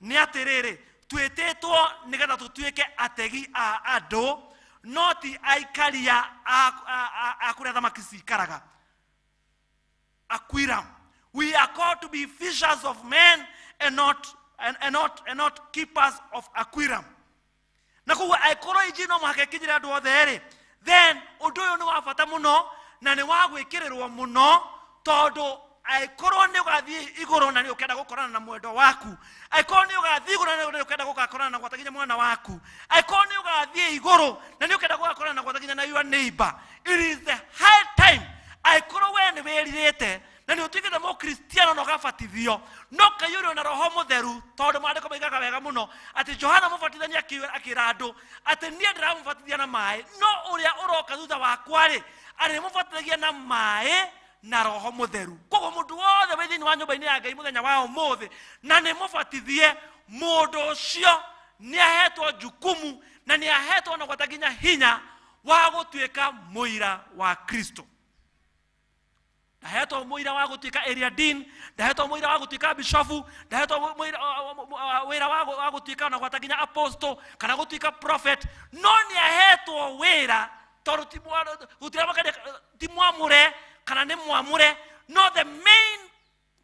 nĩ atĩrĩrĩ, twĩtĩtwo nĩgetha tũtuĩke ategi a andũ, no ti aikaria a kũrĩa thamaki cikaraga. Aquarium. We are called to be fishers of men and not keepers of aquarium. Na kuwa aikoro iji no mũhaka ĩkinyĩre andũ othe rĩ, then ũndũ ũyũ nĩ wa bata mũno na nĩ wa gwĩkĩrĩrwo mũno, tondũ aikorwo nĩ ũgathiĩ igũrũ na nĩ ũkenda gũkorana na mwendo waku, aikorwo nĩ ũgathiĩ igũrũ na nĩ ũkenda gũgakorana na gwataginya mwana waku, aikorwo nĩ ũgathiĩ igũrũ na nĩ ũkenda gũgakorana na gwataginya na your neighbor, it is the high time aikorwo we nĩ wĩrirĩte na nĩ ũtuĩkĩte Mũkristiano na ũgabatithio, no kaiyũrĩo na Roho Mũtheru, tondũ maandĩko maigaga wega mũno atĩ Johana Mũbatithania akĩra andũ atĩ niĩ ndĩramũbatithia na maaĩ, no ũrĩa ũroka thutha wakwa rĩ arĩmũbatithagia na maaĩ na Roho Mũtheru. Koguo mũndũ wothe wĩ thĩinĩ wa nyũmba-inĩ ya Ngai mũthenya wa ũmũthĩ na nĩ mũbatithie, mũndũ ũcio nĩ ahetwo jukumu na nĩ ahetwo na gwata nginya hinya wa gũtuĩka mũira wa Kristo. Ndahetwo mũira wa gũtuĩka area dean, ndahetwo mũira wa gũtuĩka bishofu, ndahetwo wĩra wa gũtuĩka na gwata nginya apostle kana gũtuĩka prophet, no nĩ ahetwo wĩra tondũ ti mwamũre kana nĩ mwamũre, no the main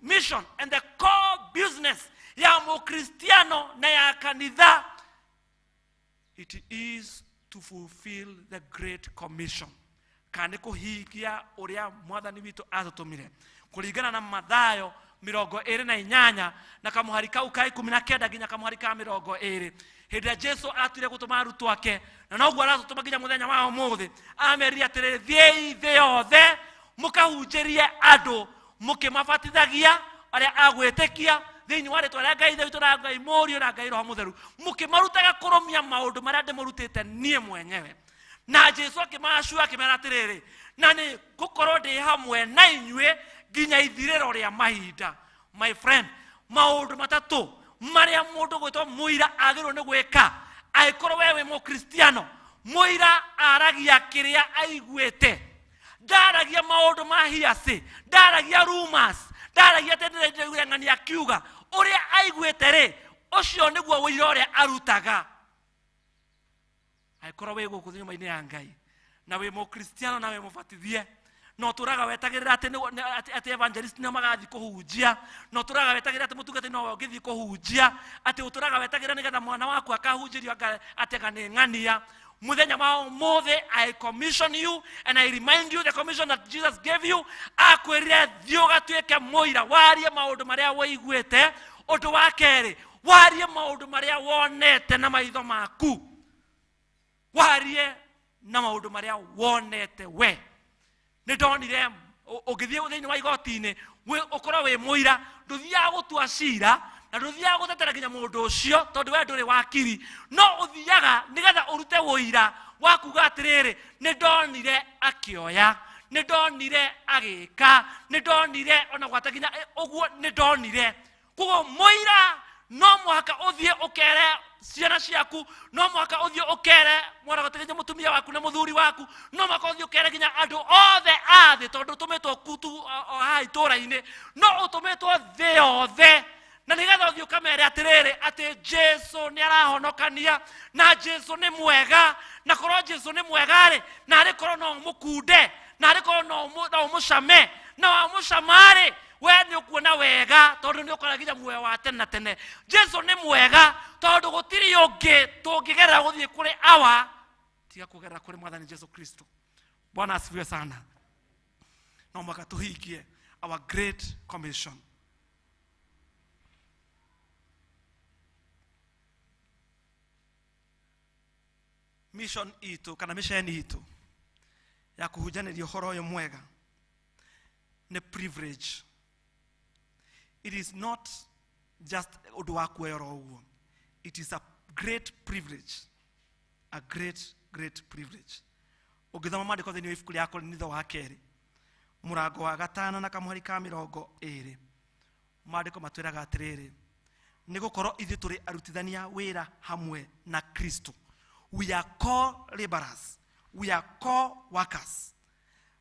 mission and the core business ya Mũkristiano na ya kanitha, it is to fulfill the great commission. Kana kũhingia ũrĩa Mwathani witũ atũtũmire kũringana na Mathayo 28 na kamũhari kau ka 19 nginya kamũhari ka 20. Hĩndĩ ya Jesu atire gũtũma arutwo ake, na noguo aratũtũma nginya mũthenya wa ũmũthĩ, amerire atĩrĩrĩ, thiĩi thĩ yothe mũkahunjĩrie andũ mũkĩmabatithagia arĩa agwĩtĩkia thĩinĩ wa rĩĩtwa rĩa Ngai Ithe witũ na Ngai Mũriũ na Ngai Roho Mũtheru, mũkĩmarutaga kũrũmia maũndũ marĩa ndĩmũrutĩte niĩ mwenyewe. Na Jesu akĩmacua akĩmera atĩrĩrĩ, na nĩ gũkorwo ndĩ hamwe na inyuĩ nginya ithirĩro rĩa mahinda. My friend, maũndũ matatũ marĩa mũndũ gwĩtwo mũira agĩrĩirwo nĩ gwĩka angĩkorwo we wĩ Mũkristiano. Mũira aragia kĩrĩa aiguĩte, ndaragia maũndũ ma hiace, ndaragia rumors, ndaragia tendere ng'ani akiuga ũrĩa aiguĩte rĩ, ũcio nĩguo ũira ũrĩa arutaga. Aikorwo wĩ gũkũ nyũmba-inĩ ya Ngai na wĩ Mũkristiano na wĩ mũbatithie, no tũraga wetagĩrĩra atĩ evangelist nĩ magathiĩ kũhunjia, no tũraga wetagĩrĩra atĩ mũtungatĩri no ũngĩthiĩ kũhunjia, atĩ ũtũraga wetagĩrĩra nĩgetha mwana waku akahunjĩrio atega nĩ ng'ania. Mũthenya wa ũmũthĩ, I commission you and I remind you the commission that Jesus gave you. Akwĩrire thiĩ ũgatuĩke mũira, warie maũndũ marĩa woiguĩte. Ũndũ wa kerĩ, warie maũndũ marĩa wonete na maitho maku, warie na maũndũ marĩa wonete we. Nĩ ndonire ũngĩthiĩ thĩinĩ wa igoti-inĩ ũkorwo wĩ mũira, ndũthiaga gũtua cira na ndũthiaga gũtetera nginya mũndũ ũcio tondũ we ndũrĩ wakiri, no ũthiaga nĩgetha ũrute ũira wa kuga atĩrĩrĩ, nĩ ndonire akĩoya, nĩ ndonire agĩka, nĩ ndonire ona gwata nginya ũguo, nĩ ndonire. Koguo mũira no mũhaka ũthiĩ ũkere ciana ciaku, no mũhaka ũthiĩ ũkere mwana gũtegeria mũtumia waku na mũthuri waku, no mũhaka ũthiĩ ũkere nginya andũ othe a thĩ, tondũ ũtũmĩtwo kutu haha itũũra-inĩ, no ũtũmĩtwo thĩ yothe. Na nĩgetha ũthiĩ ũkamere atĩrĩrĩ, atĩ Jesu nĩ arahonokania na Jesu nĩ mwega, na korwo Jesu nĩ mwega rĩ, na arĩ korwo no mũkunde, na arĩ korwo no ũmũcame, na wamũcama rĩ, we ni ukuona wega tondu ni ukoragira muoyo wa tene na tene. Jesu ni mwega tondu gutiri ungi tungigerera guthie kuri awa tiga kugerera kuri mwathani Jesu Kristo. Bwana asifiwe sana. Na mwaka tuhikie our great commission. Mission itu kana mission itu ya kuhujaniria uhoro uyu mwega ni privilege. It is not just undu wa kuoyora uguo. It is a great privilege, a great privilege. Ugithoma maandiko thini wa ibuku ria Korintho wa keri murango wa 5 na kamuhari ka 20 maandiko matwiraga atiriri ni gukorwo ithu turi arutithania wira hamwe na Kristo. We are co-laborers. We are co-workers.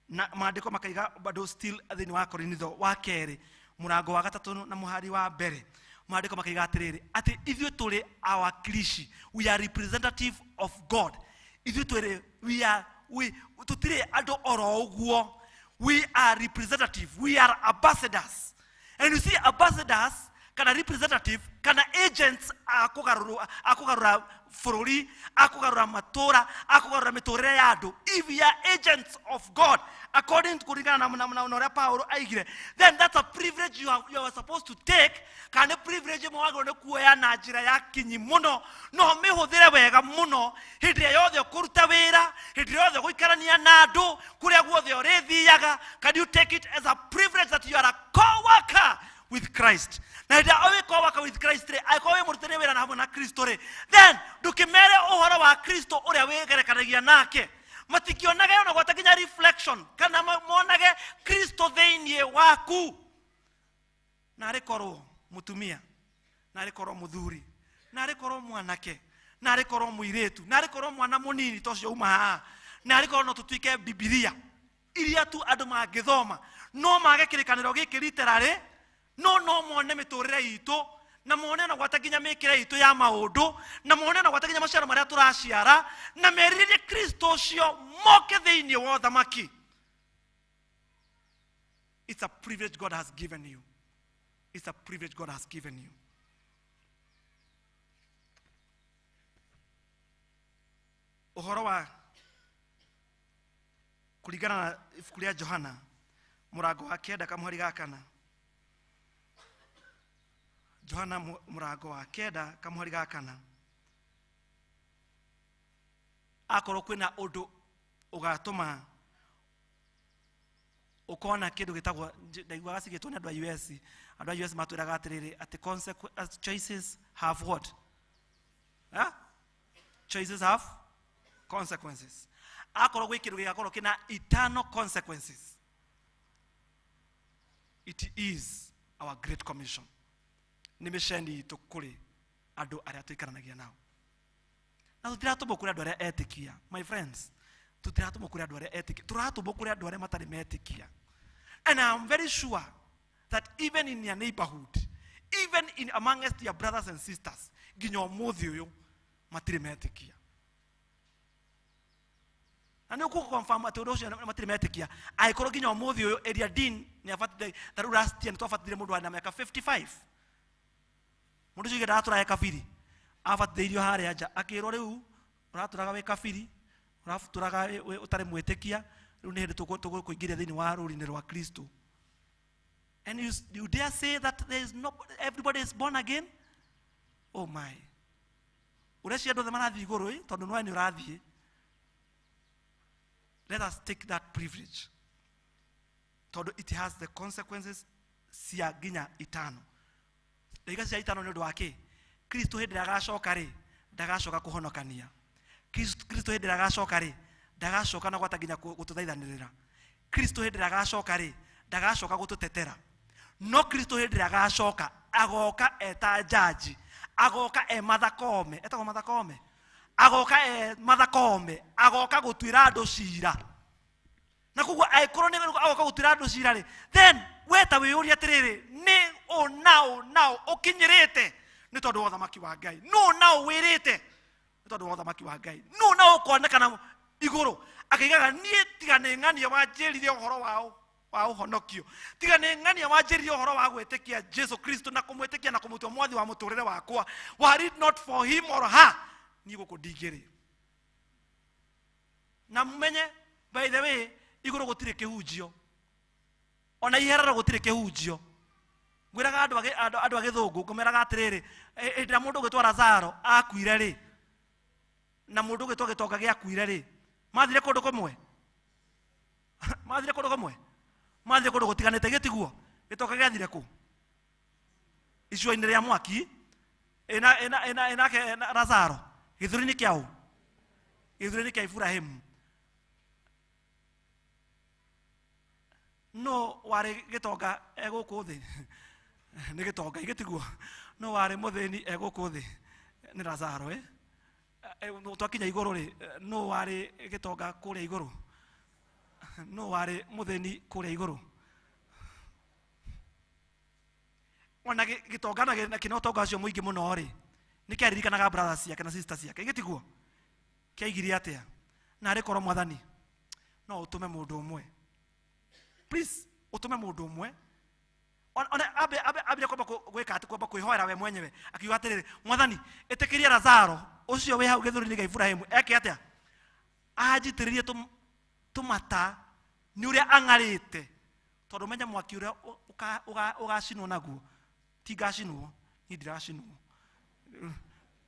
Na maandiko makaiga bado still thini wa Korintho wa keri murango wa 3 na muhari wa mbere maandiko makaiga atiriri ati ithu turi awakilishi. We are representative of God. Ithu turi we tutire ando oro uguo. We are representative. We are ambassadors. And you see, ambassadors kana representative kana agents akugarura fururi, akugarura matora, akugarura mitorere ya andu. If we are agents of God according to kuringana na Paulo aigire, then that's a privilege you are supposed to take. Kana privilege mo wagoro ne kuoya na njira ya kinyi muno no mihuthire wega muno hindi yothe kuruta wira, hindi yothe guikarania na andu kuria guothe urithiaga. Can you take it as a privilege that you are a co-worker with Christ? Na ndio awe co-worker with Christ re aikowe murutire wira na hamwe na Kristo re, then ndukimere uhoro wa Kristo uria wigerekanagia nake matikionage ona gwatakinya reflection kana monage Kristo theinie waku. Na arikorwo mutumia, na arikorwo muthuri, na arikorwo mwanake, na arikorwo muiretu, na arikorwo mwana munini tocio uma haa, na arikorwo no tutuike Biblia iria tu andu mangithoma no mage kirikaniro giki literally no mone miturire itu na mone na gwatakinya mikire itu ya maundu na mone na gwatakinya maciaro maria turaciara na merire Kristo cio moke theinie wa thamaki. It's a privilege God has given you. It's a privilege God has given you. Uhoro wa kuringana na ibuku ria Johana murango wa 9 kamuhari ga 4. Johana murango wa 9 kamuhari ga 4. Akorwo kwina undu ugatuma ukona kindu gitagwo ndaigwa gacigitwo ni andu a US. Andu a US matwiraga atiriri ati choices have what? Choices have consequences. Akorwo gwi kindu gigakorwo kina eternal consequences. It is our great commission. Ni misheni itu kuri andu aria tuikaranagia nao. Na tutiratumwo kuri andu aria etikia. My friends, tutiratumwo kuri andu aria etikia. Turatumwo kuri andu aria matari metikia. And I'm very sure that even in your neighborhood, even in amongst your brothers and sisters, ginyo muthi uyu matiri metikia. Ani uko confirm ati ucio matiri metikia. Aikoro ginyo muthi uyu area dean ni afatire that last year twafatire mundu ana miaka 55. Mundu ucio giratura ya kafiri. Afatire haria aja akiro riu uraturaga we kafiri, uraturaga we utare mwetikia. And you dare say that there is no everybody is born again? Oh my. Let us take that privilege. It has the consequences siaginya eternal. Legacy eternal ndio wake. Kristo hedi agacoka ri, ndagacoka kuhonokania. Kristo hedi agacoka ri, ndagacoka na gwataginya gututhaithanirira. Kristo hedi agacoka ri, ndagacoka gututetera. No Kristo hedi agacoka agoka eta jaji, agoka mathakome, etagwo mathakome. Agoka mathakome, agoka gutwira andu cira. Na kuguo aikorwo ni agoka gutwira andu cira ri, then weta wiyuri atiriri ni now ukinyirite ni tondu wa thamaki wa Ngai. No now wirite ni tondu wa thamaki wa Ngai. No now ukonekana iguru akigaga nie tigane ng'ania wanjirithia uhoro wao. wa uhonokio tiga nĩ ng'ania wanjĩrire ũhoro wa gwĩtĩkia Jesu Kristo na kũmwĩtĩkia na kũmũtua mwathi wa mũtũrĩre wakwa, were it not for him or her, niĩ gũkũ ndingĩrĩ. Na mumenye by the way, igũrũ gũtirĩ kĩhunjio, ona iherero gũtirĩ kĩhunjio. Ngwĩraga andũ a gĩthũngũ, ngũmeraga atĩrĩrĩ, hĩndĩ mũndũ ũgĩtwa Lazaro akuire rĩ, na mũndũ ũgĩtwa gĩtonga gĩakuire rĩ, mathire kũndũ kũmwe? Mathire kũndũ kũmwe? Mathire kũndũ gũtiganĩte gĩtiguo? Gĩtonga gĩathire kũ? Icua-inĩ rĩa mwaki ĩnake Lazaro gĩthũri-inĩ kĩaũ? Gĩthũri-inĩ kĩa Iburahĩmu. No warĩ gĩtonga egũkũ thĩ nĩ gĩtonga igĩtiguo, no warĩ mũthĩni egũkũ thĩ nĩ Lazaro twakinya igũrũ rĩ, no warĩ gĩtonga kũrĩa igũrũ, no warĩ mũthĩni kũrĩa igũrũ. Ona gĩtonga na kĩna ũtonga ũcio mũingĩ mũno rĩ, nĩ kĩaririkanaga brothers ciake na sisters ciake igĩtiguo, kĩaigire atĩa? Na arĩkorwo Mwathani no ũtũme mũndũ ũmwe, please utume mundu umwe ona abe kwamba gwika ati kwamba kwĩhoera we mwenyewe, akiuga atiriri Mwathani ĩtĩkĩria Lazaro ucio we hau gĩthũri-inĩ gĩa Iburahĩmu eke atĩa? Anjitĩrĩrie tumata nĩ ũrĩa ang'arĩte, tondũ menya mwaki ũrĩa ũgacinwo naguo ti ngacinwo, niĩ ndiracinwo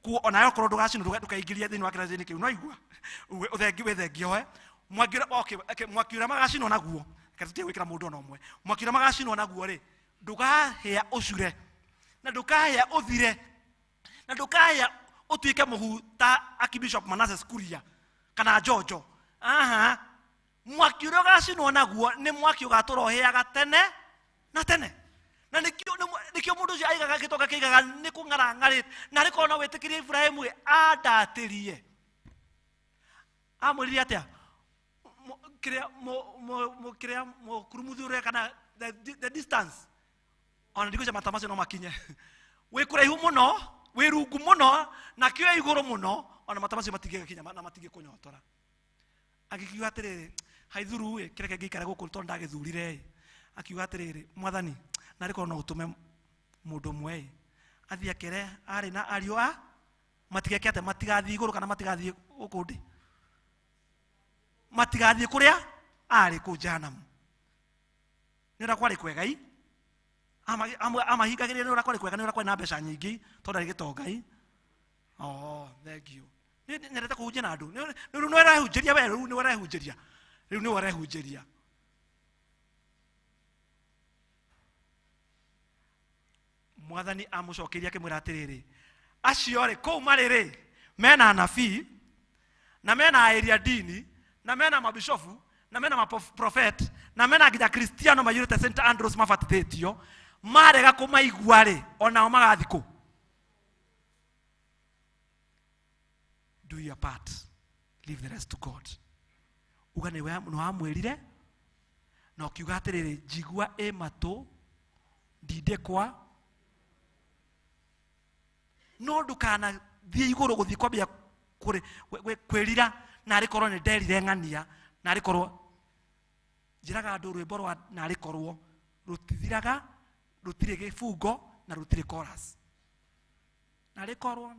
kuo, ona yokorwo ndũgacinwo ndũkaingĩrie thĩinĩ wa kĩrathi-inĩ kĩu, no igua wĩthengio mwaki ũrĩa magacinwo naguo, katũtige gwĩkĩra mũndũ ona ũmwe, mwaki ũrĩa magacinwo naguo rĩ, ndũkahĩa ũcure na ndũkahĩa ũthire na ndũkahĩa ũtuĩke mũhu ta Archbishop Manasseh Kuria kana Jojo. Mwaki ũrĩa ũgacinwo naguo nĩ mwaki ũgatũra ũhĩaga tene na tene, na nĩkĩo mũndũ ũcio aigaga gĩtonga kĩigaga nĩ kũng'arang'arĩte, na arĩkorwo no wĩtĩkĩrie Iburahĩmu andatĩrie, amwĩrire atĩa? Kĩrĩa mũkurumuthi ũrĩa kana the distance, ona ndigũca mata macio no makinye, wĩ kũraihu mũno, wĩ rungu mũno, na kĩo igũrũ mũno, ona mata macio matingĩkinya na matingĩkũnyotora. Agĩkiuga atĩrĩrĩ, haithuru kĩreke ngĩikare gũkũ tondũ ndagĩthurire, akiuga atĩrĩrĩ Mwathani na arĩkorwo no ũtũme mũndũ ũmwe athiĩ akere arĩ na ariũ a matigeke atĩ matigathiĩ igũrũ kana matigathiĩ gũkũ ndĩ, matigathiĩ kũrĩa arĩ kũu Jehanamu. Nĩ ũrĩa kwarĩ kwega amahingagĩrĩria, nĩ ũrĩa kwarĩ kwega, nĩ ũrĩa kwarĩ na mbeca nyingĩ tondũ arĩ gĩtonga. Thank you. Nyendete kũhunjia na andũ, rĩu nĩ ũrehunjĩria we, rĩu nĩ ũrehunjĩria, rĩu nĩ ũrehunjĩria. Mwathani amũcokeria akĩmwĩra atĩrĩrĩ, acio rĩ kũu marĩ rĩ, mena anabii na mena aĩri a ndini na mena mabishofu na mena maprofet na mena nginya Kristiano mayurĩte St Andrews mabatithĩtio, marega kũmaigua rĩ, onao magathi kũ? Do your part, leave the rest to God. Uga nĩ wamwĩrire na ũkiuga atĩrĩrĩ, njigua ĩ matũ ndindĩkwa, no ndũkanathiĩ igũrũ gũthiĩ kwambia kwĩrira, na arĩkorwo nĩ nderire ng'ania, na arĩkorwo njĩraga andũ rwĩmbo rwa na arĩkorwo rũtithiraga, rũtirĩ gĩbungo na rũtirĩ chorus. Na rĩkorwo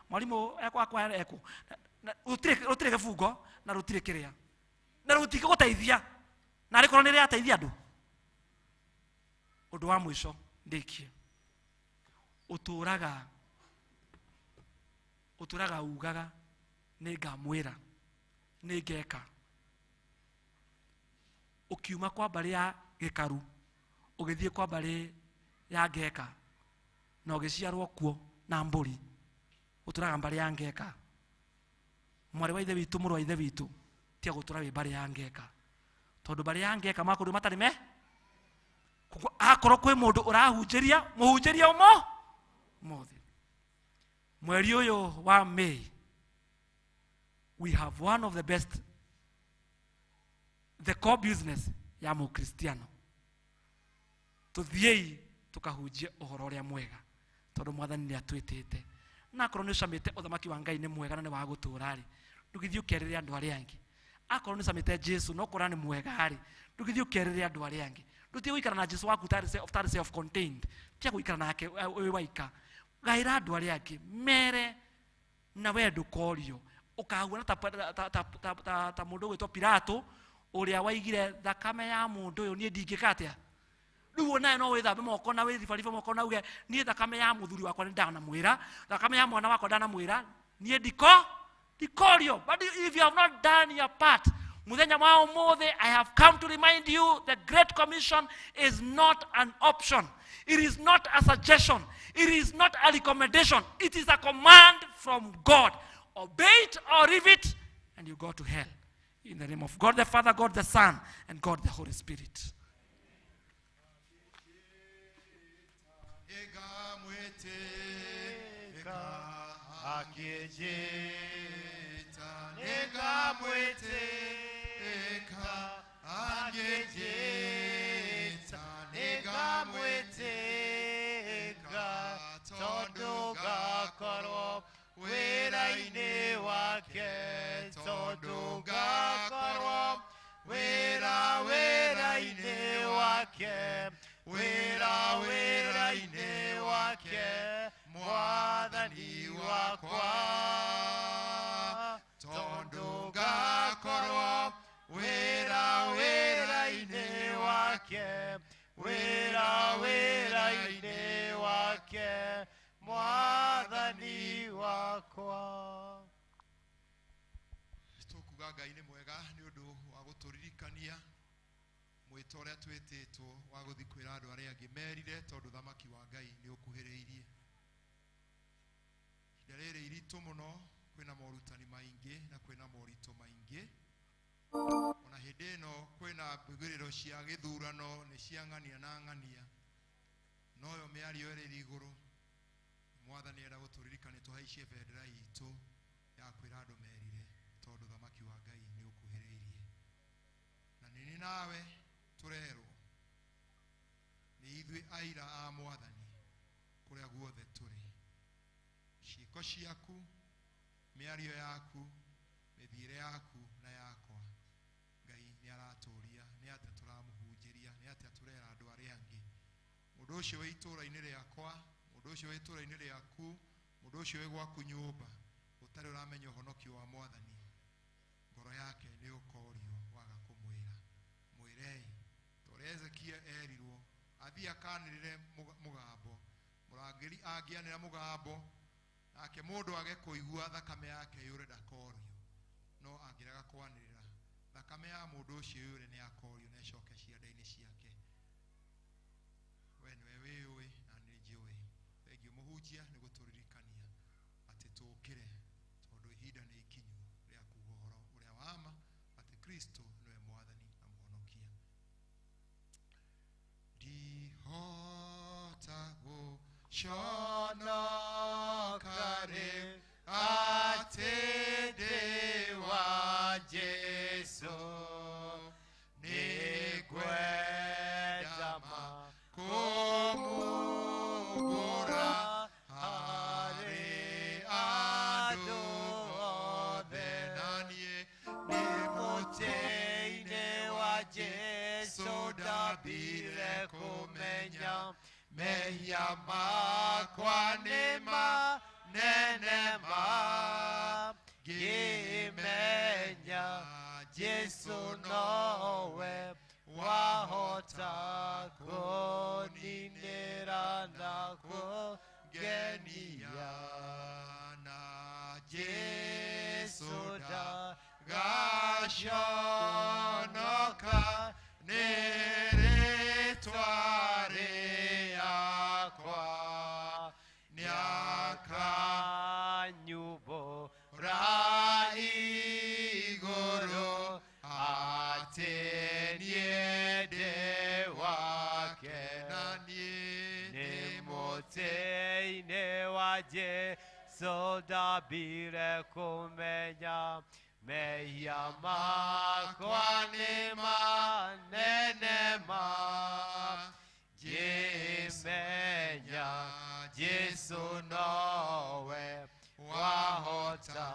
mwarimũ ekwa eko rũtirĩ gĩbungo na rũtirĩ kĩrĩa, na rũtingĩgũteithia, na arĩkorwo nĩ rĩateithia andũ. Ũndũ wa mũico ndĩkie, ũtũraga ugaga nĩ ngamwĩra nĩ ngeka, ukiuma kwa mbarĩ ya gĩkaru ũgĩthiĩ kwa mbarĩ ya ngeka na ũgĩciarwo kuo na mbũri, ũtũraga mbarĩ ya ngeka. Mwarĩ wa ithe witũ, mũrũ wa ithe witũ, tia gũtũra wĩ mbarĩ ya ngeka, tondũ mbarĩ ya ngeka makũndũ matarĩ me. Akorwo kwĩ mũndũ ũrahunjĩria, mũhunjĩria ũmo mothe. Mweri ũyũ wa May, we have one of the best, the core business ya Mũkristiano. Tuthiei tukahunjie ũhoro ũrĩa mwega, tondũ Mwathani nĩ atwĩtĩte. Na akorwo nĩ ũcamĩte ũthamaki wa Ngai nĩ mwega na nĩ wa gũtũũra rĩ, ndũgĩthiĩ ũkerĩre andũ arĩa angĩ akorwo nĩ samite Jesu no korani mwega ri ndugithio kerere andu ari angi ndutie guikara na Jesu waku tari self contained tia guikara nake we waika gaira andu ari angi mere na wendo korio ukahuana ta mundu gwitwo Pilato uria waigire thakame ya mundu uyu nie ndingikatia riu nae no withambe moko na withibaribe moko na uge nie thakame ya muthuri wakwa ni ndana mwira thakame ya mwana wakwa ndana mwira nie dikorio. But if you have not done your part, muthenya wa umuthe, I have come to remind you the Great Commission is not an option. It is not a suggestion. It is not a recommendation. It is a command from God. Obey it or leave it, and you go to hell. In the name of God the Father, God the Son, and God the Holy Spirit. Tondu gakorwo wĩra-inĩ wake, tondu gakorwo wĩra-inĩ wake, wĩra-inĩ wake, Mwathani wakwa. Tondu gakorwo wĩra-inĩ wake, wĩra-inĩ wake, Mwathani wakwa. Tukuga Ngai nĩ mwega nĩ ũndũ wa gũtũririkania mwĩto ũrĩa twĩtĩtwo wa gũthiĩ kwĩra andũ arĩa angĩ merire, tondũ thamaki wa Ngai nĩ ũkuhĩrĩirie. Ihinda rĩrĩ iritũ mũno, kwĩna morutani maingĩ na kwĩna moritũ maingĩ. Ona hĩndĩ ĩno kwĩna mbugĩrĩro cia gĩthurano nĩ cia ng'ania na ng'ania, noyo mĩario ĩrĩ igũrũ. Mwathani enda gũtũririkania tũhaicie bendera itũ ya kwĩra andũ merire, tondũ thamaki wa Ngai nĩ ũkuhĩrĩirie. Na nini nawe tũrerwo nĩ ithuĩ aira a Mwathani kũrĩa guothe tũrĩ. Ciĩko ciaku, mĩario yaku, mĩthiĩre yaku na yakwa, Ngai nĩ aratũria nĩ atĩa tũramũhunjĩria, nĩ atĩa tũrera andũ arĩa angĩ. Mũndũ ũcio wĩ itũũra-inĩ rĩakwa, mũndũ ũcio wĩ itũũra-inĩ rĩaku, mũndũ ũcio wĩ gwaku nyũmba, ũtarĩ ũramenya ũhonokio wa Mwathani, ngoro yake nĩ ũkorio waga kũmwĩra. Mwĩrei ta ũrĩa Hezekia erirwo athiĩ akanĩrĩre mũgambo, mũrangĩri angĩanĩra mũgambo nake mũndũ age kũigua, thakame yake yũre ndakorio. No angĩrega kwanĩrĩra, thakame ya mũndũ ũcio yũre nĩ akorio na ĩcoke ciande-inĩ ciake. We nĩwe wĩũĩ na nĩ njũĩ. Thengiũ mũhunjia nĩ gũtũririkania atĩ tũũkĩre, tondũ ihinda nĩ ikinyu rĩa kuuga ũhoro ũrĩa wa ma atĩ Kristo nĩwe Mwathani na Mũhonokia. Ndihota gũconoka rĩ atĩ ndĩ wa Jesũ, nĩngwenda kũmũgũra harĩ andũ othe, na niĩ nĩ mũtĩ-inĩ wa Jesũ ndambire kũmenya, mehia makwa nĩ manene ma, ngĩmenya Jesũ nowe wahota kũninĩra na kũngenia, na Jesũ ndagaconoka, nĩ rĩĩtwa rĩakwa, nĩakanyumbũra igũrũ atĩ niĩ ndĩ wake, na niĩ nĩ mũtĩ-inĩ wa Jesũ ndambire kũmenya, mehia makwa nĩ manene ma, ngĩmenya Jesũ nowe wahota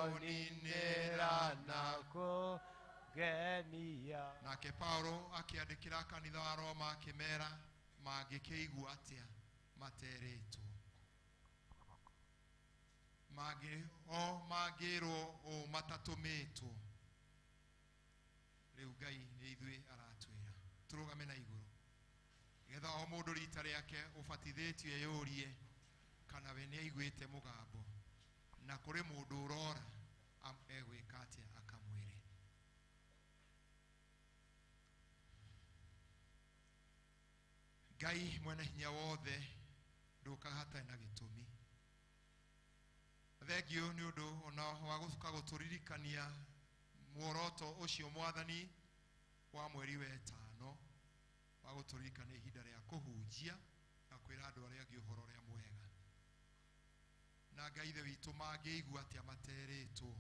kũninĩra na nake Paulo akĩandĩkĩra kanitha wa Roma akĩmera mangĩkĩigua atĩa materĩtwo mangĩrwo o matatũmĩtwo. Rĩu Ngai nĩ ithuĩ aratwĩra tũrũgame na igũrũ nĩgetha o mũndũ rita rĩake ũbatithĩtio eyũrie kana we nĩ aiguĩte mũgambo na kũrĩ mũndũ ũrora egwĩka atĩa akamwĩre. Ngai mwene hinya wothe ndũkaga hatarĩ na gĩtũmi. Thengio nĩ ũndũ ona wa gũka gũtũririkania muoroto ũcio Mwathani wa mweri wa ĩtano wa gũtũririkania ihinda rĩa kũhunjia na kwĩra andũ arĩa angĩ ũhoro ũrĩa mwega. Na Ngai ithe witũ mangĩigua atĩa materĩtwo,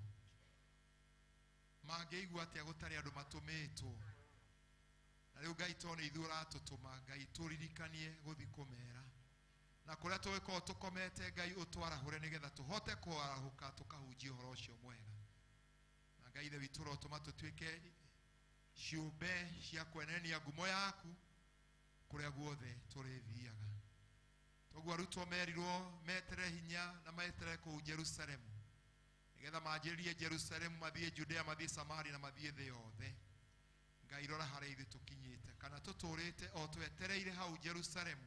mangĩigua atĩa gũtarĩ andũ matũmĩtwo. Na rĩu Ngai to nĩ ithuĩ ũratũtũma, Ngai tũririkanie gũthiĩ kũmera na kũrĩa tũgĩkorwo tũkomete Ngai ũtwarahũre nĩgetha tũhote kwarahũka tũkahunjia ũhoro ũcio mwega. Na Ngai ithe witũ ũrotũma tũtuĩke ciũmbe cia kwenenia ngumo yaku kũrĩa guothe tũrĩthiaga. Toguo arutwo merirwo metere hinya na metere kũu Jerusalemu nĩgetha manjĩrĩrie Jerusalemu mathiĩ Judea mathiĩ Samaria na mathiĩ thĩ yothe. Ngai rora harĩa ithuĩ tũkinyĩte kana tũtũrĩte o twetereire hau Jerusalemu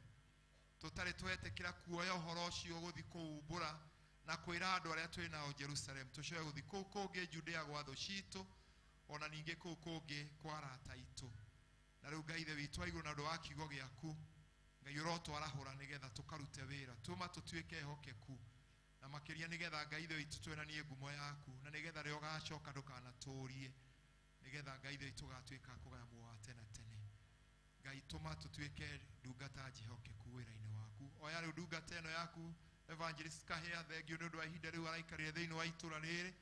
tũtarĩ twetĩkĩra kuoya ũhoro ũcio gũthiĩ kũumbũra na kwĩra andũ arĩa twĩ nao Jerusalemu tũcoe gũthiĩ kũu kũngĩ Judea gwa thũ citũ ona ningĩ kũu kũngĩ kwa arata aitũ. Na rĩu Ngai ithe witũ wa igũrũ na ũndũ wa kiugo gĩaku Ngai ũrotwarahũra nĩgetha tũkarute wĩra tũma tũtuĩke ehokeku na makĩria nĩgetha Ngai ithe witũ twĩranie ngumo yaku na nĩgetha rĩo gacoka ndũkanatũrie nĩgetha Ngai ithe witũ gatuĩka kũgaya muoyo wa tene tene. Ngai tũma tũtuĩke ndungata njehokeku wĩra-inĩ waku. Oya rĩu ndungata ĩno yaku Evangelist Kahĩa, thengio nĩ ũndũ wa ihinda rĩu araikarire thĩinĩ wa itũra rĩrĩ,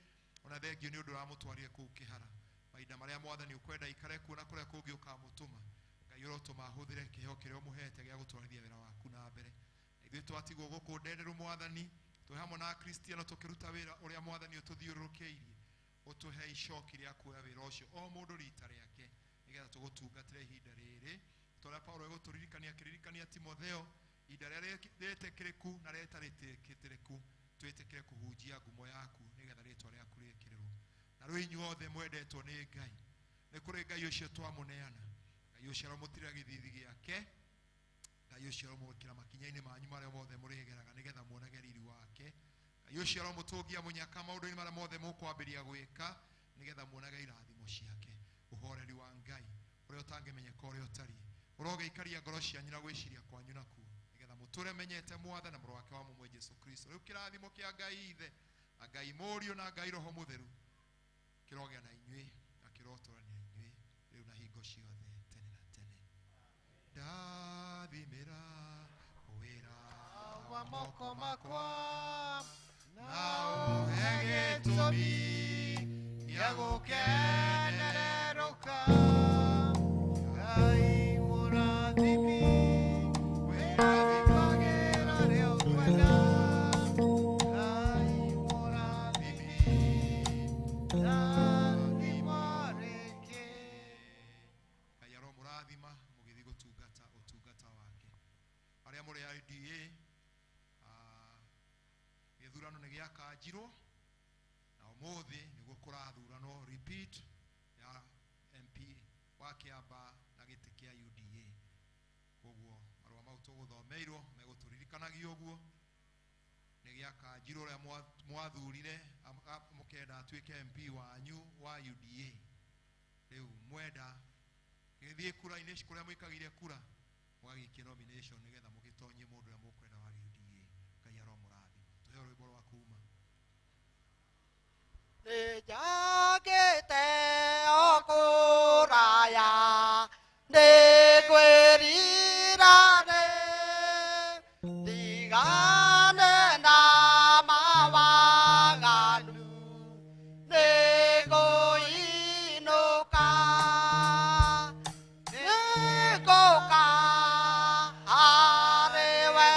ona thengio nĩ ũndũ wa mũtwarire kũu kĩhara mahinda marĩa Mwathani ũkwenda ikare kuo na kũrĩa kũngĩ ũkamũtũma. Ngai ũrotũma ahũthĩre kĩheo kĩrĩa ũmũhete gĩa gũtwarithia wĩra waku na mbere. Ithuĩ twatigwo gũkũ ndenderũ Mwathani twĩ hamwe na Akristiano tũkĩruta wĩra ũrĩa Mwathani ũtũthiũrũrũkĩirie, ũtũhe icoki rĩa kuoya wĩra ũcio o mũndũ rita rĩake nĩgetha tũgũtungatĩre ihinda rĩrĩ tũrĩa Paulo egũtũririkania akĩririkania Timotheo ihinda rĩrĩa rĩtĩkĩrĩku na rĩtarĩtĩkĩrĩku twĩtĩkĩre kũhunjia ngumo yaku nĩgetha rĩtwa rĩaku rĩkĩrĩrwo. Na rĩu inyuothe mwendetwo nĩ Ngai, nĩ kũrĩ Ngai ũcio twamũneana, Ngai ũcio aromũtira gĩthithi gĩake, Ngai ũcio aromũkĩra makinya-inĩ manyu marĩa mothe mũrĩgeraga nĩgetha muonage riri wake, Ngai ũcio aromũtũngia mũnyaka maũndũ-inĩ marĩa mothe mũkwambĩria gwĩka nĩgetha muonage irathimo ciake. Ũhoreri wa Ngai ũrĩa ũtangĩmenyeka ũrĩa ũtariĩ ũrogĩikaria ngoro cianyu na gwĩciria kwanyu nakuo nĩgetha mũtũre menyete Mwathani na mũrũ wake wa mũmwe Jesũ Kristo. Rĩu kĩrathimo kĩa Ngai Ithe na Ngai Mũriũ na Ngai Roho Mũtheru kĩrogĩa na inyuĩ na kĩrotũrania inyuĩ rĩu na hingo ciothe tene na tene. Ndathimĩra wĩra wa moko makwa na ũhe gĩtũmi gĩa gũkenererũka. Ngai mũrathimi wĩrathimagĩra rĩo kwenda. Ngai mũrathimi rathima rĩngĩ. Ngai aromũrathima mũgĩthiĩ gũtungata ũtungata wake. Arĩa mũrĩ RDA gĩthurano nĩ gĩakanjirwo na ũmũthĩ nĩguo kũrathuranwo repeat ya MP wa Kĩamba na gĩtĩ kĩa UDA. Koguo marũa mau tũgũthomeirwo megũtũririkanagio ũguo nĩ gĩakanjirwo ũrĩa mwathurire mũkenda atuĩke MP wanyu wa UDA. Rĩu mwenda gĩthiĩ kura-inĩ kũrĩa mũikagĩire kura mũgagĩikia nomination nĩgetha mũgĩtonyie mũndũ ũrĩa mũkwenda wa UDA. Ngai aromũrathima. Tũheo rwĩmbo rwa kuuma. Nĩnjagĩte o kũraya nĩngwĩrira ndigane na mawaganu nĩngũinũka nĩngũka harĩ we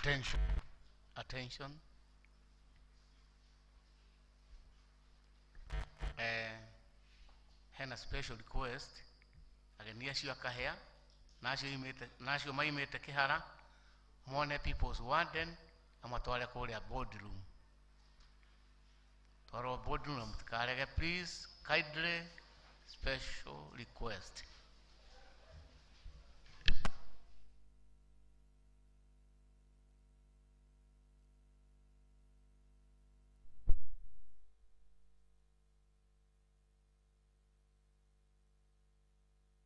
Attention. Attention. Hena special request. Ageni acio akahea. Nacio maimete kihara. Mone people's warden. Amatwale kule boardroom. Toro boardroom. Please, kindly special request.